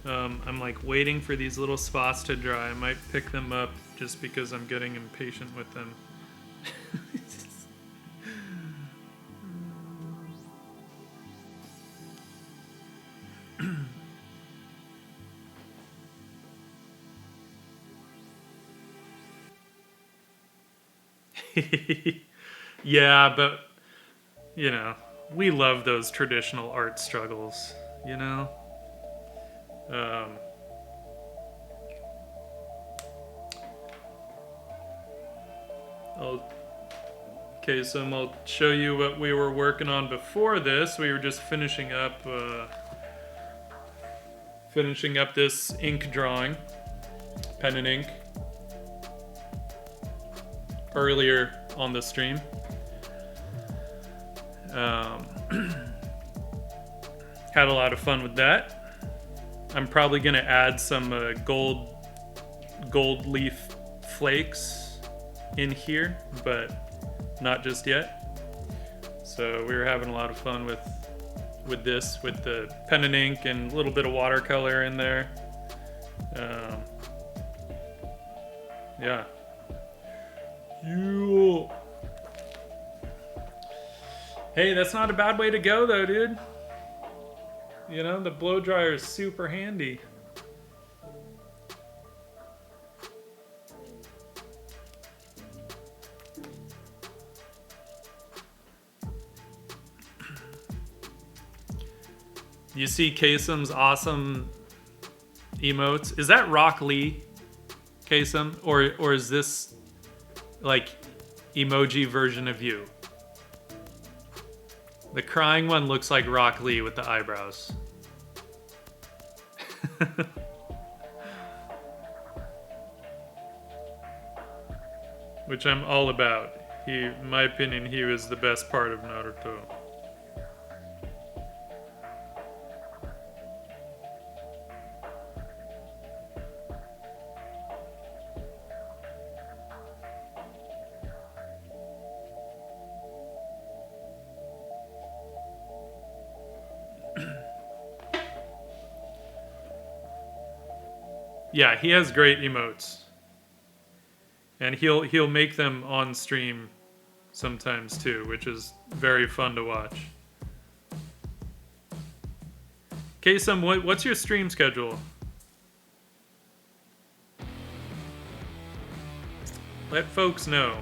I'm like waiting for these little spots to dry. I might pick them up just because I'm getting impatient with them. Yeah, but you know, we love those traditional art struggles, you know? Okay, so I'll show you what we were working on before this. We were just finishing up this ink drawing, pen and ink, earlier on the stream. Had a lot of fun with that. I'm probably gonna add some gold leaf flakes in here, but not just yet. So we were having a lot of fun with this, with the pen and ink and a little bit of watercolor in there. Yeah. Hey, that's not a bad way to go though, dude. You know, the blow dryer is super handy. You see Kasem's awesome emotes. Is that Rock Lee, Kasem? Or is this like emoji version of you? The crying one looks like Rock Lee with the eyebrows. Which I'm all about. In my opinion, he was the best part of Naruto. Yeah, he has great emotes. And he'll make them on stream sometimes too, which is very fun to watch. Kasem, what's your stream schedule? Let folks know.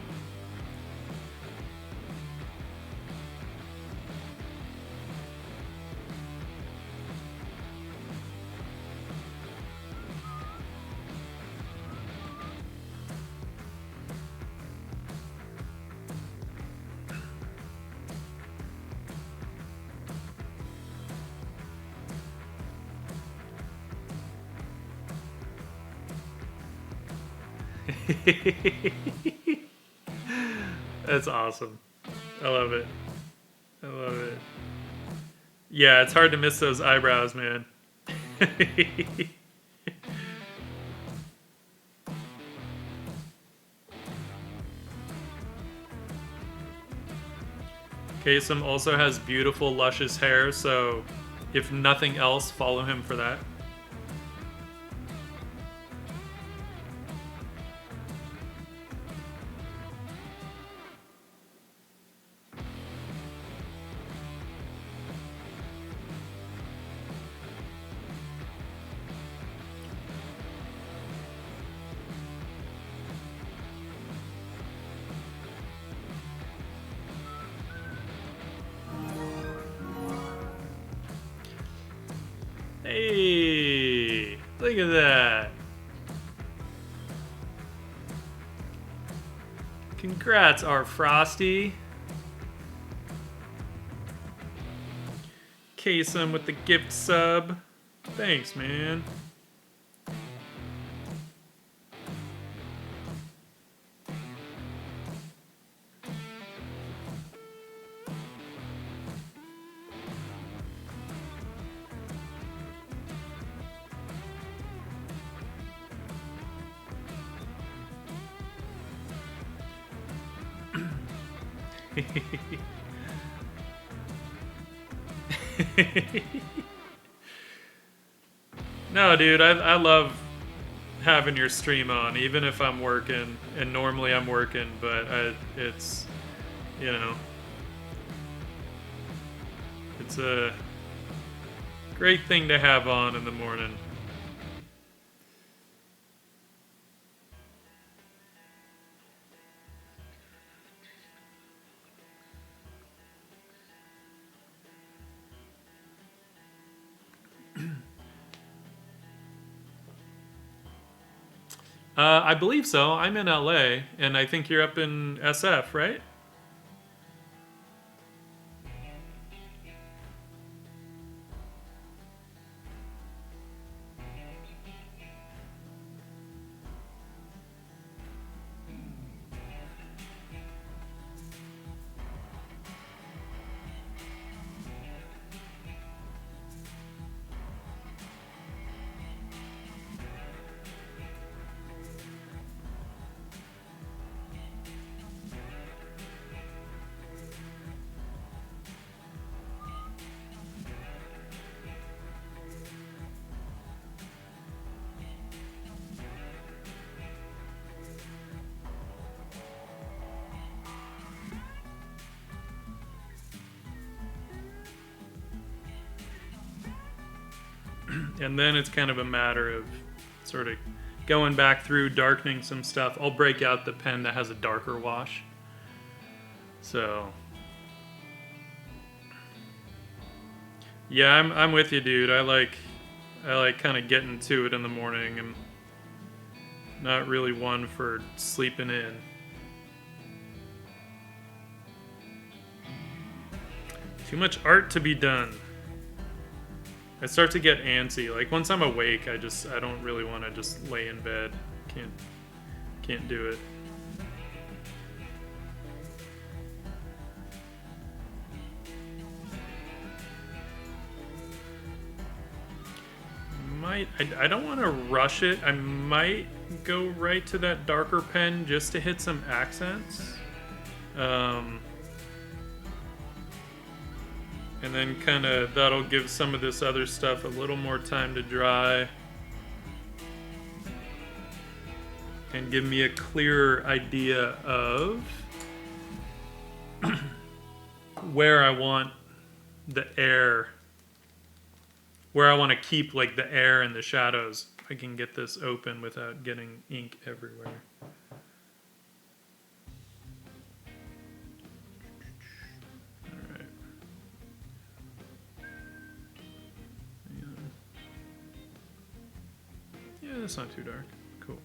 That's awesome. I love it. I love it. Yeah, it's hard to miss those eyebrows, man. Kasem also has beautiful, luscious hair, so if nothing else, follow him for that. Hey, look at that. Congrats, our Frosty. Kasem with the gift sub. Thanks, man. No, dude, I love having your stream on, even if I'm working, and normally I'm working, but it's, you know, it's a great thing to have on in the morning. I believe so. I'm in LA, and I think you're up in SF, right? And then it's kind of a matter of sort of going back through, darkening some stuff. I'll break out the pen that has a darker wash. So, yeah, I'm with you, dude. I like kind of getting to it in the morning, and not really one for sleeping in. Too much art to be done. I start to get antsy. Like once I'm awake, I don't really want to just lay in bed. Can't do it. I don't want to rush it. I might go right to that darker pen just to hit some accents. And then kind of that'll give some of this other stuff a little more time to dry. And give me a clearer idea of where I want the air, where I want to keep like the air and the shadows. I can get this open without getting ink everywhere. Yeah, that's not too dark. Cool.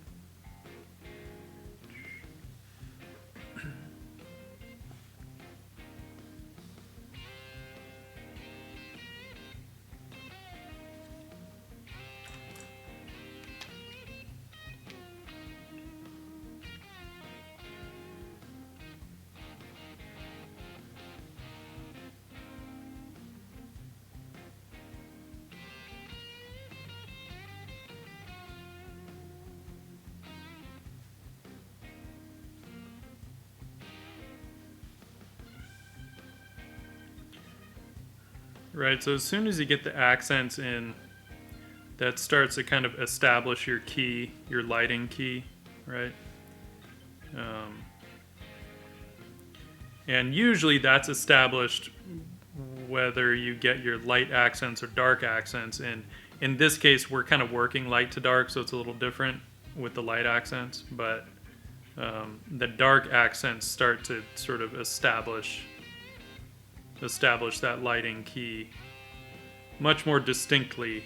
Right, so as soon as you get the accents in, that starts to kind of establish your key, your lighting key, right? And usually that's established whether you get your light accents or dark accents. And in this case, we're kind of working light to dark, so it's a little different with the light accents. But the dark accents start to sort of establish that lighting key much more distinctly.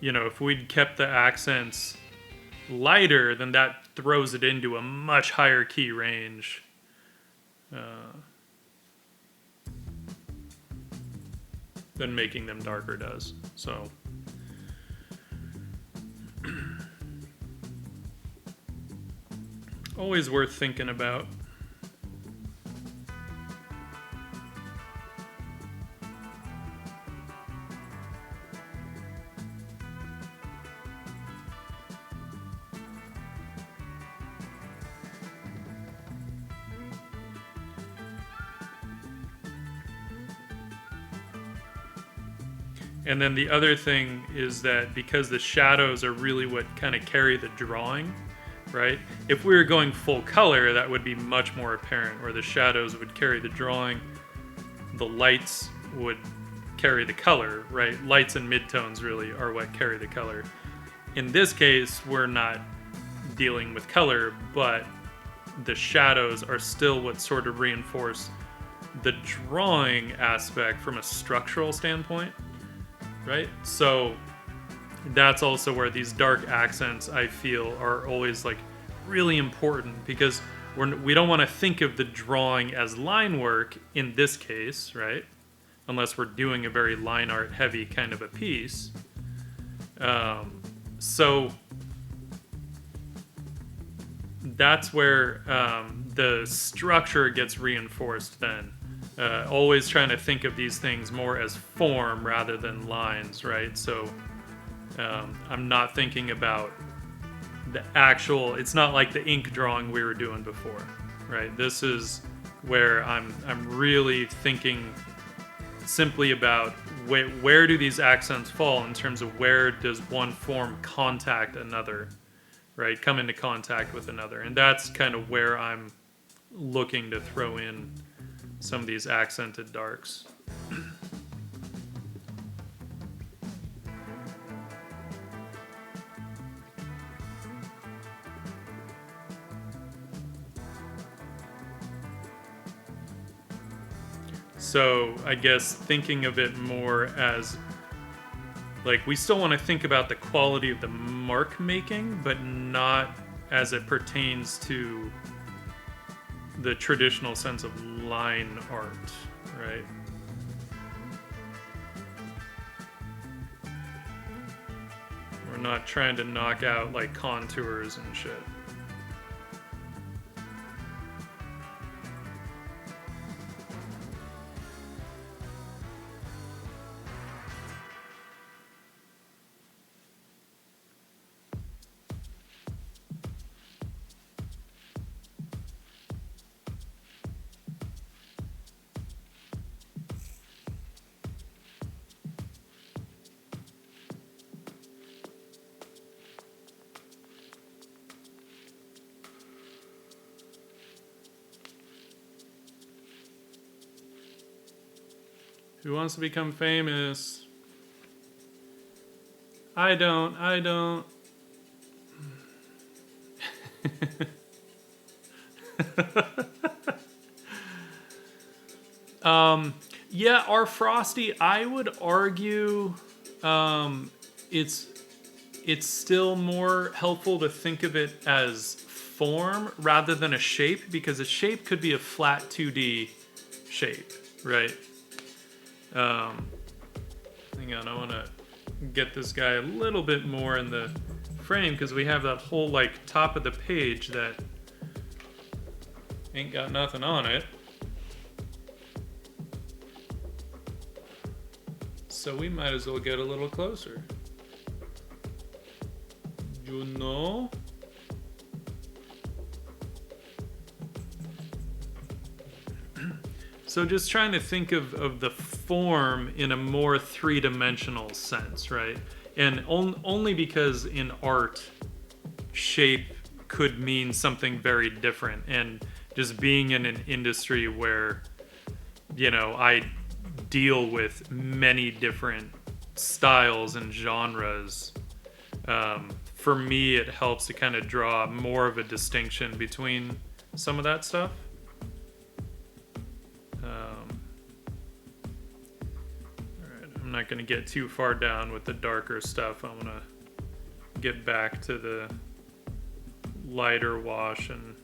You know, if we'd kept the accents lighter, then that throws it into a much higher key range. Than making them darker does. So always worth thinking about. And then the other thing is that because the shadows are really what kind of carry the drawing, right? If we were going full color, that would be much more apparent, where the shadows would carry the drawing, the lights would carry the color, right? Lights and midtones really are what carry the color. In this case, we're not dealing with color, but the shadows are still what sort of reinforce the drawing aspect from a structural standpoint, right? So that's also where these dark accents, I feel, are always like really important, because we don't want to think of the drawing as line work in this case, right? Unless we're doing a very line art heavy kind of a piece. So that's where the structure gets reinforced then. Always trying to think of these things more as form rather than lines, right? So I'm not thinking about the actual, it's not like the ink drawing we were doing before, right? This is where I'm really thinking simply about where do these accents fall in terms of where does one form contact another, right? Come into contact with another. And that's kind of where I'm looking to throw in some of these accented darks. So I guess thinking of it more as, like, we still want to think about the quality of the mark making, but not as it pertains to the traditional sense of line art, right? We're not trying to knock out like contours and shit. Who wants to become famous? I don't. Yeah, our Frosty, I would argue it's still more helpful to think of it as form rather than a shape, because a shape could be a flat 2D shape, right? Hang on, I want to get this guy a little bit more in the frame, because we have that whole like top of the page that ain't got nothing on it. So we might as well get a little closer. You know? So just trying to think of the form in a more three-dimensional sense, right? And only because in art, shape could mean something very different. And just being in an industry where, you know, I deal with many different styles and genres, for me it helps to kind of draw more of a distinction between some of that stuff. Alright, I'm not going to get too far down with the darker stuff. I want to get back to the lighter wash and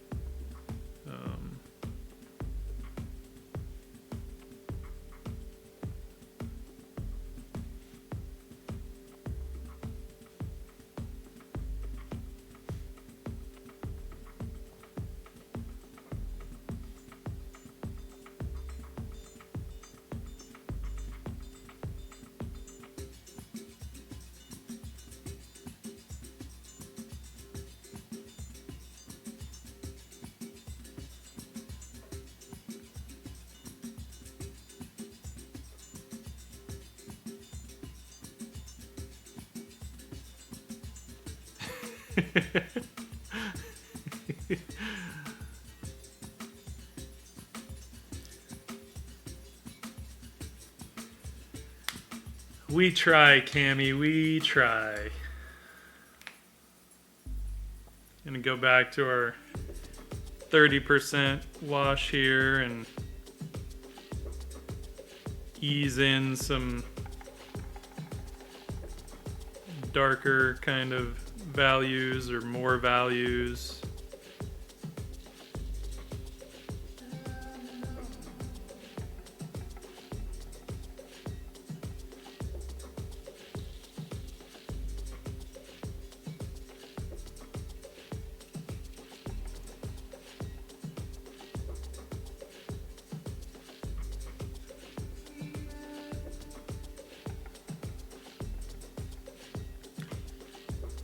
We try, Cammy, we try. Gonna go back to our 30% wash here and ease in some darker kind of values or more values.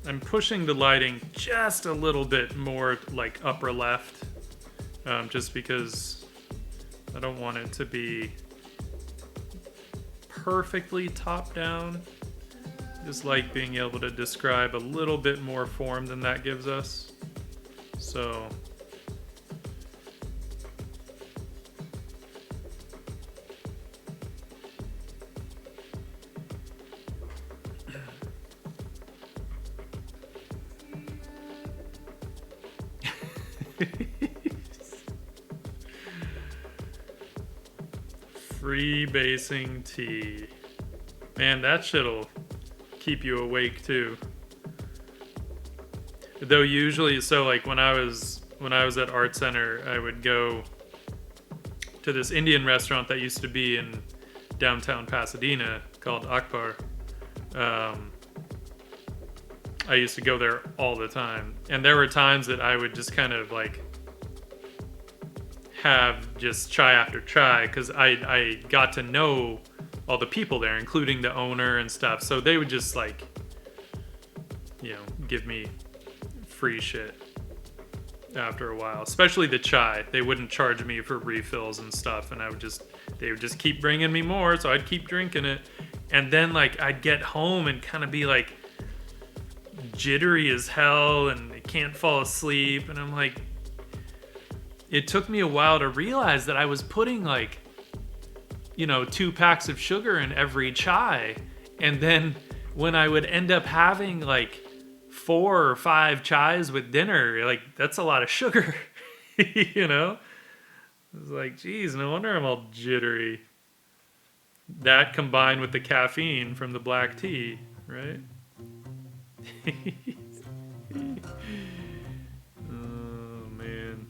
I'm pushing the lighting just a little bit more like upper left, just because I don't want it to be perfectly top down. Just like being able to describe a little bit more form than that gives us. So free basing tea. Man, that shit'll keep you awake too. Though usually, so like when I was at Art Center, I would go to this Indian restaurant that used to be in downtown Pasadena called Akbar. I used to go there all the time, and there were times that I would just kind of like have just chai after chai because I got to know all the people there, including the owner and stuff. So they would just like, you know, give me free shit after a while, especially the chai. They wouldn't charge me for refills and stuff, and they would just keep bringing me more, so I'd keep drinking it. And then like I'd get home and kind of be like jittery as hell and I can't fall asleep, and I'm like, it took me a while to realize that I was putting like, you know, 2 packs of sugar in every chai. And then when I would end up having like 4 or 5 chais with dinner, like that's a lot of sugar, you know? I was like, geez, no wonder I'm all jittery. That combined with the caffeine from the black tea, right? Oh, man.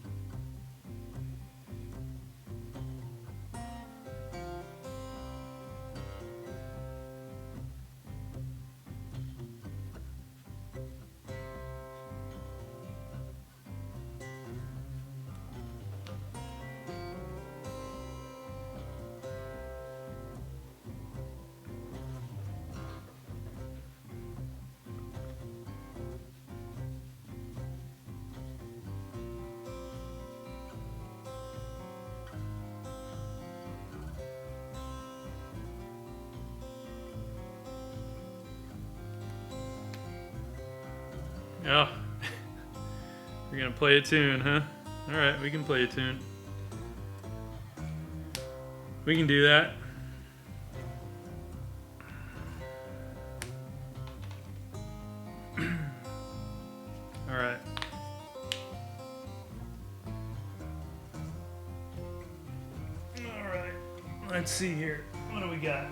Oh, we're gonna play a tune, huh? Alright, we can play a tune. We can do that. Alright. Alright, let's see here. What do we got?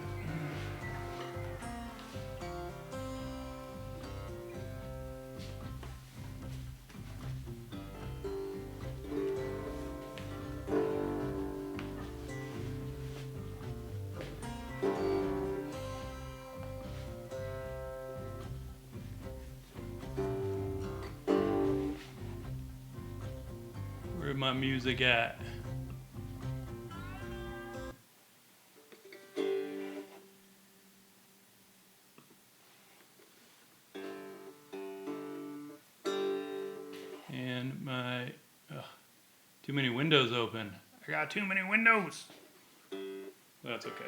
Where's my music at? And my... too many windows open. I got too many windows. That's okay.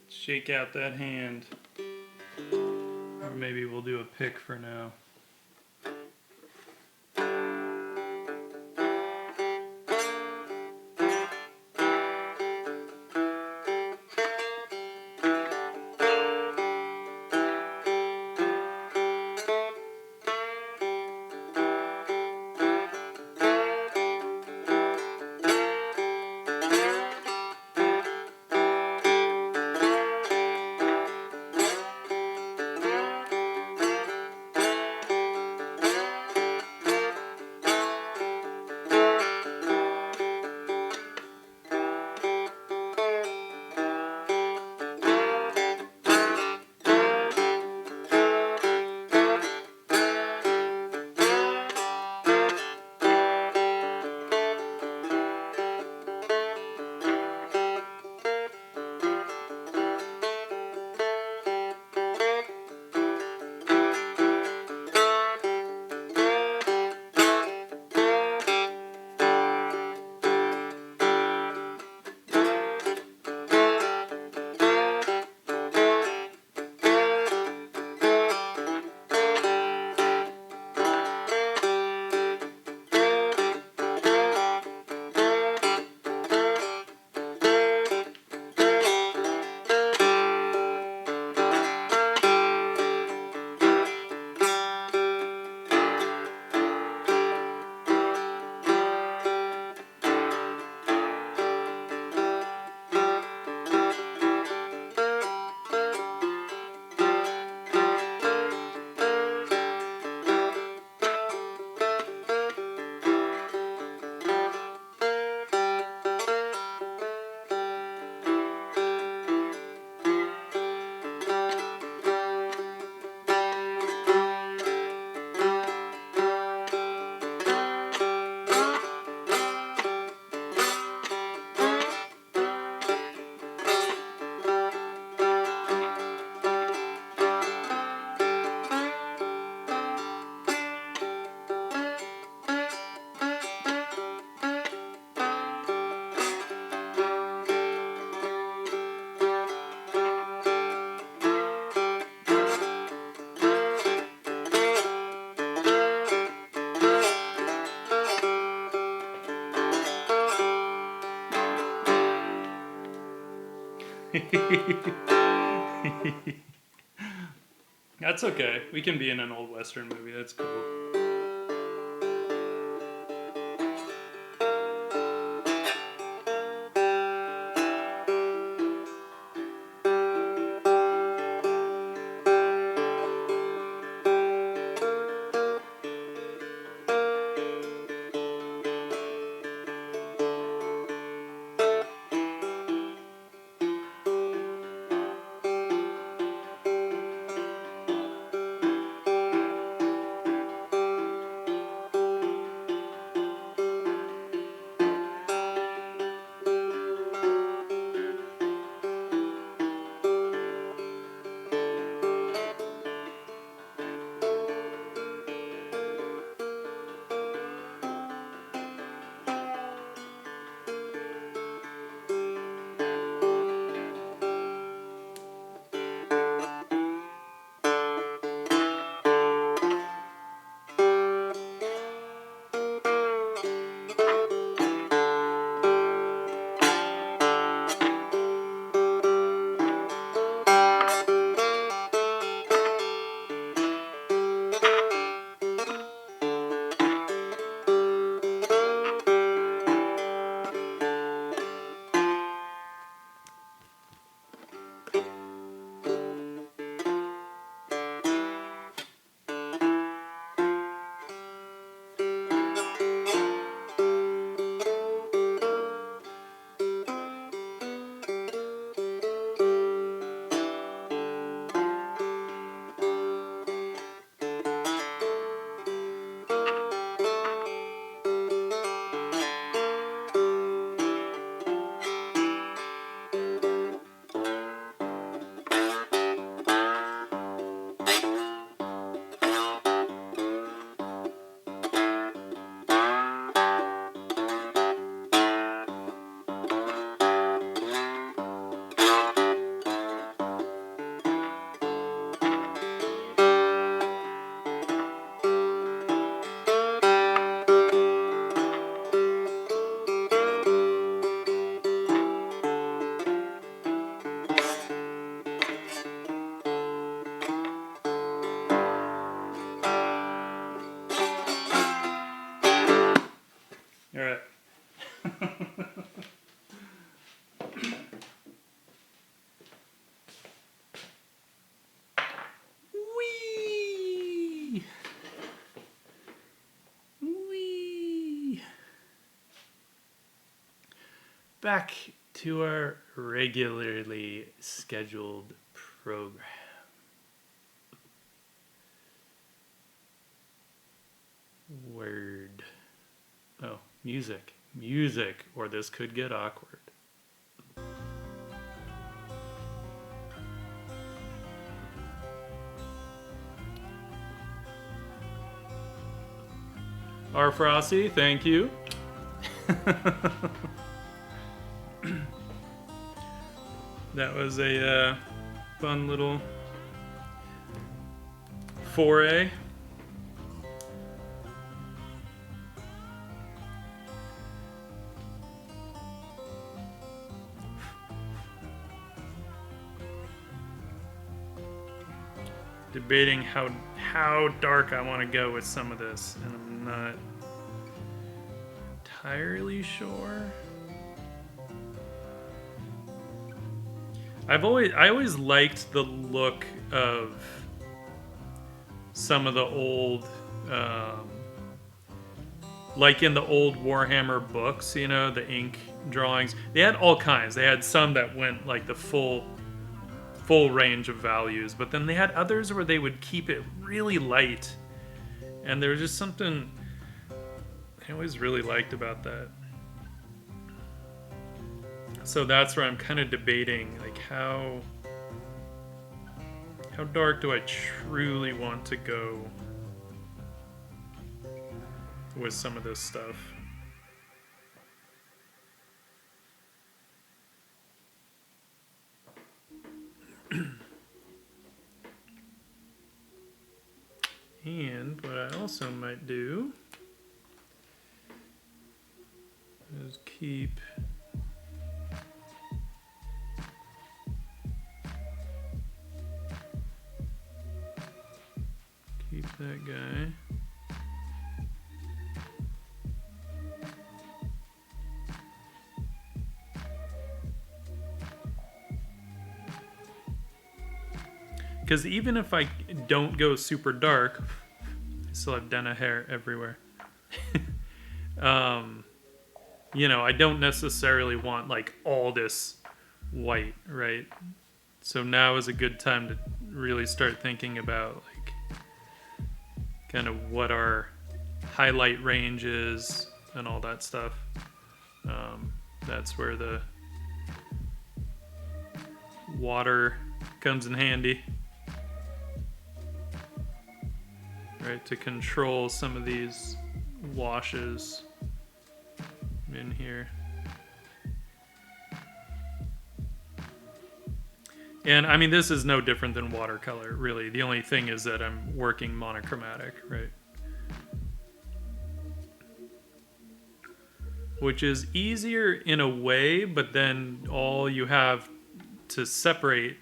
Shake out that hand. Or maybe we'll do a pick for now. That's okay. We can be in an old Western movie. That's cool. All right. Wee. Wee. Back to our regularly scheduled program. Word. Oh, music. Music, or this could get awkward. R. Frosty, thank you. That was a fun little foray. Debating how dark I want to go with some of this, and I'm not entirely sure. I always liked the look of some of the old, like in the old Warhammer books, you know, the ink drawings. They had all kinds. They had some that went like the full range of values, but then they had others where they would keep it really light, and there was just something I always really liked about that. So that's where I'm kind of debating, like how dark do I truly want to go with some of this stuff. And what I also might do is keep that guy. Because even if I don't go super dark, I still have Denna hair everywhere. You know, I don't necessarily want like all this white, right? So now is a good time to really start thinking about like kind of what our highlight range is and all that stuff. That's where the water comes in handy, right? To control some of these washes in here. And I mean, this is no different than watercolor, really. The only thing is that I'm working monochromatic, right? Which is easier in a way, but then all you have to separate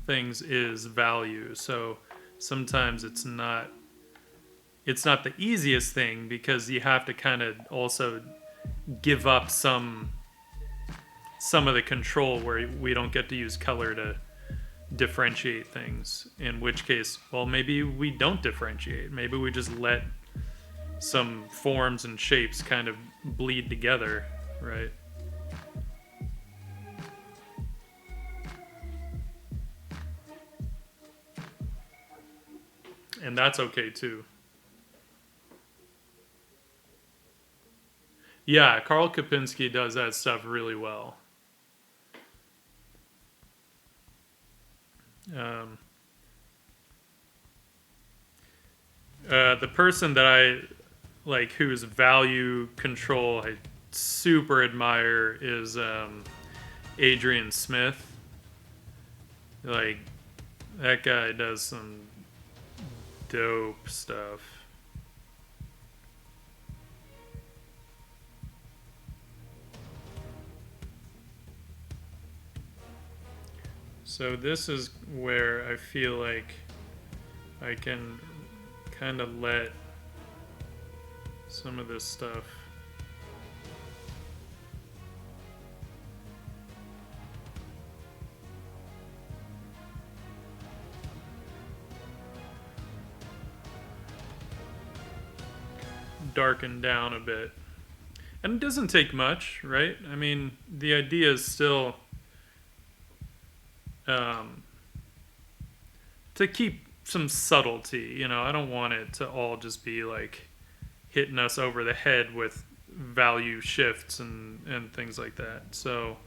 things is value. So sometimes it's not the easiest thing because you have to kind of also give up some of the control where we don't get to use color to differentiate things, in which case, well, maybe we don't differentiate. Maybe we just let some forms and shapes kind of bleed together, right? And that's okay too. Yeah, Karl Kopinski does that stuff really well. The person that I like, whose value control I super admire, is Adrian Smith. Like, that guy does some dope stuff. So this is where I feel like I can kind of let some of this stuff darken down a bit. And it doesn't take much, right? I mean, the idea is still to keep some subtlety, you know. I don't want it to all just be like hitting us over the head with value shifts and things like that. So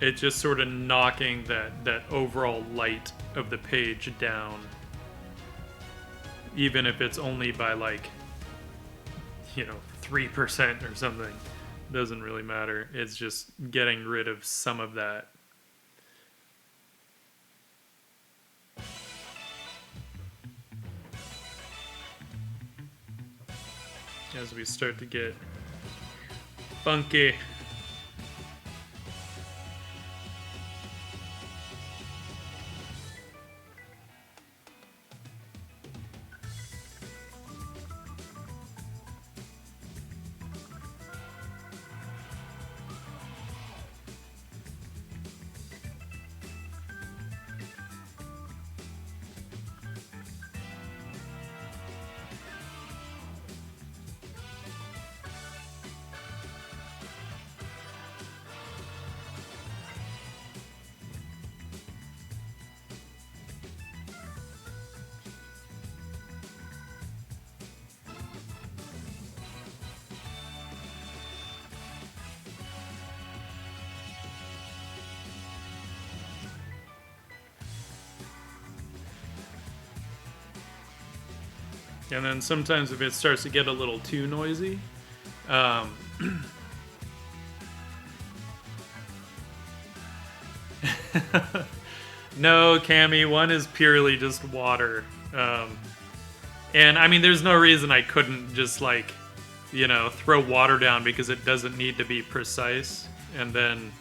it's just sort of knocking that overall light of the page down, even if it's only by like, you know, 3% or something. Doesn't really matter. It's just getting rid of some of that. As we start to get funky. And then sometimes if it starts to get a little too noisy, no, Cammy, one is purely just water. And I mean, there's no reason I couldn't just like, you know, throw water down because it doesn't need to be precise, and then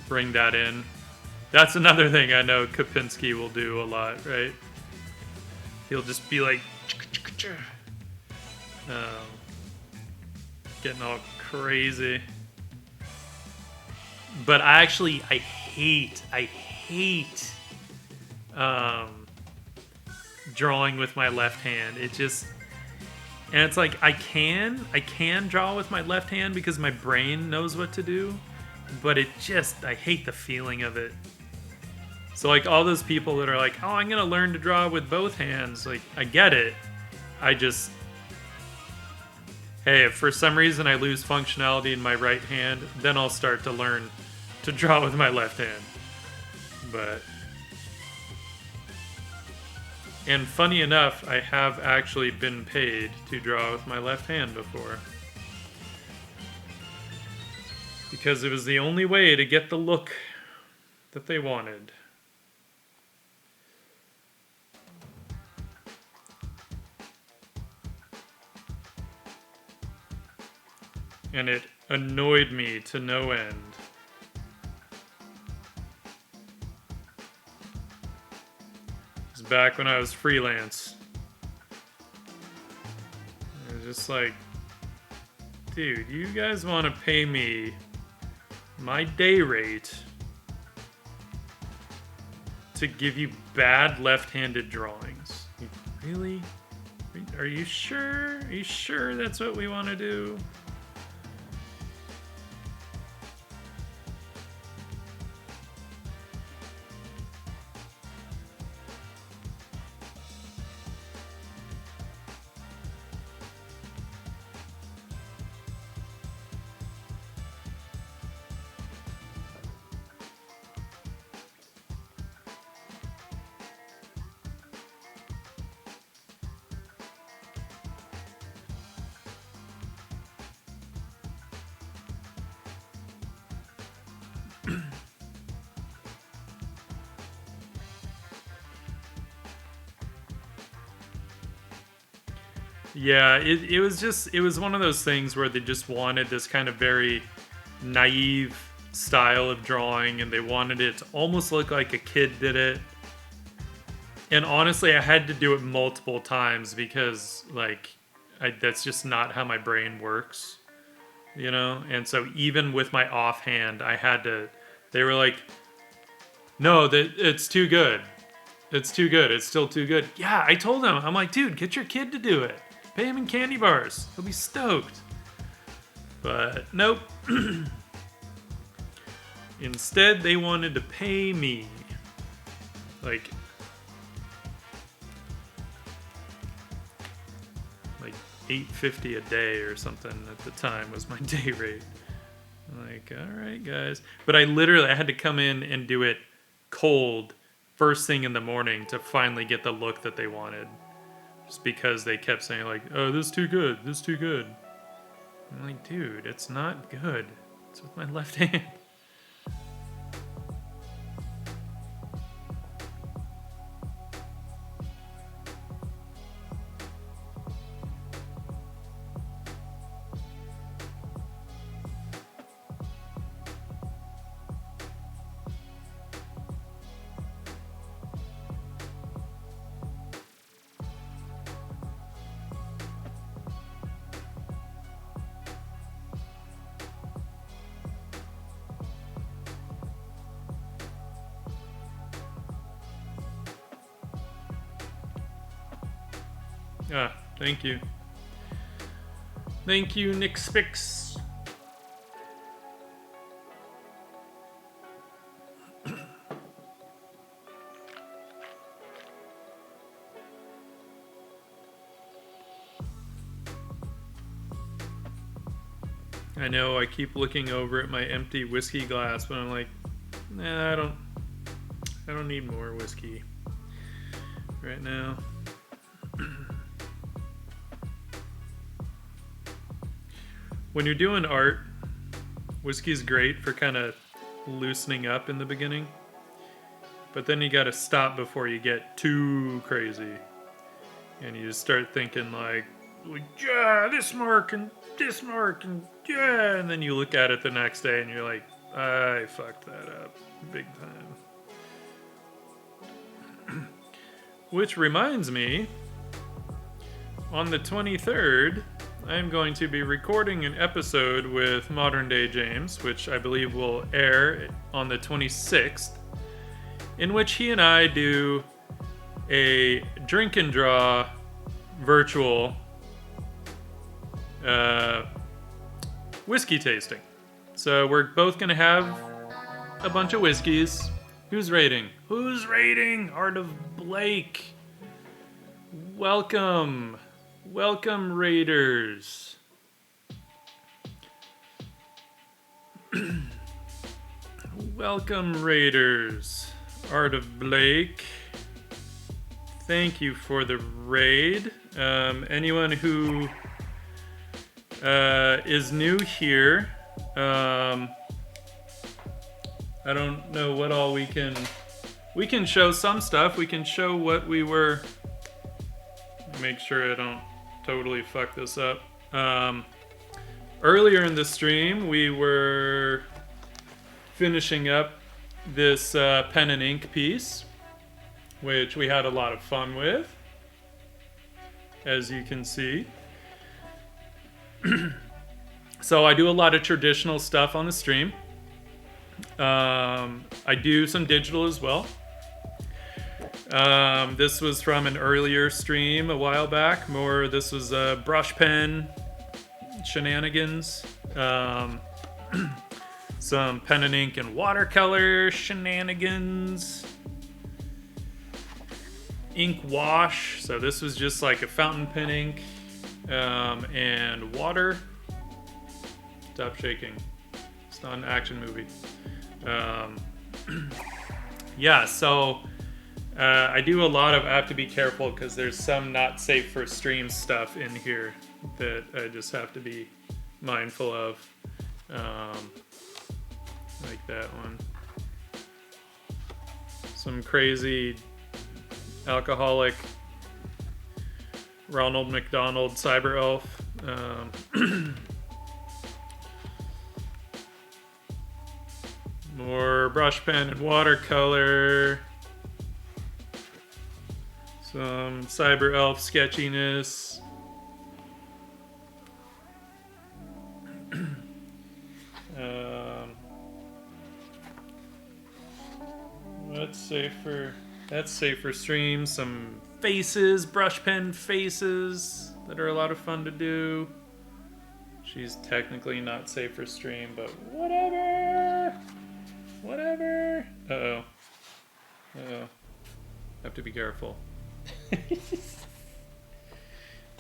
bring that in. That's another thing I know Kapinski will do a lot, right? He'll just be like, getting all crazy. But I hate drawing with my left hand. It just, and it's like I can draw with my left hand because my brain knows what to do, but it just, I hate the feeling of it. So like all those people that are like, oh, I'm gonna learn to draw with both hands, like I get it. I just, hey, if for some reason I lose functionality in my right hand, then I'll start to learn to draw with my left hand. But, and funny enough, I have actually been paid to draw with my left hand before. Because it was the only way to get the look that they wanted. And it annoyed me to no end. It was back when I was freelance. It was just like, dude, you guys want to pay me my day rate to give you bad left-handed drawings? Really? Are you sure? Are you sure that's what we want to do? Yeah, it was one of those things where they just wanted this kind of very naive style of drawing, and they wanted it to almost look like a kid did it. And honestly, I had to do it multiple times because, like, that's just not how my brain works, you know? And so even with my offhand, I had to, they were like, no, it's too good. It's too good. It's still too good. Yeah, I told them. I'm like, dude, get your kid to do it. Pay him in candy bars. He'll be stoked. But nope. Instead, they wanted to pay me. Like $8.50 a day or something at the time was my day rate. Like, all right, guys. But I had to come in and do it cold first thing in the morning to finally get the look that they wanted. Just because they kept saying, like, oh, this is too good, this is too good. I'm like, dude, it's not good. It's with my left hand. Ah, thank you. Thank you, Nick Spix. I know I keep looking over at my empty whiskey glass, but I'm like, nah, I don't need more whiskey right now. When you're doing art, whiskey's great for kind of loosening up in the beginning, but then you gotta stop before you get too crazy. And you start thinking like, yeah, this mark and yeah, and then you look at it the next day and you're like, I fucked that up big time. Which reminds me, on the 23rd, I'm going to be recording an episode with Modern Day James, which I believe will air on the 26th, in which he and I do a drink and draw virtual whiskey tasting. So we're both going to have a bunch of whiskeys. Who's rating? Who's rating? Art of Blake. Welcome. Welcome, Raiders. Welcome, Raiders. Art of Blake. Thank you for the raid. Anyone who is new here, I don't know what all we can show some stuff. We can show what we were. Make sure I don't totally fuck this up. Earlier in the stream, we were finishing up this pen and ink piece, which we had a lot of fun with, as you can see. So I do a lot of traditional stuff on the stream. I do some digital as well. This was from an earlier stream a while back. This was brush pen shenanigans. Some pen and ink and watercolor shenanigans. Ink wash. So this was just like a fountain pen ink and water. Stop shaking. It's not an action movie. Yeah, so I do a lot of, I have to be careful because there's some not safe for stream stuff in here that I just have to be mindful of. Like that one. Some crazy alcoholic Ronald McDonald cyber elf. More brush pen and watercolor. Some cyber elf sketchiness. That's safe for stream. Some faces, brush pen faces that are a lot of fun to do. She's technically not safe for stream, but whatever. Whatever. Uh-oh. Have to be careful.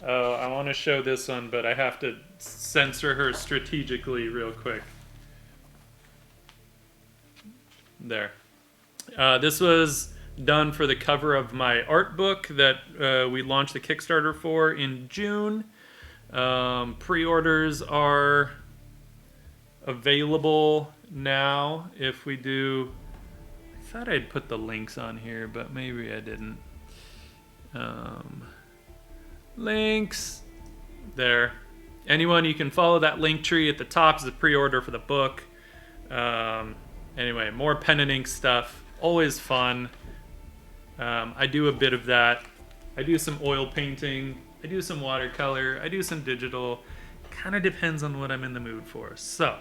Oh, I want to show this one, but I have to censor her strategically real quick. There. This was done for the cover of my art book that we launched the Kickstarter for in June. Pre-orders are available now. If we do, I thought I'd put the links on here, but maybe I didn't. Links there. Anyone, you can follow that link tree at the top is the pre-order for the book. Anyway, more pen and ink stuff, always fun. I do a bit of that. I do some oil painting, I do some watercolor, I do some digital. Kind of depends on what I'm in the mood for. So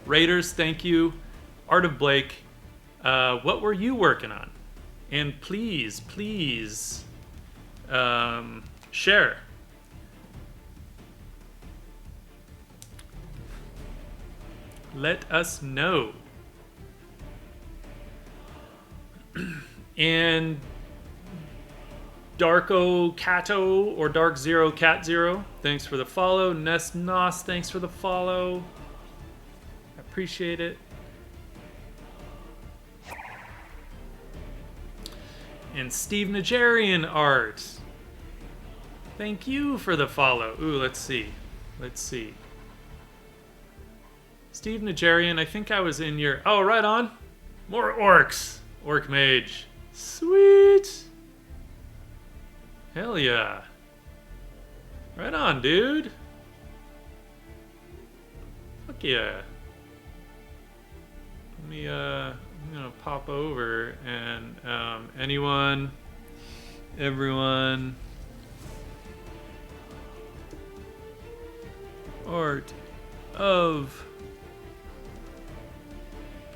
Raiders, thank you. Art of Blake, what were you working on? And please share. Let us know. And Darko Cato or Dark Zero Cat Zero, thanks for the follow. Nest Nos, thanks for the follow. I appreciate it. And Steve Nigerian Art, thank you for the follow. Ooh, let's see. Steve Nigerian, I think I was in your... Oh, right on. More orcs. Orc Mage. Sweet. Hell yeah. Right on, dude. Fuck yeah. I'm gonna pop over and anyone, everyone, art of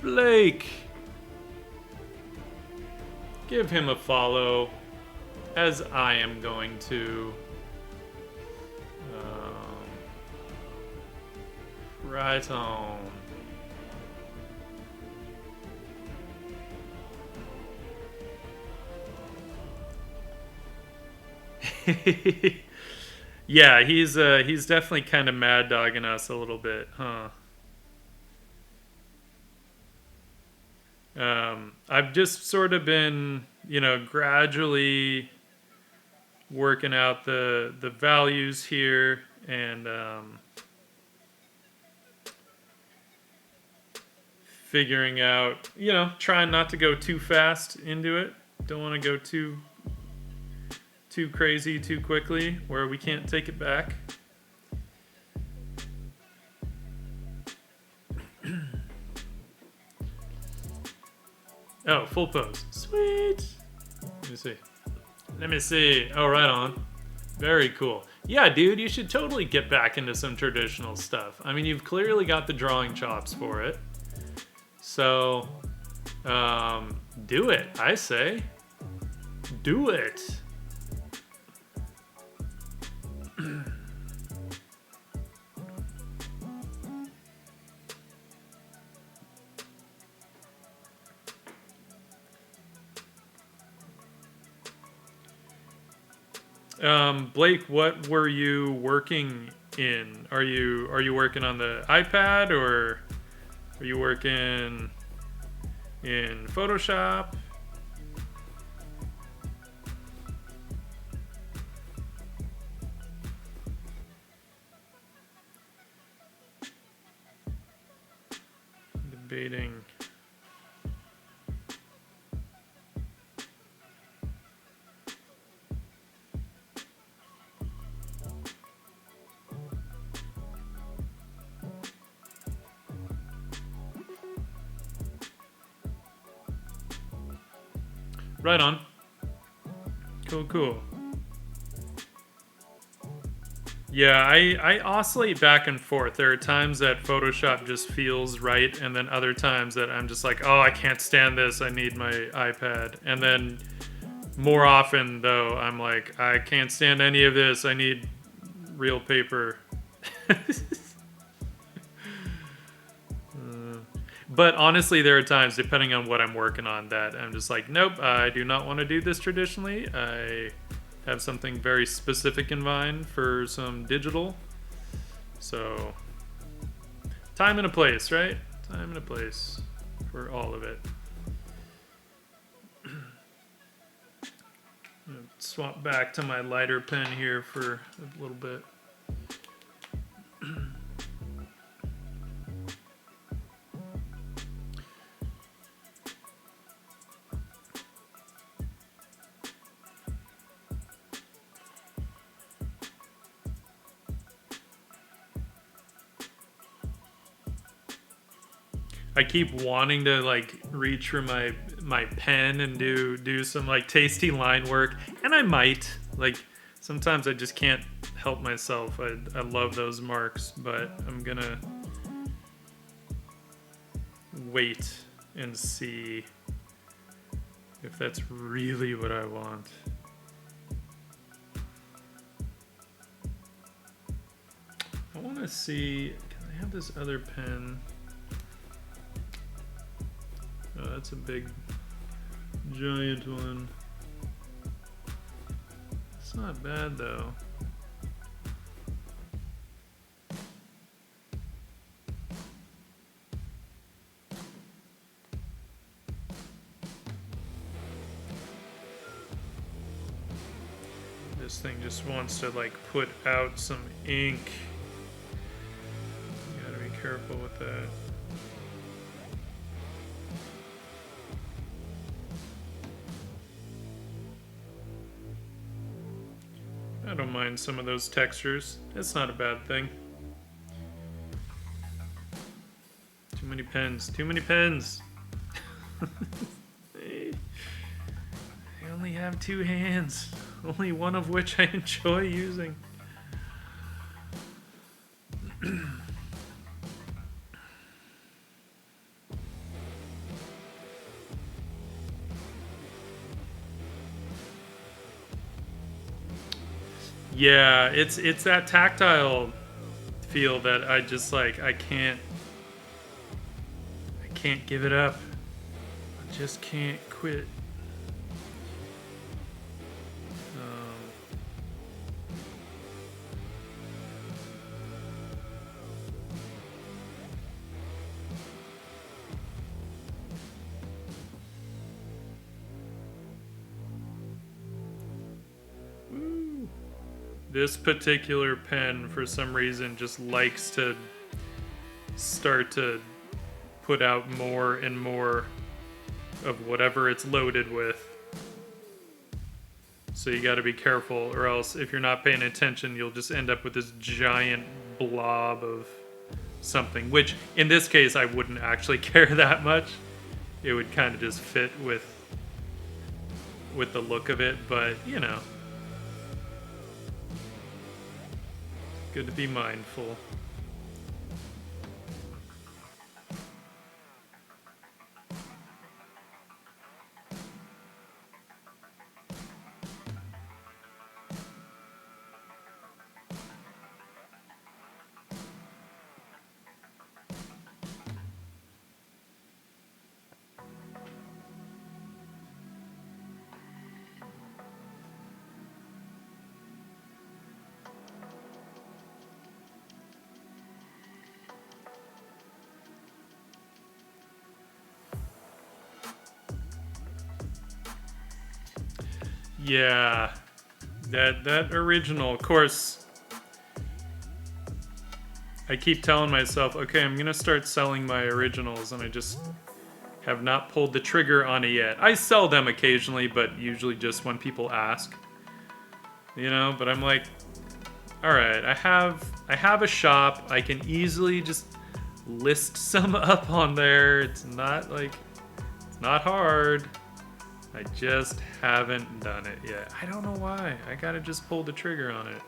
Blake. Give him a follow, as I am going to. Right on. Yeah, he's definitely kind of mad dogging us a little bit, huh? I've just sort of been, gradually working out the values here, and figuring out, trying not to go too fast into it. Don't want to go too crazy too quickly where we can't take it back. Oh, full pose. Sweet. Let me see. Oh, right on. Very cool. Yeah, dude, you should totally get back into some traditional stuff. I mean, you've clearly got the drawing chops for it. So, do it, I say. Do it. Blake, what were you working in? Are you working on the iPad, or are you working in Photoshop? Debating. Right on. Cool. Yeah, I oscillate back and forth. There are times that Photoshop just feels right, and then other times that I'm just like, oh, I can't stand this. I need my iPad. And then more often, though, I'm like, I can't stand any of this. I need real paper. But honestly, there are times, depending on what I'm working on, that I'm just like, nope, I do not want to do this traditionally. I have something very specific in mind for some digital. So, time and a place, right? Time and a place for all of it. Swap back to my lighter pen here for a little bit. I keep wanting to like reach for my pen and do some like tasty line work, and I might. Like sometimes I just can't help myself. I love those marks, but I'm gonna wait and see if that's really what I want. I want to see, can I have this other pen? Oh, that's a big, giant one. It's not bad though. This thing just wants to like put out some ink. You gotta be careful with that. I don't mind some of those textures. It's not a bad thing. Too many pens. Too many pens. I only have 2 hands. Only one of which I enjoy using. Yeah, it's that tactile feel that I just like. I can't give it up. I just can't quit. This particular pen, for some reason, just likes to start to put out more and more of whatever it's loaded with. So you gotta be careful, or else if you're not paying attention, you'll just end up with this giant blob of something, which in this case I wouldn't actually care that much. It would kind of just fit with the look of it, but you know. Good to be mindful. Yeah, that original, of course, I keep telling myself, okay, I'm gonna start selling my originals, and I just have not pulled the trigger on it yet. I sell them occasionally, but usually just when people ask, you know, but I'm like, all right, I have a shop. I can easily just list some up on there. It's not hard. I just haven't done it yet. I don't know why. I gotta just pull the trigger on it.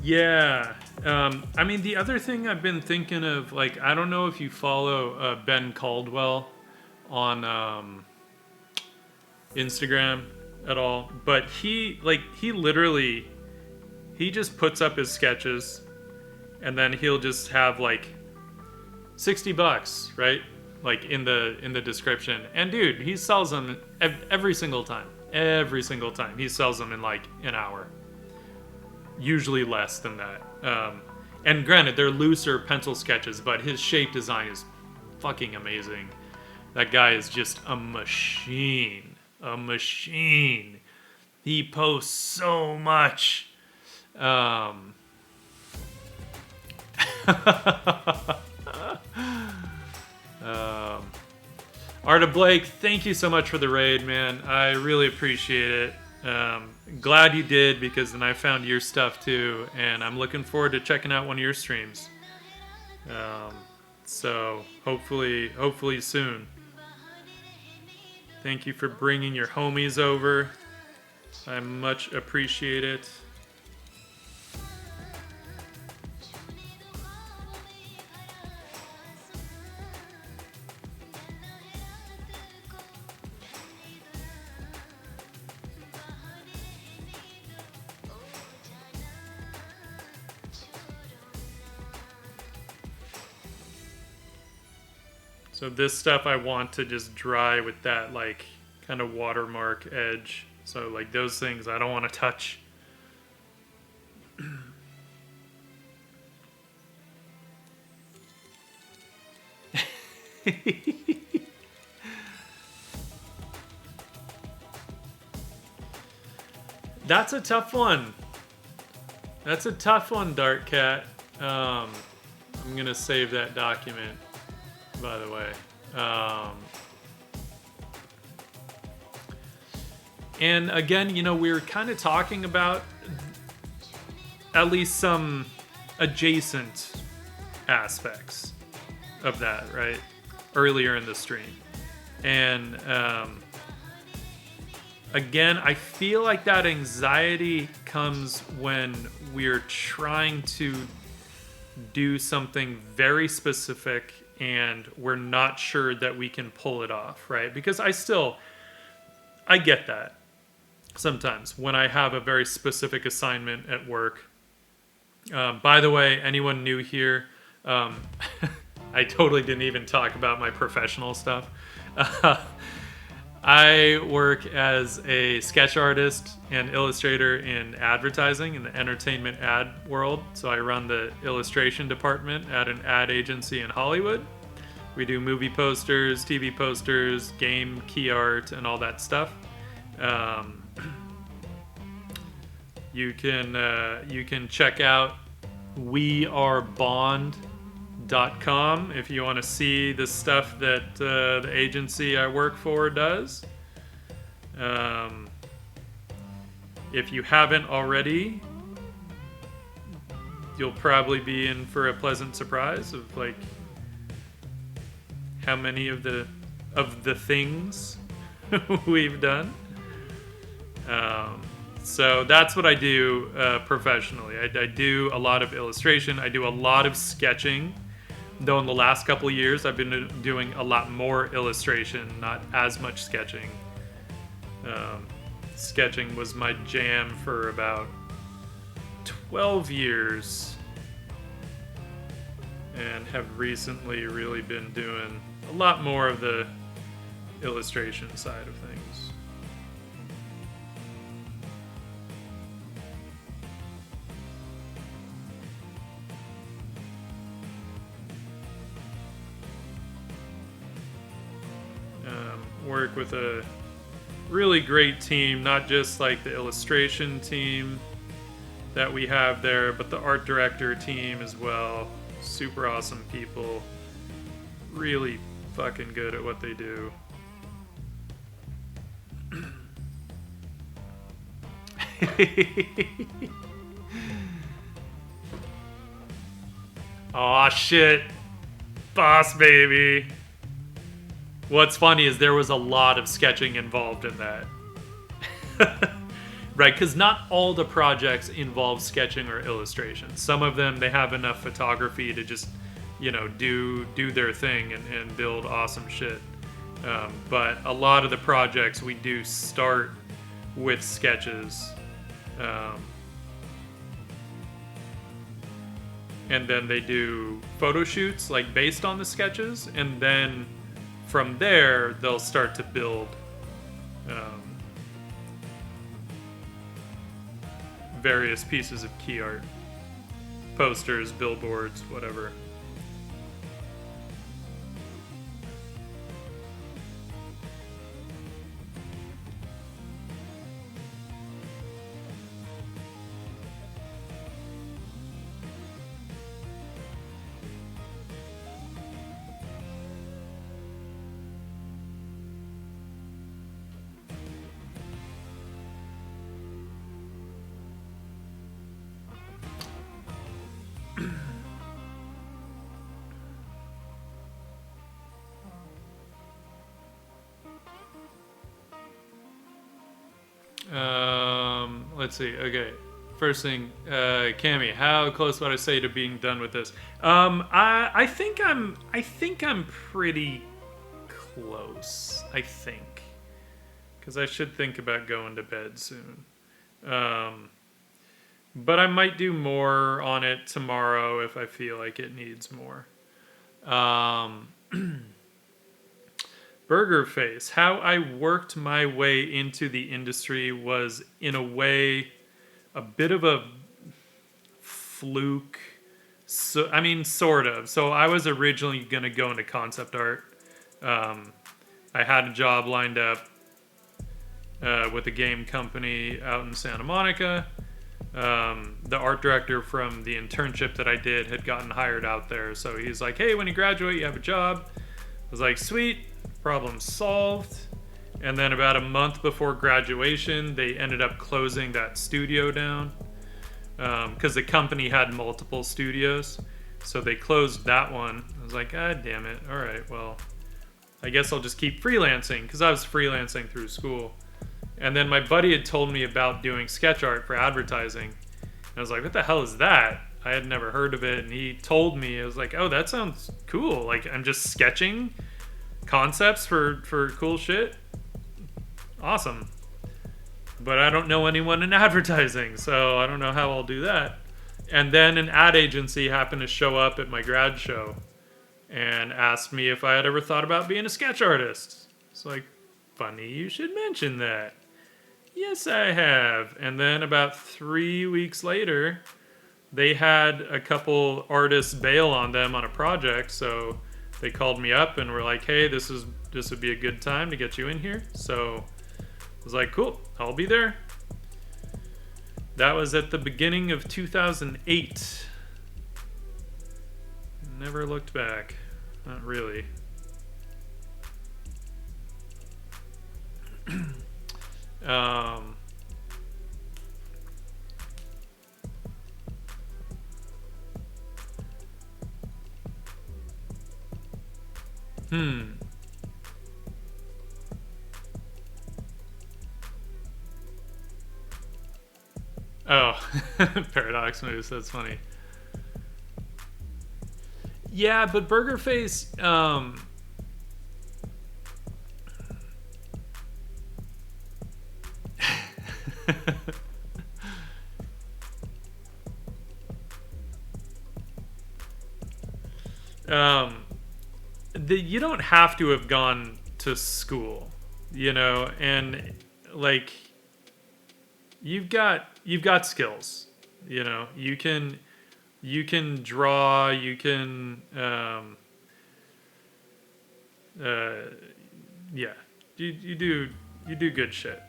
Yeah. I mean, the other thing I've been thinking of, like, I don't know if you follow Ben Caldwell on Instagram at all, but he literally, he just puts up his sketches, and then he'll just have like $60, right? Like in the description. And dude, he sells them every single time. Every single time. He sells them in like an hour. Usually less than that. And granted, they're looser pencil sketches, but his shape design is fucking amazing. That guy is just a machine. A machine. He posts so much. Arta Blake, thank you so much for the raid, man. I really appreciate it. Glad you did, because then I found your stuff too, and I'm looking forward to checking out one of your streams. So hopefully soon. Thank you for bringing your homies over. I much appreciate it. So this stuff I want to just dry with that like kind of watermark edge. So like those things I don't want to touch. That's a tough one. That's a tough one, Dark Cat. I'm gonna save that document, by the way. And again, you know, we were kind of talking about at least some adjacent aspects of that, right? Earlier in the stream. And again, I feel like that anxiety comes when we're trying to do something very specific and we're not sure that we can pull it off, right? Because I get that sometimes when I have a very specific assignment at work. By the way, anyone new here, I totally didn't even talk about my professional stuff. I work as a sketch artist and illustrator in advertising in the entertainment ad world. So I run the illustration department at an ad agency in Hollywood. We do movie posters, TV posters, game key art, and all that stuff. You can check out wearebond.com if you want to see the stuff that the agency I work for does. If you haven't already, you'll probably be in for a pleasant surprise of like how many of the things we've done. So that's what I do professionally. I do a lot of illustration. I do a lot of sketching. Though in the last couple of years, I've been doing a lot more illustration, not as much sketching. Sketching was my jam for about 12 years. And have recently really been doing a lot more of the illustration side of things. Work with a really great team, not just like the illustration team that we have there, but the art director team as well. Super awesome people. Really fucking good at what they do. Aw, shit. Boss baby. What's funny is there was a lot of sketching involved in that. Right, because not all the projects involve sketching or illustration. Some of them, they have enough photography to just, you know, do their thing and build awesome shit. But a lot of the projects we do start with sketches. And then they do photo shoots, like based on the sketches, and then from there, they'll start to build various pieces of key art. Posters, billboards, whatever. Let's see. Okay. First thing, Cammy, how close would I say to being done with this? I think I'm pretty close. I think, because I should think about going to bed soon. But I might do more on it tomorrow if I feel like it needs more. Burger Face. How I worked my way into the industry was, in a way, a bit of a fluke. So, I mean, sort of. So I was originally going to go into concept art. Um, I had a job lined up with a game company out in Santa Monica. The art director from the internship that I did had gotten hired out there. So he's like, hey, when you graduate, you have a job. I was like, sweet, problem solved. And then about a month before graduation, they ended up closing that studio down because the company had multiple studios. So they closed that one. I was like, God damn it. All right, well, I guess I'll just keep freelancing because I was freelancing through school. And then my buddy had told me about doing sketch art for advertising. And I was like, what the hell is that? I had never heard of it. And he told me, I was like, oh, that sounds cool. Like, I'm just sketching concepts for cool shit. Awesome. But I don't know anyone in advertising, so I don't know how I'll do that. And then an ad agency happened to show up at my grad show and asked me if I had ever thought about being a sketch artist. It's like, funny you should mention that. Yes, I have. And then about 3 weeks later, they had a couple artists bail on them on a project, so they called me up and were like, hey, this would be a good time to get you in here. So I was like, cool, I'll be there. That was at the beginning of 2008. Never looked back. Not really. um, hmm. Oh, Paradox Moose. That's funny. Yeah, but Burger Face. um, you don't have to have gone to school, and like you've got skills. You can draw. You can yeah. You do good shit.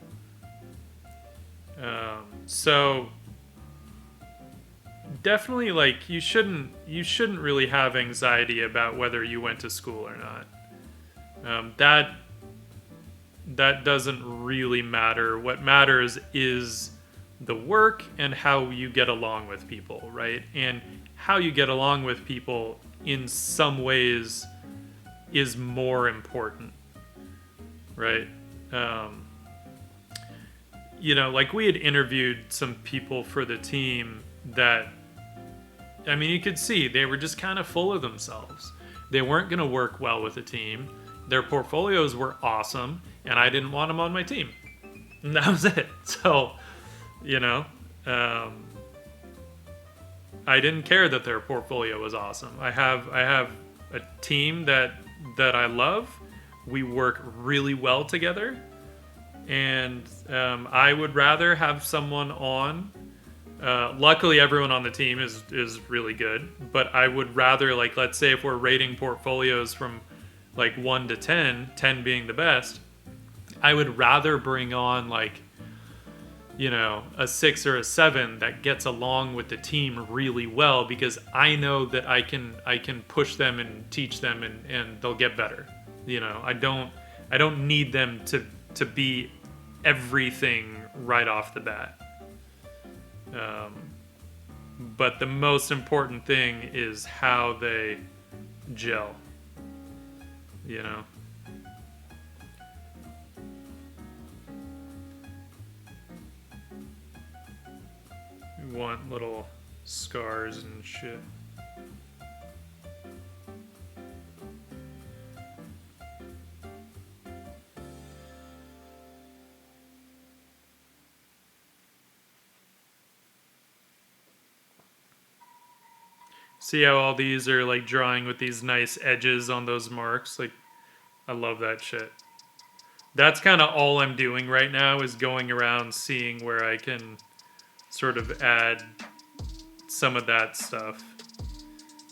So definitely, like, you shouldn't really have anxiety about whether you went to school or not. That doesn't really matter. What matters is the work and how you get along with people, right? And how you get along with people in some ways is more important, right? Like, we had interviewed some people for the team that, I mean, you could see they were just kind of full of themselves. They weren't going to work well with the team. Their portfolios were awesome, and I didn't want them on my team. And that was it. So, um, I didn't care that their portfolio was awesome. I have a team that I love. We work really well together, and I would rather have someone on. Luckily, everyone on the team is really good, but I would rather, like, let's say if we're rating portfolios from like 1 to 10, 10 being the best, I would rather bring on, like, a 6 or a 7 that gets along with the team really well, because I know that I can push them and teach them, and they'll get better. I don't need them to be everything right off the bat. But the most important thing is how they gel. You want little scars and shit. See how all these are, like, drawing with these nice edges on those marks? Like, I love that shit. That's kind of all I'm doing right now is going around seeing where I can sort of add some of that stuff.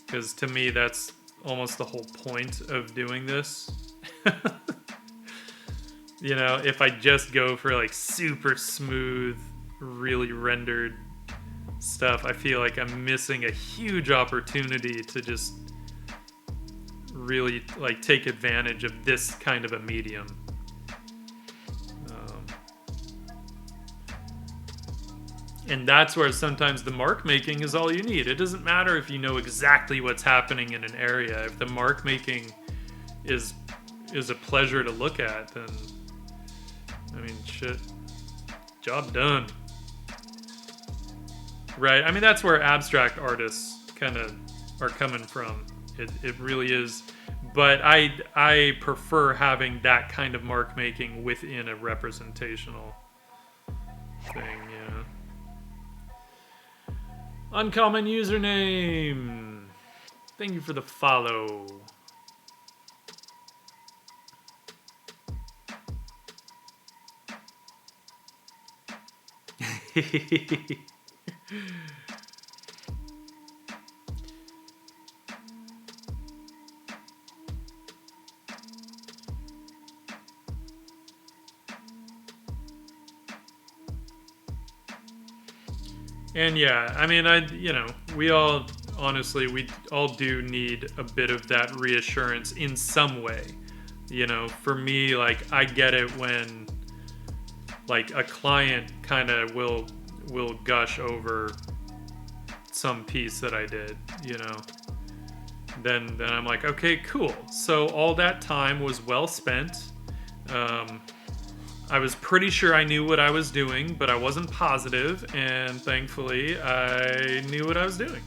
Because to me, that's almost the whole point of doing this. You know, if I just go for like super smooth, really rendered stuff, I feel like I'm missing a huge opportunity to just really like take advantage of this kind of a medium. And that's where sometimes the mark making is all you need. It doesn't matter if you know exactly what's happening in an area. If the mark making is a pleasure to look at, then I mean, shit, job done. Right? I mean, that's where abstract artists kind of are coming from. It really is. But I prefer having that kind of mark making within a representational thing, yeah. Uncommon username. Thank you for the follow. And yeah, I mean, we all, honestly, we all do need a bit of that reassurance in some way. You know, for me, like, I get it when, like, a client kind of will gush over some piece that I did, you know. Then I'm like, okay, cool. So all that time was well spent. I was pretty sure I knew what I was doing, but I wasn't positive, and thankfully I knew what I was doing.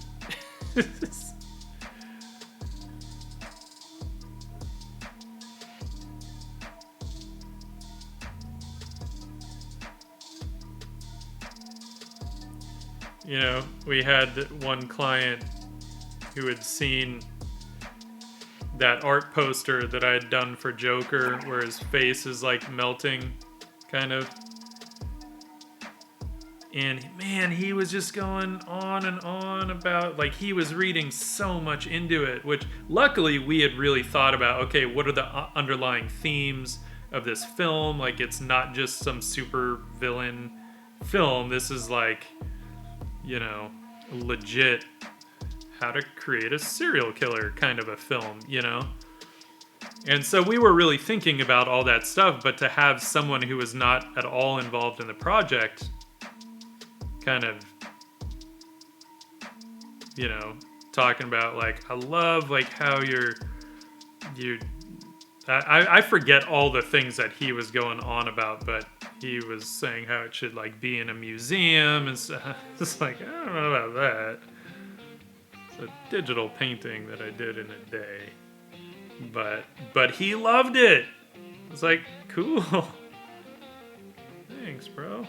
You know, we had one client who had seen that art poster that I had done for Joker where his face is like melting, kind of. And man, he was just going on and on about, like, he was reading so much into it, which luckily we had really thought about, okay, what are the underlying themes of this film? Like, it's not just some super villain film. This is like, you know, legit how to create a serial killer kind of a film, you know? And so we were really thinking about all that stuff, but to have someone who was not at all involved in the project kind of, you know, talking about, like, I love, like, how I forget all the things that he was going on about, but he was saying how it should, like, be in a museum and stuff. It's like, I don't know about that. It's a digital painting that I did in a day. But he loved it. It's like, cool. Thanks, bro.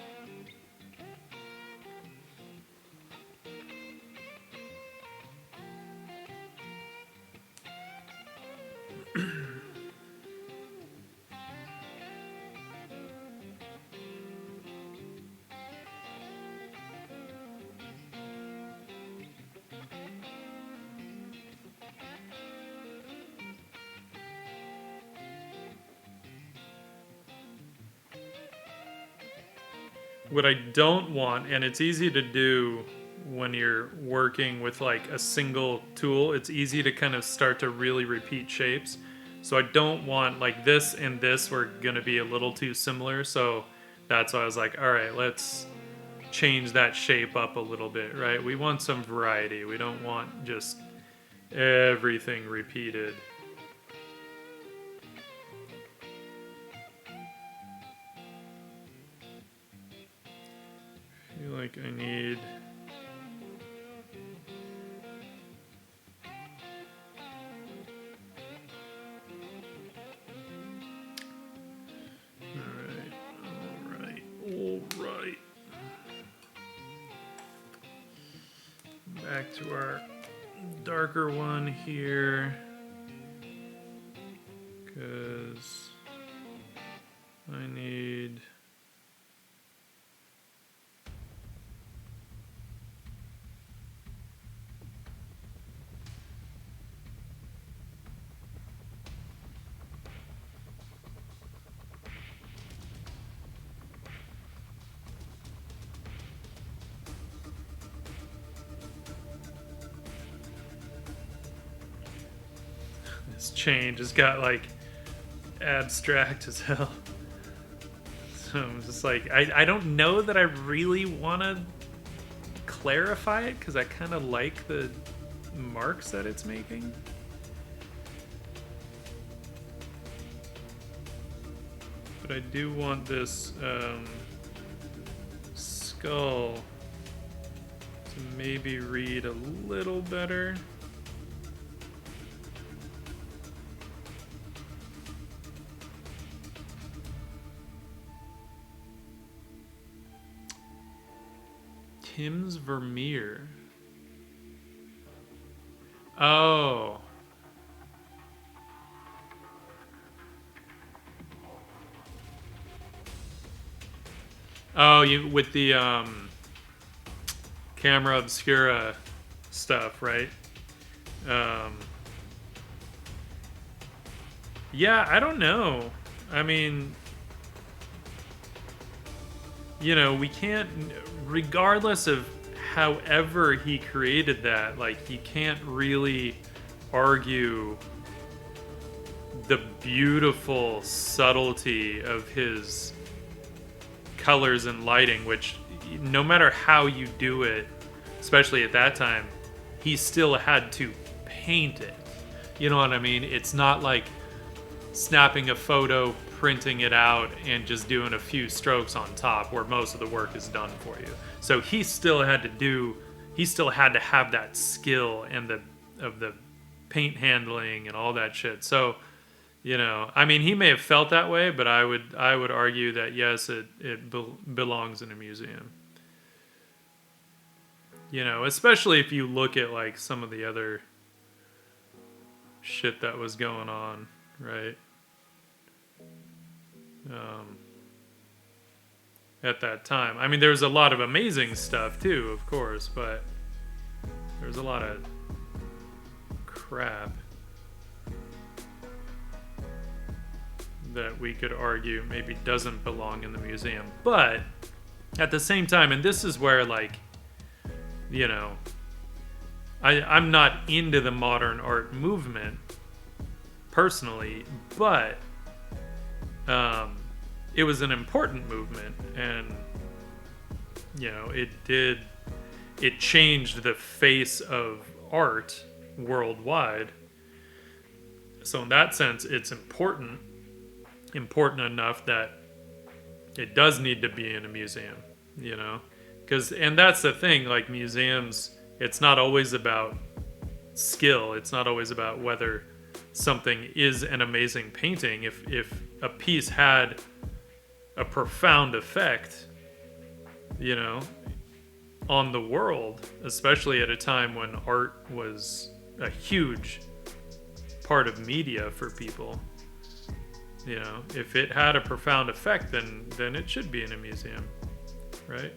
What I don't want, and it's easy to do when you're working with like a single tool, it's easy to kind of start to really repeat shapes. So I don't want, like, this and this were gonna be a little too similar. So that's why I was like, all right, let's change that shape up a little bit, right? We want some variety. We don't want just everything repeated. I feel like I need... Alright. Back to our darker one here. Because is I need... This change has got like abstract as hell. So I'm just like, I don't know that I really want to clarify it because I kind of like the marks that it's making. But I do want this skull to maybe read a little better. Tim's Vermeer. Oh. Oh, you with the camera obscura stuff, right? Yeah, I don't know. I mean, you know, we can't, regardless of however he created that, like, you can't really argue the beautiful subtlety of his colors and lighting, which no matter how you do it, especially at that time, he still had to paint it. You know what I mean? It's not like snapping a photo, printing it out, and just doing a few strokes on top where most of the work is done for you. So he still had to have that skill and the paint handling and all that shit. So, you know, I mean, he may have felt that way, but I would argue that yes, it belongs in a museum. You know, especially if you look at like some of the other shit that was going on, right? At that time. I mean, there was a lot of amazing stuff too, of course, but there's a lot of crap that we could argue maybe doesn't belong in the museum. But at the same time, and this is where, like, you know, I'm not into the modern art movement personally, but it was an important movement, and you know, it changed the face of art worldwide. So in that sense, it's important enough that it does need to be in a museum, you know, and that's the thing, like, museums, it's not always about skill. It's not always about whether something is an amazing painting. If a piece had a profound effect, you know, on the world, especially at a time when art was a huge part of media for people, you know, if it had a profound effect, then it should be in a museum, right?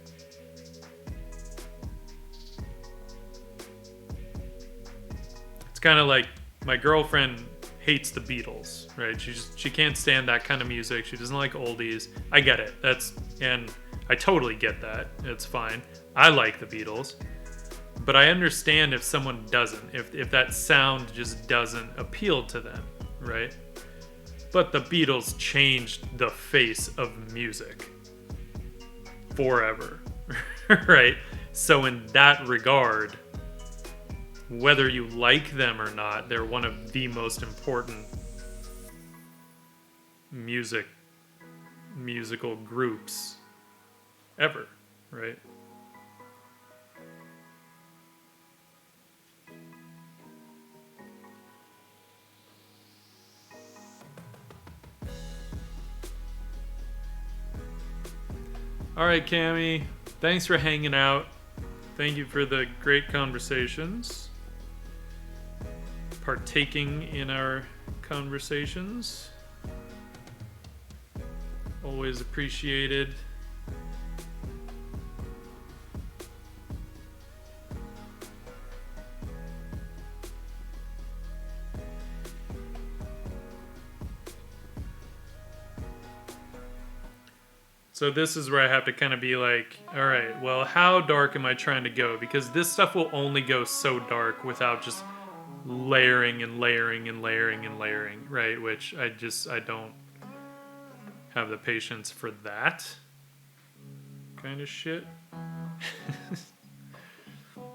It's kind of like my girlfriend hates the Beatles, right? She can't stand that kind of music. She doesn't like oldies. I get it. And I totally get that. It's fine. I like the Beatles. But I understand if someone doesn't, if that sound just doesn't appeal to them, right? But the Beatles changed the face of music forever, right? So in that regard, whether you like them or not, they're one of the most important musical groups ever, right? All right, Cami, thanks for hanging out. Thank you for the great conversations. Partaking in our conversations. Always appreciated. So this is where I have to kind of be like, all right, well, how dark am I trying to go? Because this stuff will only go so dark without just layering and layering and layering and layering, right? Which I don't have the patience for that kind of shit.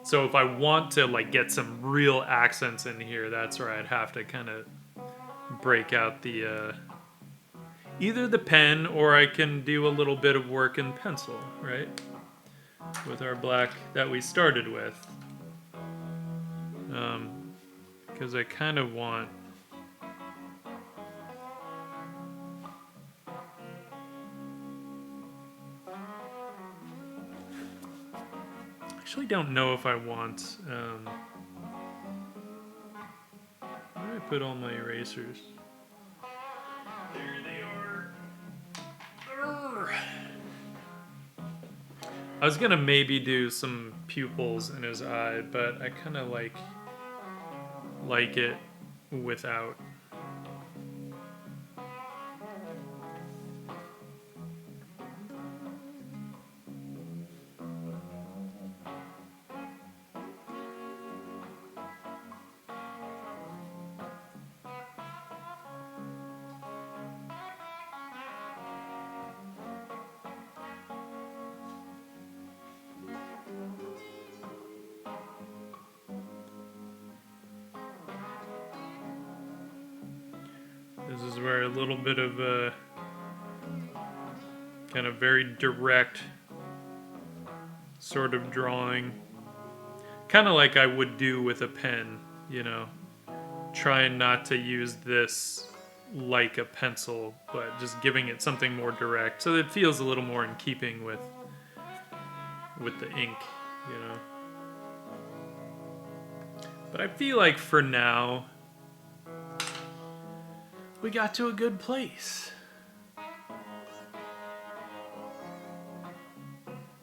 So if I want to like get some real accents in here, that's where I'd have to kind of break out the either the pen, or I can do a little bit of work in pencil, right? With our black that we started with. Because I kind of want... Actually don't know if I want... where did I put all my erasers? There they are. Urgh. I was gonna maybe do some pupils in his eye, but I kind of like it without. This is where a little bit of a kind of very direct sort of drawing, kind of like I would do with a pen, you know, trying not to use this like a pencil, but just giving it something more direct so that it feels a little more in keeping with the ink, you know. But I feel like for now we got to a good place.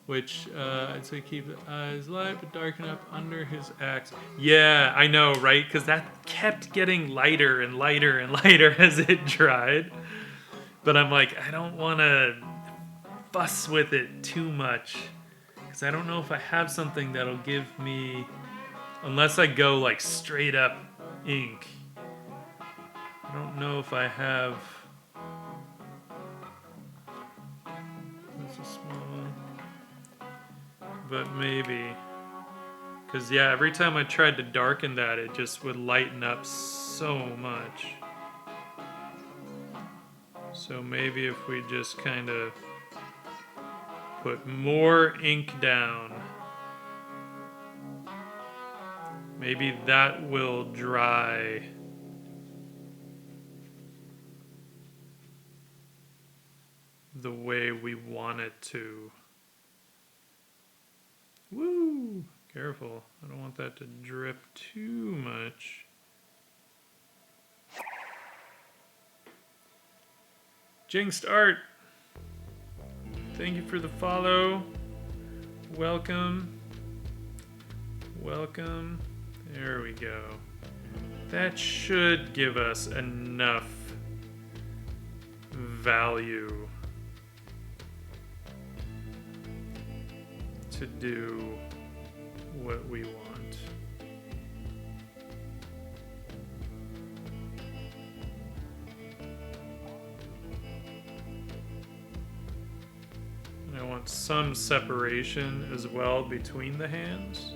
Which, I'd say keep the eyes light, but darken up under his axe. Yeah, I know, right? Because that kept getting lighter and lighter and lighter as it dried. But I'm like, I don't want to fuss with it too much. Because I don't know if I have something that'll give me... Unless I go, like, straight up ink. I don't know if I have... That's a small one. But maybe. Because, yeah, every time I tried to darken that, it just would lighten up so much. So maybe if we just kind of put more ink down, maybe that will dry the way we want it to. Woo! Careful. I don't want that to drip too much. Jinxed Art! Thank you for the follow. Welcome. Welcome. There we go. That should give us enough value to do what we want. And I want some separation as well between the hands.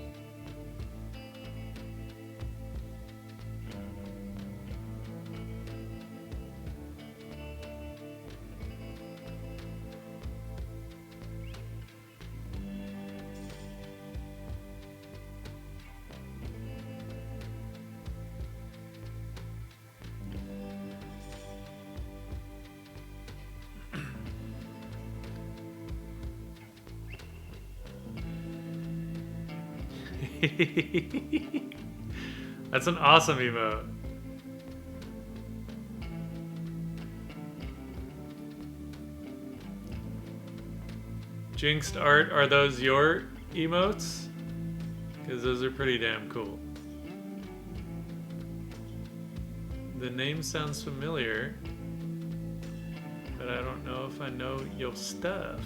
That's an awesome emote. Jinxed art, are those your emotes? Because those are pretty damn cool. The name sounds familiar, but I don't know if I know your stuff.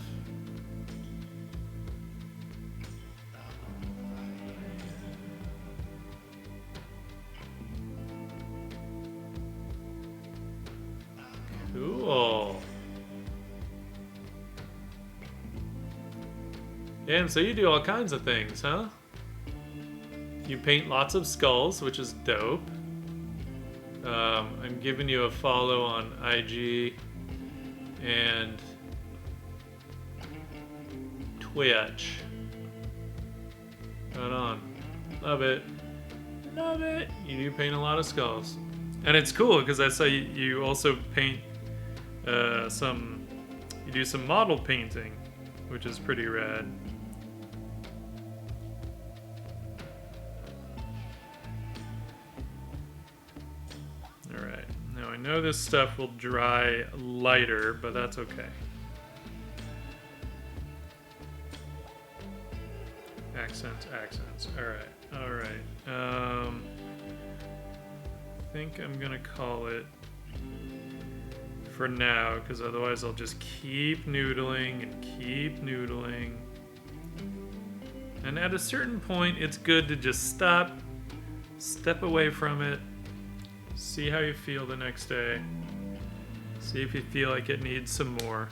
Cool. Damn, so you do all kinds of things, huh? You paint lots of skulls, which is dope. I'm giving you a follow on IG and Twitch. Right on. Love it. Love it. You do paint a lot of skulls. And it's cool because I saw you also paint you do some model painting, which is pretty rad. Alright, now I know this stuff will dry lighter, but that's okay. Accents, accents. Alright. I think I'm gonna call it for now, because otherwise I'll just keep noodling and keep noodling. And at a certain point, it's good to just step away from it, see how you feel the next day, see if you feel like it needs some more.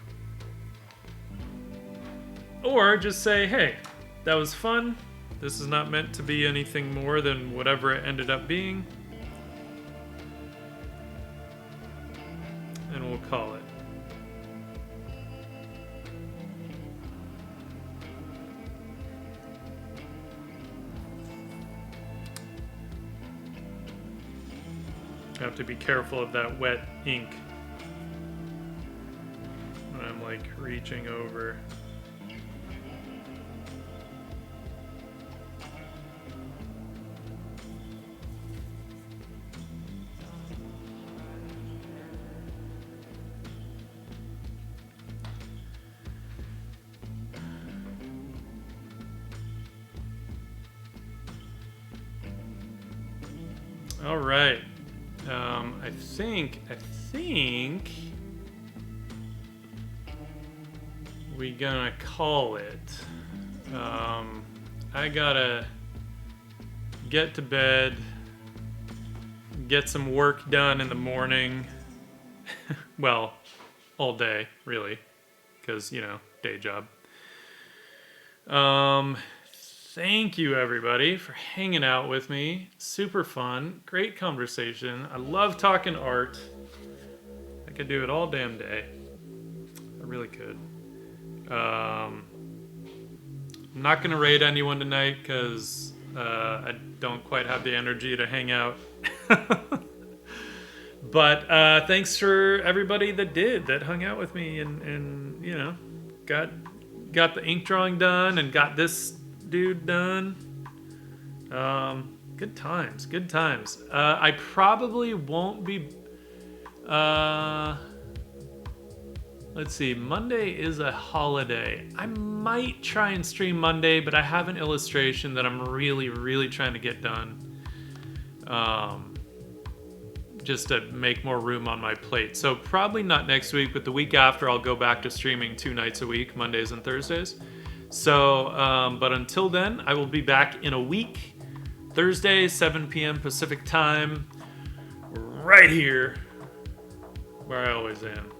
Or just say, hey, that was fun. This is not meant to be anything more than whatever it ended up being. And we'll call it. I have to be careful of that wet ink when I'm like reaching over. All right. I think we gonna call it. I gotta get to bed, get some work done in the morning. Well, all day, really, because, you know, day job. Thank you, everybody, for hanging out with me. Super fun. Great conversation. I love talking art. I could do it all damn day. I really could. I'm not going to raid anyone tonight because I don't quite have the energy to hang out. But thanks for everybody that hung out with me and you know, got the ink drawing done and got this dude done. Good times. I probably won't be let's see, Monday is a holiday. I might try and stream Monday, but I have an illustration that I'm really trying to get done, just to make more room on my plate. So probably not next week, but the week after I'll go back to streaming 2 nights a week, Mondays and Thursdays. So, but until then, I will be back in a week, Thursday, 7 p.m. Pacific time, right here, where I always am.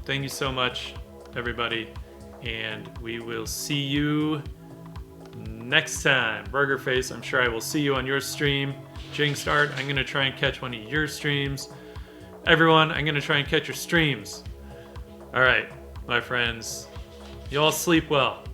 Thank you so much, everybody, and we will see you next time. Burger Face, I'm sure I will see you on your stream. Jinxed Art, I'm going to try and catch one of your streams. Everyone, I'm going to try and catch your streams. All right, my friends. You all sleep well.